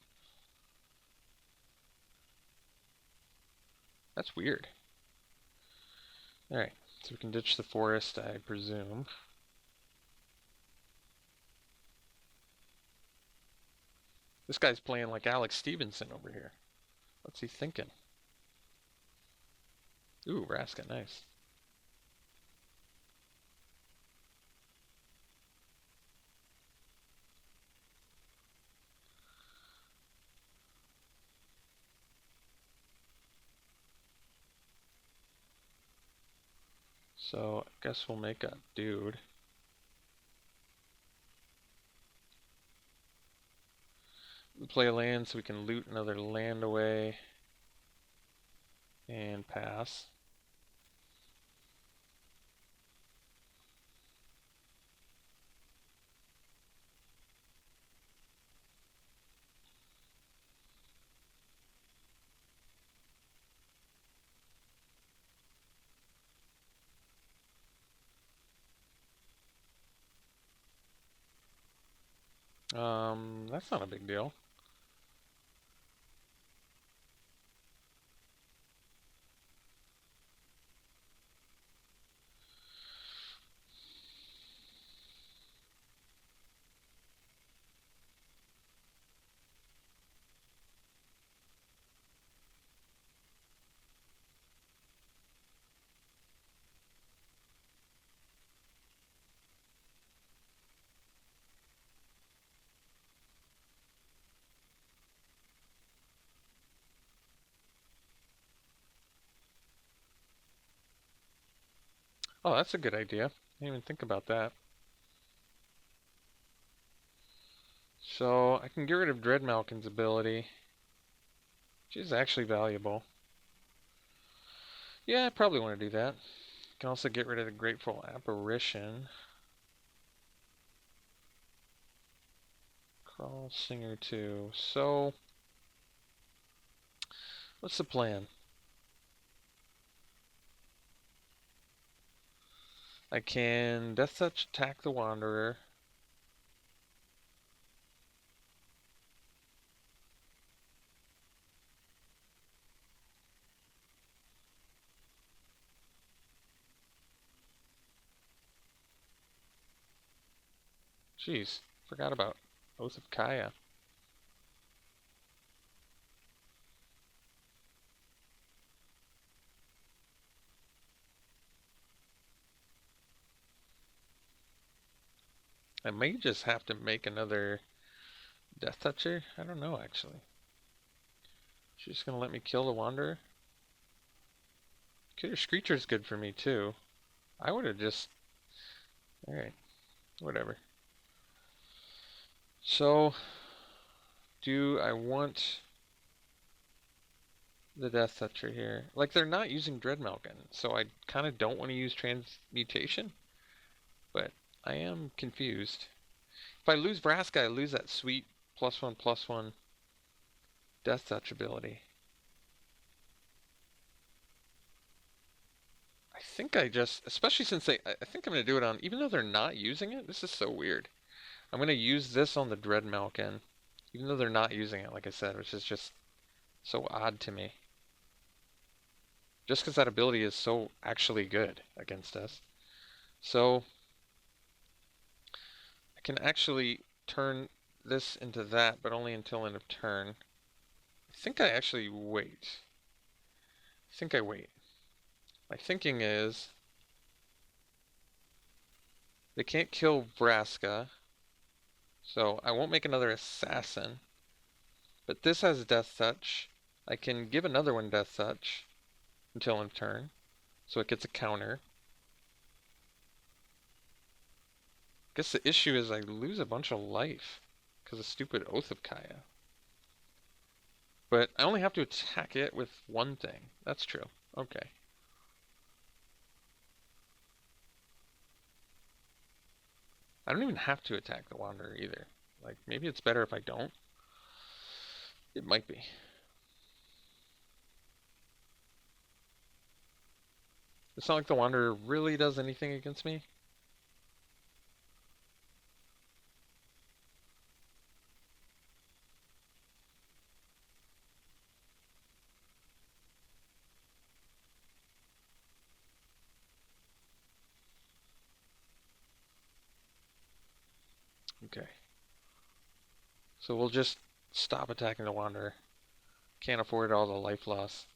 That's weird. Alright, so we can ditch the forest, I presume. This guy's playing like Alex Stephenson over here. What's he thinking? Ooh, Raska, nice. So, I guess we'll make a dude. play a land so we can loot another land away and pass. That's not a big deal. Oh, that's a good idea. I didn't even think about that. So I can get rid of Dread Malkin's ability, which is actually valuable. Yeah, I probably want to do that. Can also get rid of the Grateful Apparition. Crawl Singer 2. So, what's the plan? I can Death Touch attack the Wanderer. Jeez, forgot about Oath of Kaya. I may just have to make another Death Toucher. I don't know, actually. She's just gonna let me kill the Wanderer? Killer Screecher's good for me, too. I would have just... Alright, whatever. So, do I want the Death Toucher here? Like, they're not using Dread Malkin, so I kind of don't want to use Transmutation, but I am confused. If I lose Vraska, I lose that sweet +1/+1 Death Touch ability. I think I just, especially since I think I'm going to do it on, even though they're not using it, this is so weird. I'm going to use this on the Dread Malkin, even though they're not using it, like I said, which is just so odd to me. Just because that ability is so actually good against us. So, I can actually turn this into that, but only until end of turn. I think I actually wait. I think I wait. My thinking is they can't kill Vraska, so I won't make another assassin. But this has Death Touch. I can give another one Death Touch until end of turn, so it gets a counter. I guess the issue is I lose a bunch of life because of stupid Oath of Kaya. But I only have to attack it with one thing. That's true. Okay. I don't even have to attack the Wanderer either. Like, maybe it's better if I don't. It might be. It's not like the Wanderer really does anything against me. Okay. So we'll just stop attacking the Wanderer. Can't afford all the life loss.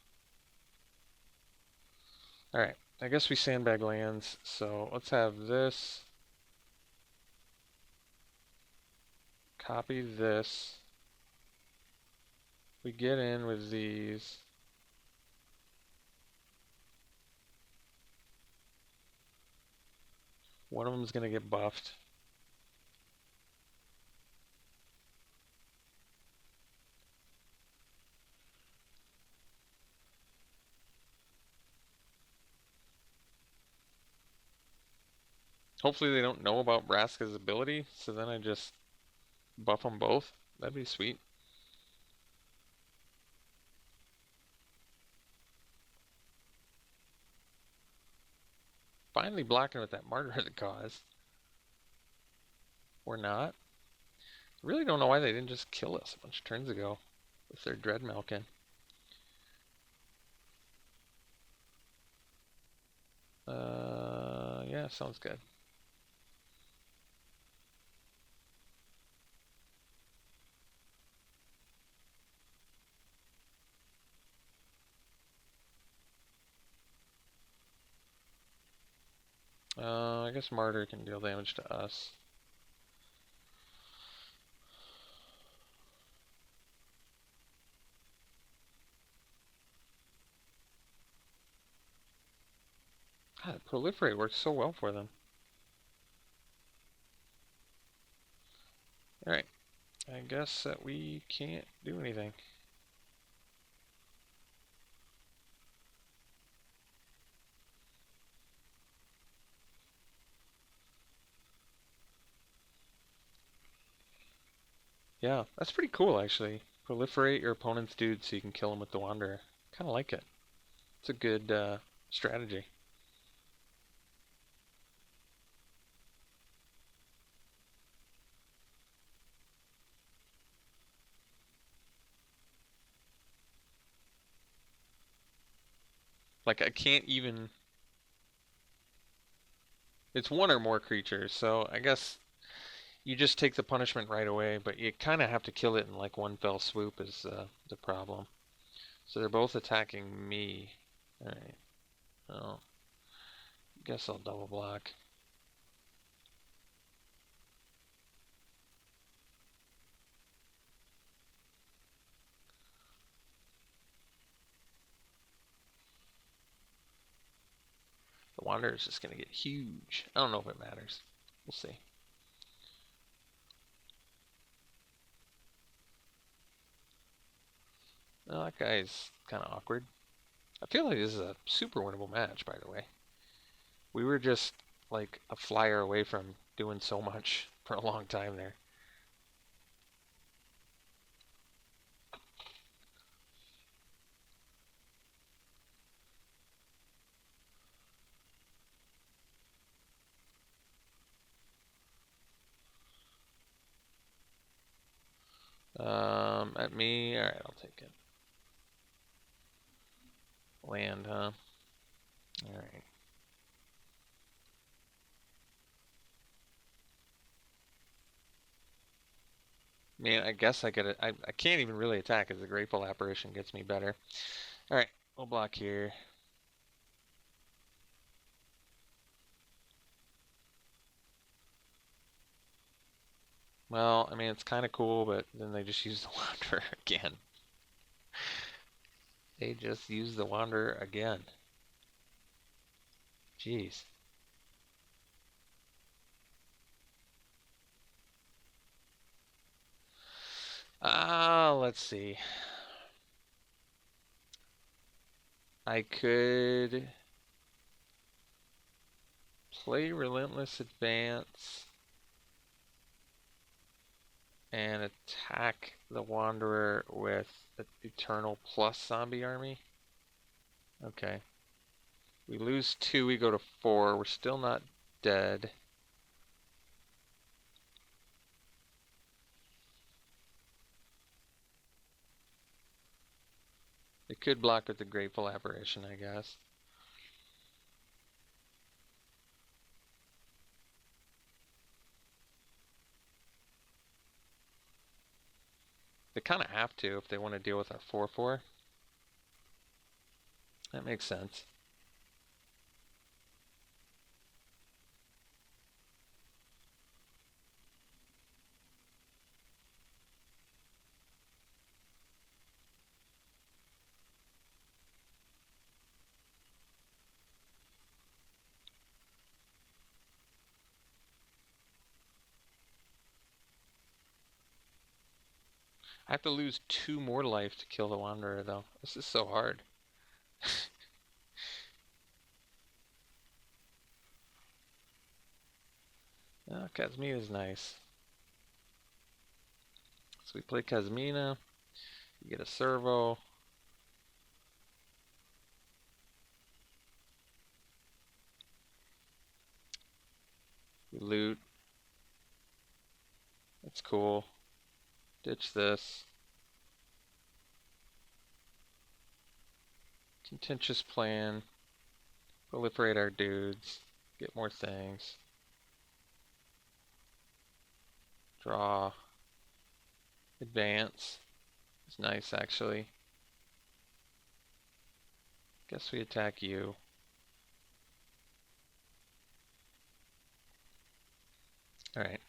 Alright, I guess we sandbag lands, so let's have this. Copy this. We get in with these. One of them is going to get buffed. Hopefully they don't know about Vraska's ability, so then I just buff them both. That'd be sweet. Finally blocking with that Martyr of the Cause. Or not. I really don't know why they didn't just kill us a bunch of turns ago with their Dread Malkin. Yeah, sounds good. I guess Martyr can deal damage to us. God, Proliferate works so well for them. Alright, I guess that we can't do anything. Yeah, that's pretty cool actually. Proliferate your opponent's dude so you can kill him with the Wanderer. Kind of like it. It's a good strategy. Like I can't even. It's one or more creatures, so I guess you just take the punishment right away, but you kind of have to kill it in like one fell swoop is the problem. So they're both attacking me. Alright. Well, guess I'll double block. The Wanderer is just going to get huge. I don't know if it matters. We'll see. Oh, that guy's kind of awkward. I feel like this is a super winnable match, by the way. We were just like a flyer away from doing so much for a long time there. At me, alright, I'll take it. Land, huh? Alright. Man, I guess I could. I can't even really attack as the Grateful Apparition gets me better. Alright, we'll block here. Well, I mean, it's kind of cool, but then they just use the Wanderer again. They just use the Wanderer again. Jeez. Let's see. I could play Relentless Advance and attack the Wanderer with the Eternal plus Zombie Army. Okay. We lose 2, we go to 4. We're still not dead. It could block with the Grateful Apparition, I guess. They kind of have to if they want to deal with our 4/4. That makes sense. I have to lose 2 more life to kill the Wanderer, though. This is so hard. Kazmina is nice. So we play Kazmina. You get a servo. We loot. That's cool. Ditch this. Contentious plan. Proliferate our dudes. Get more things. Draw. Advance. It's nice, actually. Guess we attack you. Alright.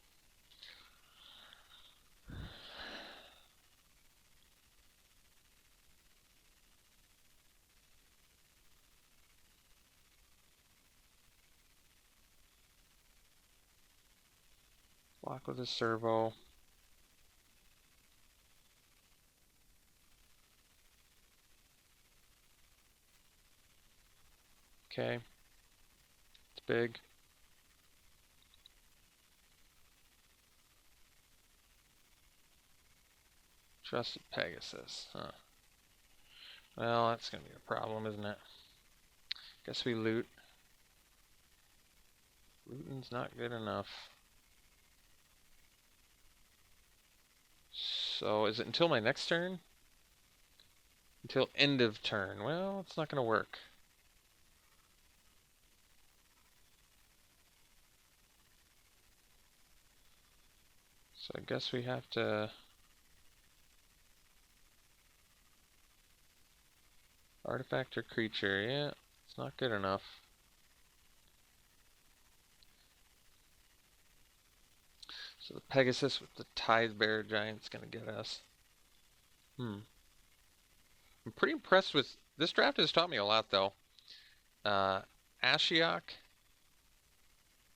Block with a servo. Okay. It's big. Trusted Pegasus, huh? Well, that's gonna be a problem, isn't it? Guess we loot. Looting's not good enough. So, is it until my next turn? Until end of turn. Well, it's not gonna work. So I guess we have to... Artifact or creature, yeah, it's not good enough. So the Pegasus with the Tithe Bearer Giant's gonna get us. I'm pretty impressed with... This draft has taught me a lot, though. Ashiok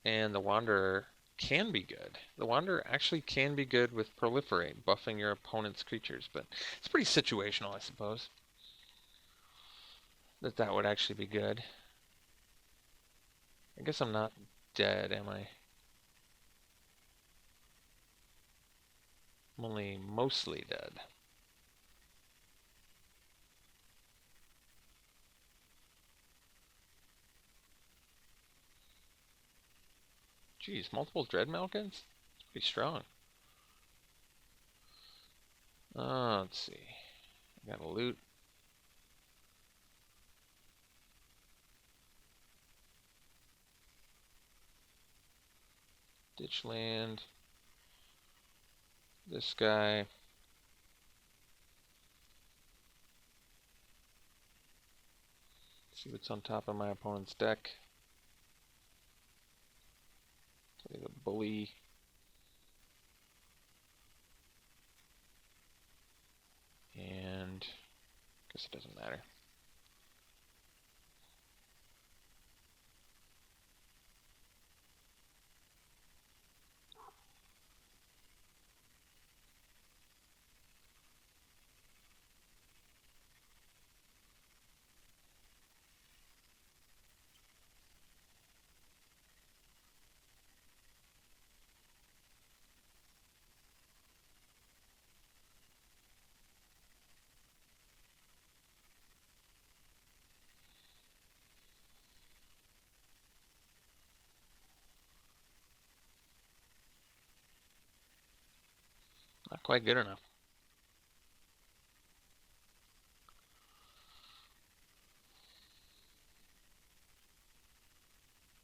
and the Wanderer can be good. The Wanderer actually can be good with Proliferate, buffing your opponent's creatures, but it's pretty situational, I suppose. That would actually be good. I guess I'm not dead, am I? I'm only mostly dead. Geez, multiple Dread Malkins? It's pretty strong. Let's see. I gotta loot. Ditch land. This guy. See what's on top of my opponent's deck. Play the bully. And I guess it doesn't matter. Not quite good enough.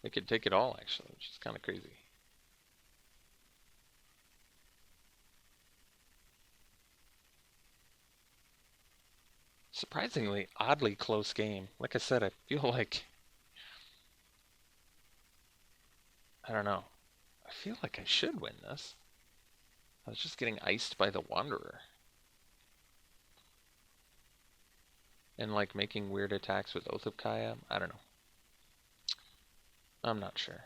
They could take it all, actually, which is kind of crazy. Surprisingly, oddly close game. Like I said, I feel like... I don't know. I feel like I should win this. I was just getting iced by the Wanderer. And like making weird attacks with Oath of Kaya. I don't know. I'm not sure.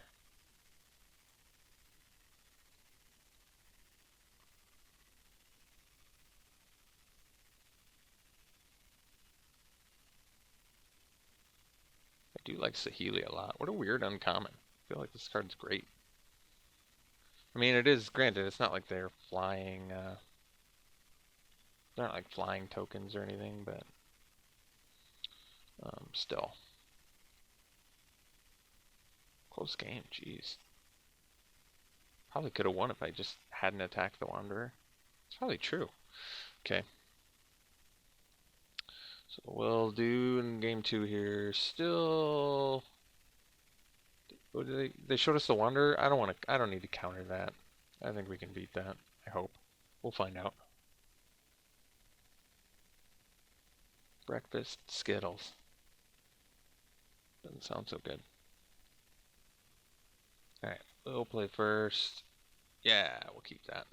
I do like Saheeli a lot. What a weird uncommon. I feel like this card's great. I mean, it is granted. It's not like they're flying. They're not like flying tokens or anything, but still close game. Jeez, probably could have won if I just hadn't attacked the Wanderer. It's probably true. Okay, so we'll do in game 2 here. Still, what did they showed us the Wanderer. I don't want to. I don't need to counter that. I think we can beat that. I hope. We'll find out. Breakfast Skittles. Doesn't sound so good. Alright, we'll play first. Yeah, we'll keep that.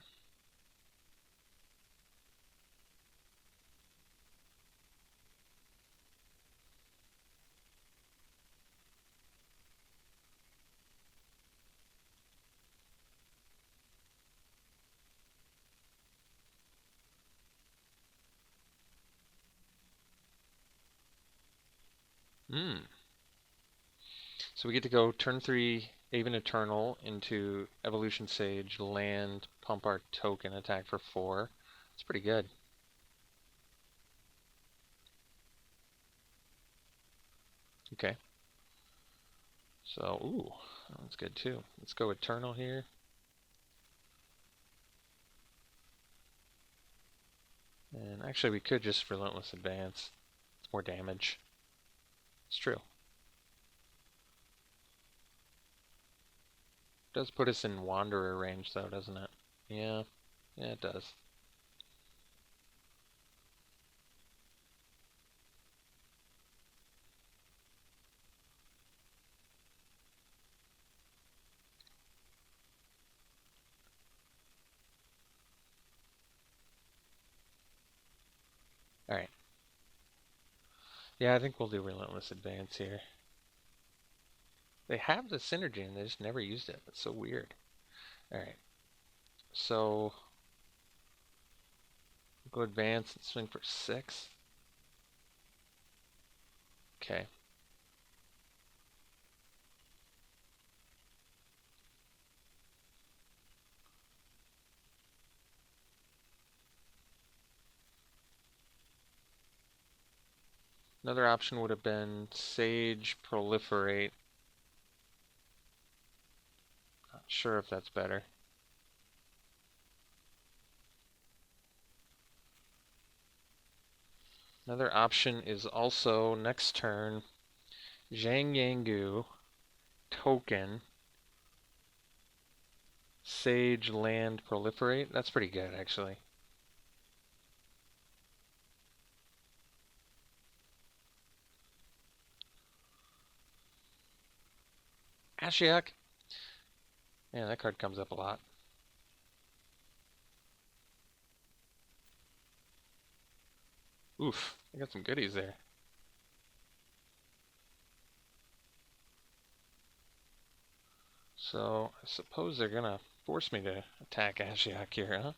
Hmm. So we get to go turn 3, Aven Eternal into Evolution Sage, land, pump our token, attack for 4. It's pretty good. Okay. So, ooh, that one's good too. Let's go Eternal here. And actually, we could just Relentless Advance. It's more damage. It's true. It does put us in Wanderer range, though, doesn't it? Yeah. Yeah, it does. Alright. Yeah, I think we'll do Relentless Advance here. They have the synergy and they just never used it. That's so weird. Alright. So we'll go advance and swing for 6. Okay. Another option would have been Sage Proliferate. Not sure if that's better. Another option is also next turn Zhang Yangu token Sage Land Proliferate. That's pretty good actually. Ashiok. Yeah, that card comes up a lot. Oof, I got some goodies there. So I suppose they're gonna force me to attack Ashiok here,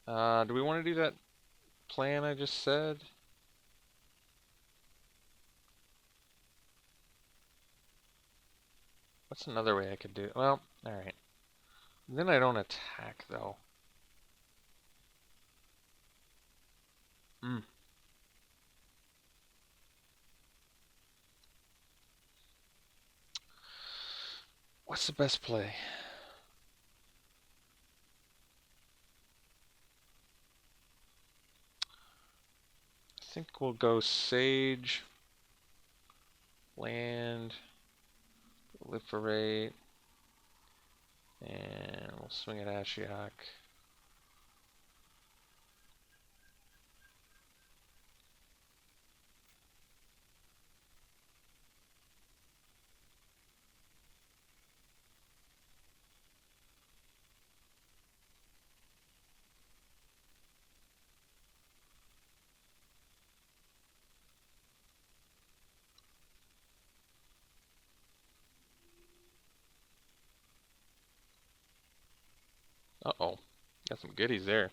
huh? Do we want to do that plan I just said? What's another way I could do it? Well, alright. Then I don't attack, though. Hmm. What's the best play? I think we'll go Sage, Land, Proliferate, and we'll swing at Ashiok. Uh-oh. Got some goodies there.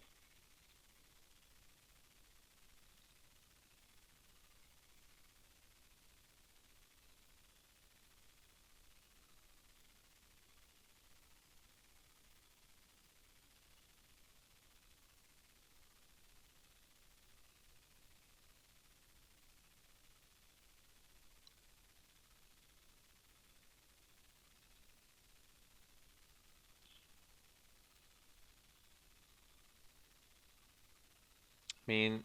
mean,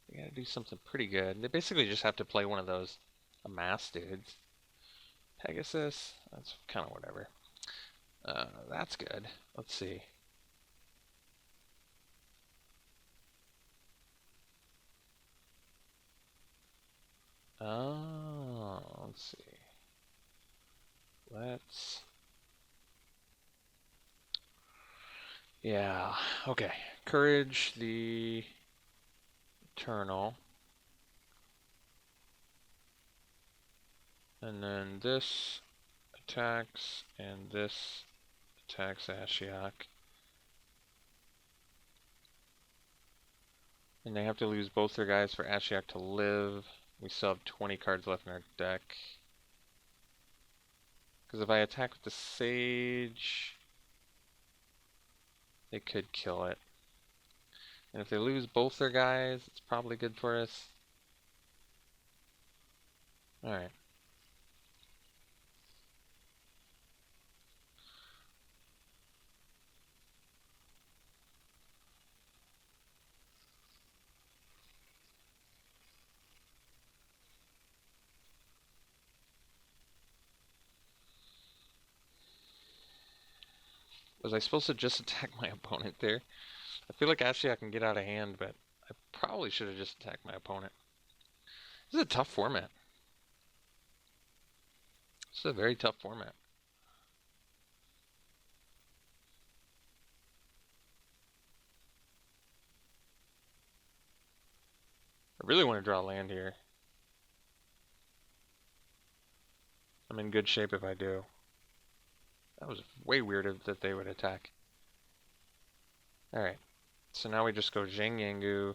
they gotta do something pretty good. They basically just have to play one of those amass dudes. Pegasus, that's kind of whatever. That's good. Let's see. Oh, let's see. Let's. Yeah, okay. Courage the Eternal. And then this attacks, and this attacks Ashiok. And they have to lose both their guys for Ashiok to live. We still have 20 cards left in our deck. Because if I attack with the Sage, they could kill it. And if they lose both their guys, it's probably good for us. Alright. Was I supposed to just attack my opponent there? I feel like actually I can get out of hand, but I probably should have just attacked my opponent. This is a tough format. This is a very tough format. I really want to draw land here. I'm in good shape if I do. That was way weird that they would attack. Alright, so now we just go Zhang Yangu.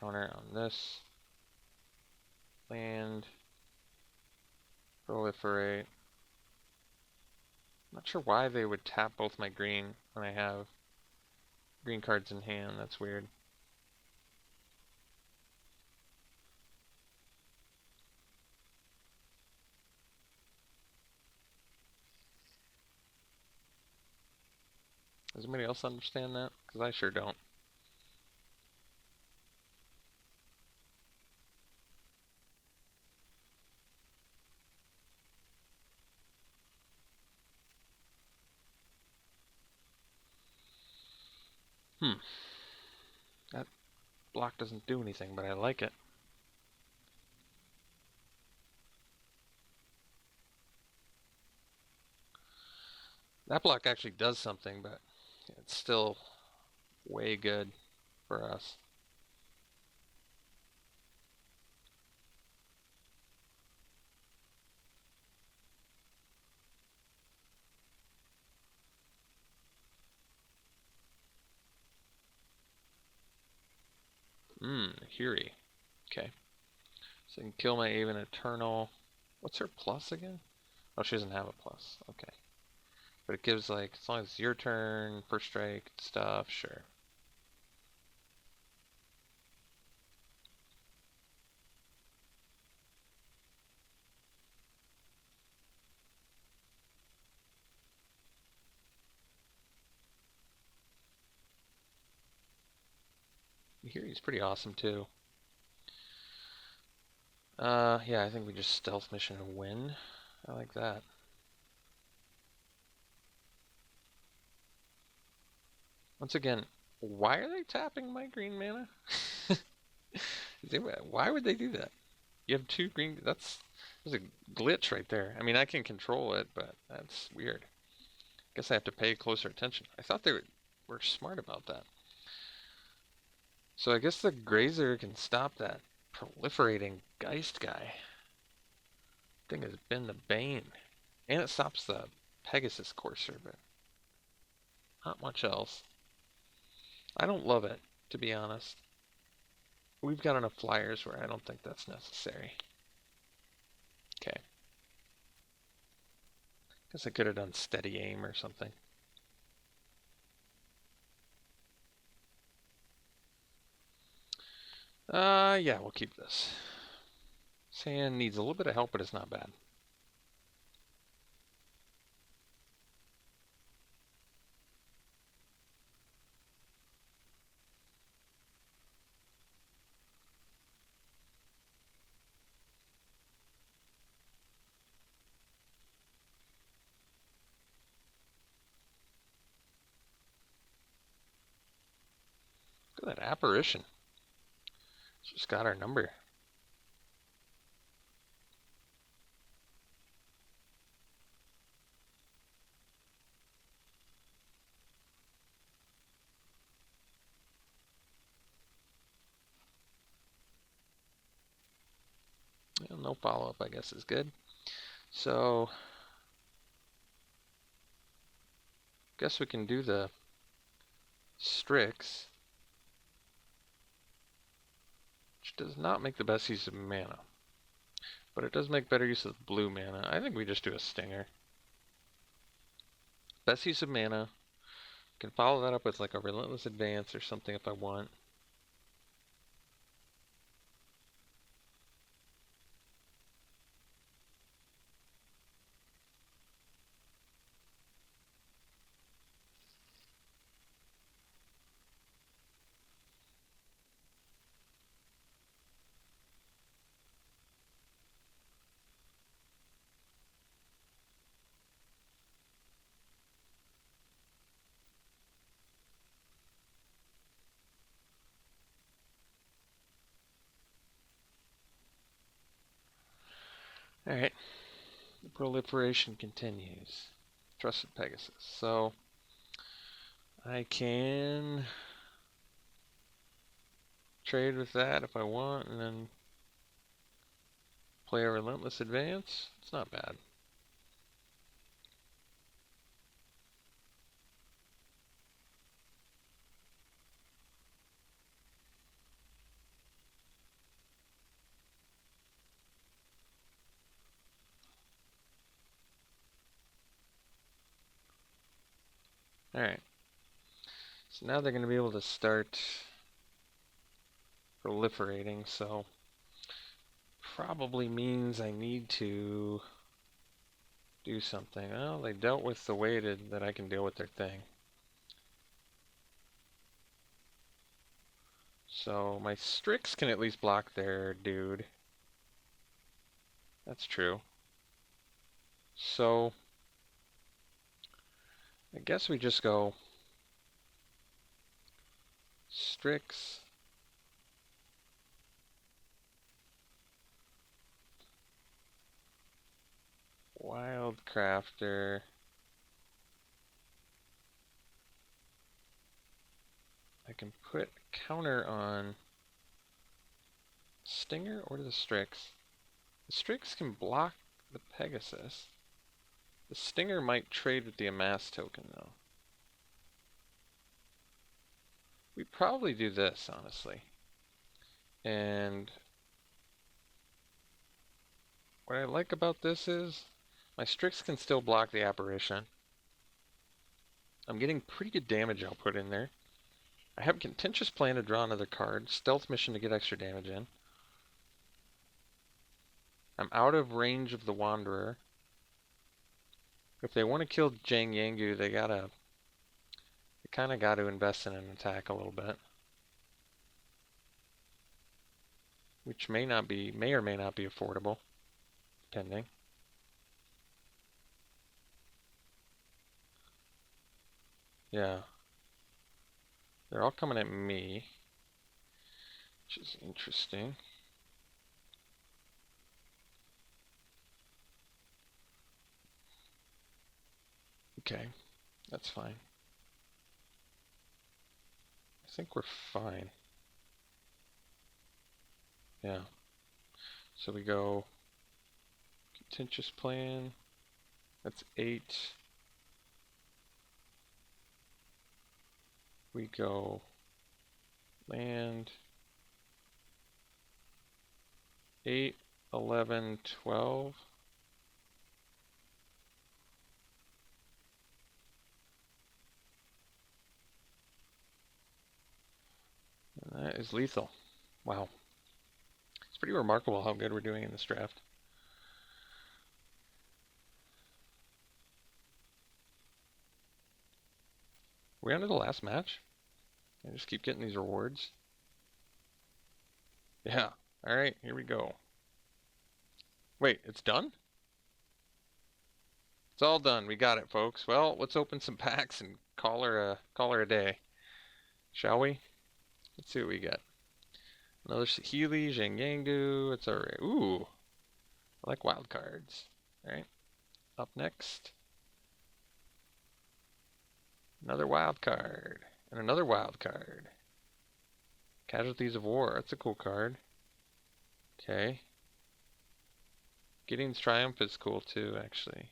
Counter on this. Land. Proliferate. Not sure why they would tap both my green when I have green cards in hand. That's weird. Does anybody else understand that? Because I sure don't. That block doesn't do anything, but I like it. That block actually does something, but it's still way good for us. Hiri. Okay. So I can kill my Aven Eternal. What's her plus again? Oh, she doesn't have a plus. Okay. But it gives, like, as long as it's your turn, first strike, stuff, sure. Hiri's pretty awesome, too. Yeah, I think we just stealth mission and win. I like that. Once again, why are they tapping my green mana? Why would they do that? You have two green. There's a glitch right there. I mean, I can control it, but that's weird. Guess I have to pay closer attention. I thought were smart about that. So I guess the Grazer can stop that proliferating Geist guy. Thing has been the bane. And it stops the Pegasus Courser, but not much else. I don't love it, to be honest. We've got enough flyers where I don't think that's necessary. Okay. Guess I could have done steady aim or something. Yeah, we'll keep this. Sand needs a little bit of help, but it's not bad. Look at that apparition. Just got our number. Yeah, no follow-up, I guess, is good. So, guess we can do the Strix, which does not make the best use of mana, but it does make better use of blue mana. I think we just do a Stinger. Best use of mana. Can follow that up with like a Relentless Advance or something if I want. Alright. The proliferation continues. Trusted Pegasus. So, I can trade with that if I want, and then play a Relentless Advance. It's not bad. Alright. So now they're going to be able to start proliferating, so probably means I need to do something. Well, they dealt with the way that I can deal with their thing. So my Strix can at least block their dude. That's true. So I guess we just go Strix, Wildcrafter, I can put counter on Stinger or the Strix. The Strix can block the Pegasus. The Stinger might trade with the Amass token though. We probably do this, honestly. And what I like about this is my Strix can still block the Apparition. I'm getting pretty good damage output in there. I have Contentious Plan to draw another card, Stealth Mission to get extra damage in. I'm out of range of the Wanderer. If they want to kill Jang Yangu, they kind of got to invest in an attack a little bit. Which may or may not be affordable, depending. Yeah. They're all coming at me, which is interesting. Okay, that's fine. I think we're fine. Yeah. So we go Contentious Plan. That's 8. We go land 8, 11, 12. And that is lethal. Wow. It's pretty remarkable how good we're doing in this draft. Are we on to the last match? I just keep getting these rewards. Yeah. Alright, here we go. Wait, it's done? It's all done. We got it, folks. Well, let's open some packs and call her a day. Shall we? Let's see what we got. Another Healy, Zhangyangu. It's alright. Ooh, I like wild cards. Alright, up next. Another wild card. And another wild card. Casualties of War. That's a cool card. Okay. Gideon's Triumph is cool too, actually.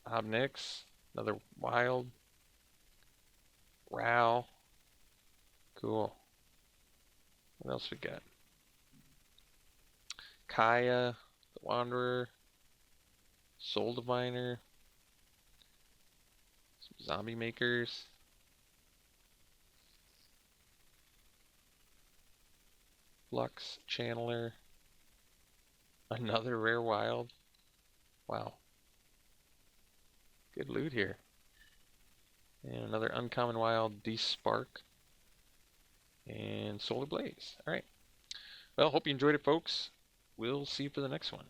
Obnix. Another wild. Ral. Cool. What else we got? Kaya, the Wanderer, Soul Diviner, some Zombie Makers, Flux Channeler, another rare wild. Wow. Good loot here. And another uncommon wild, D-Spark, and Solar Blaze. Alright. Well, hope you enjoyed it, folks. We'll see you for the next one.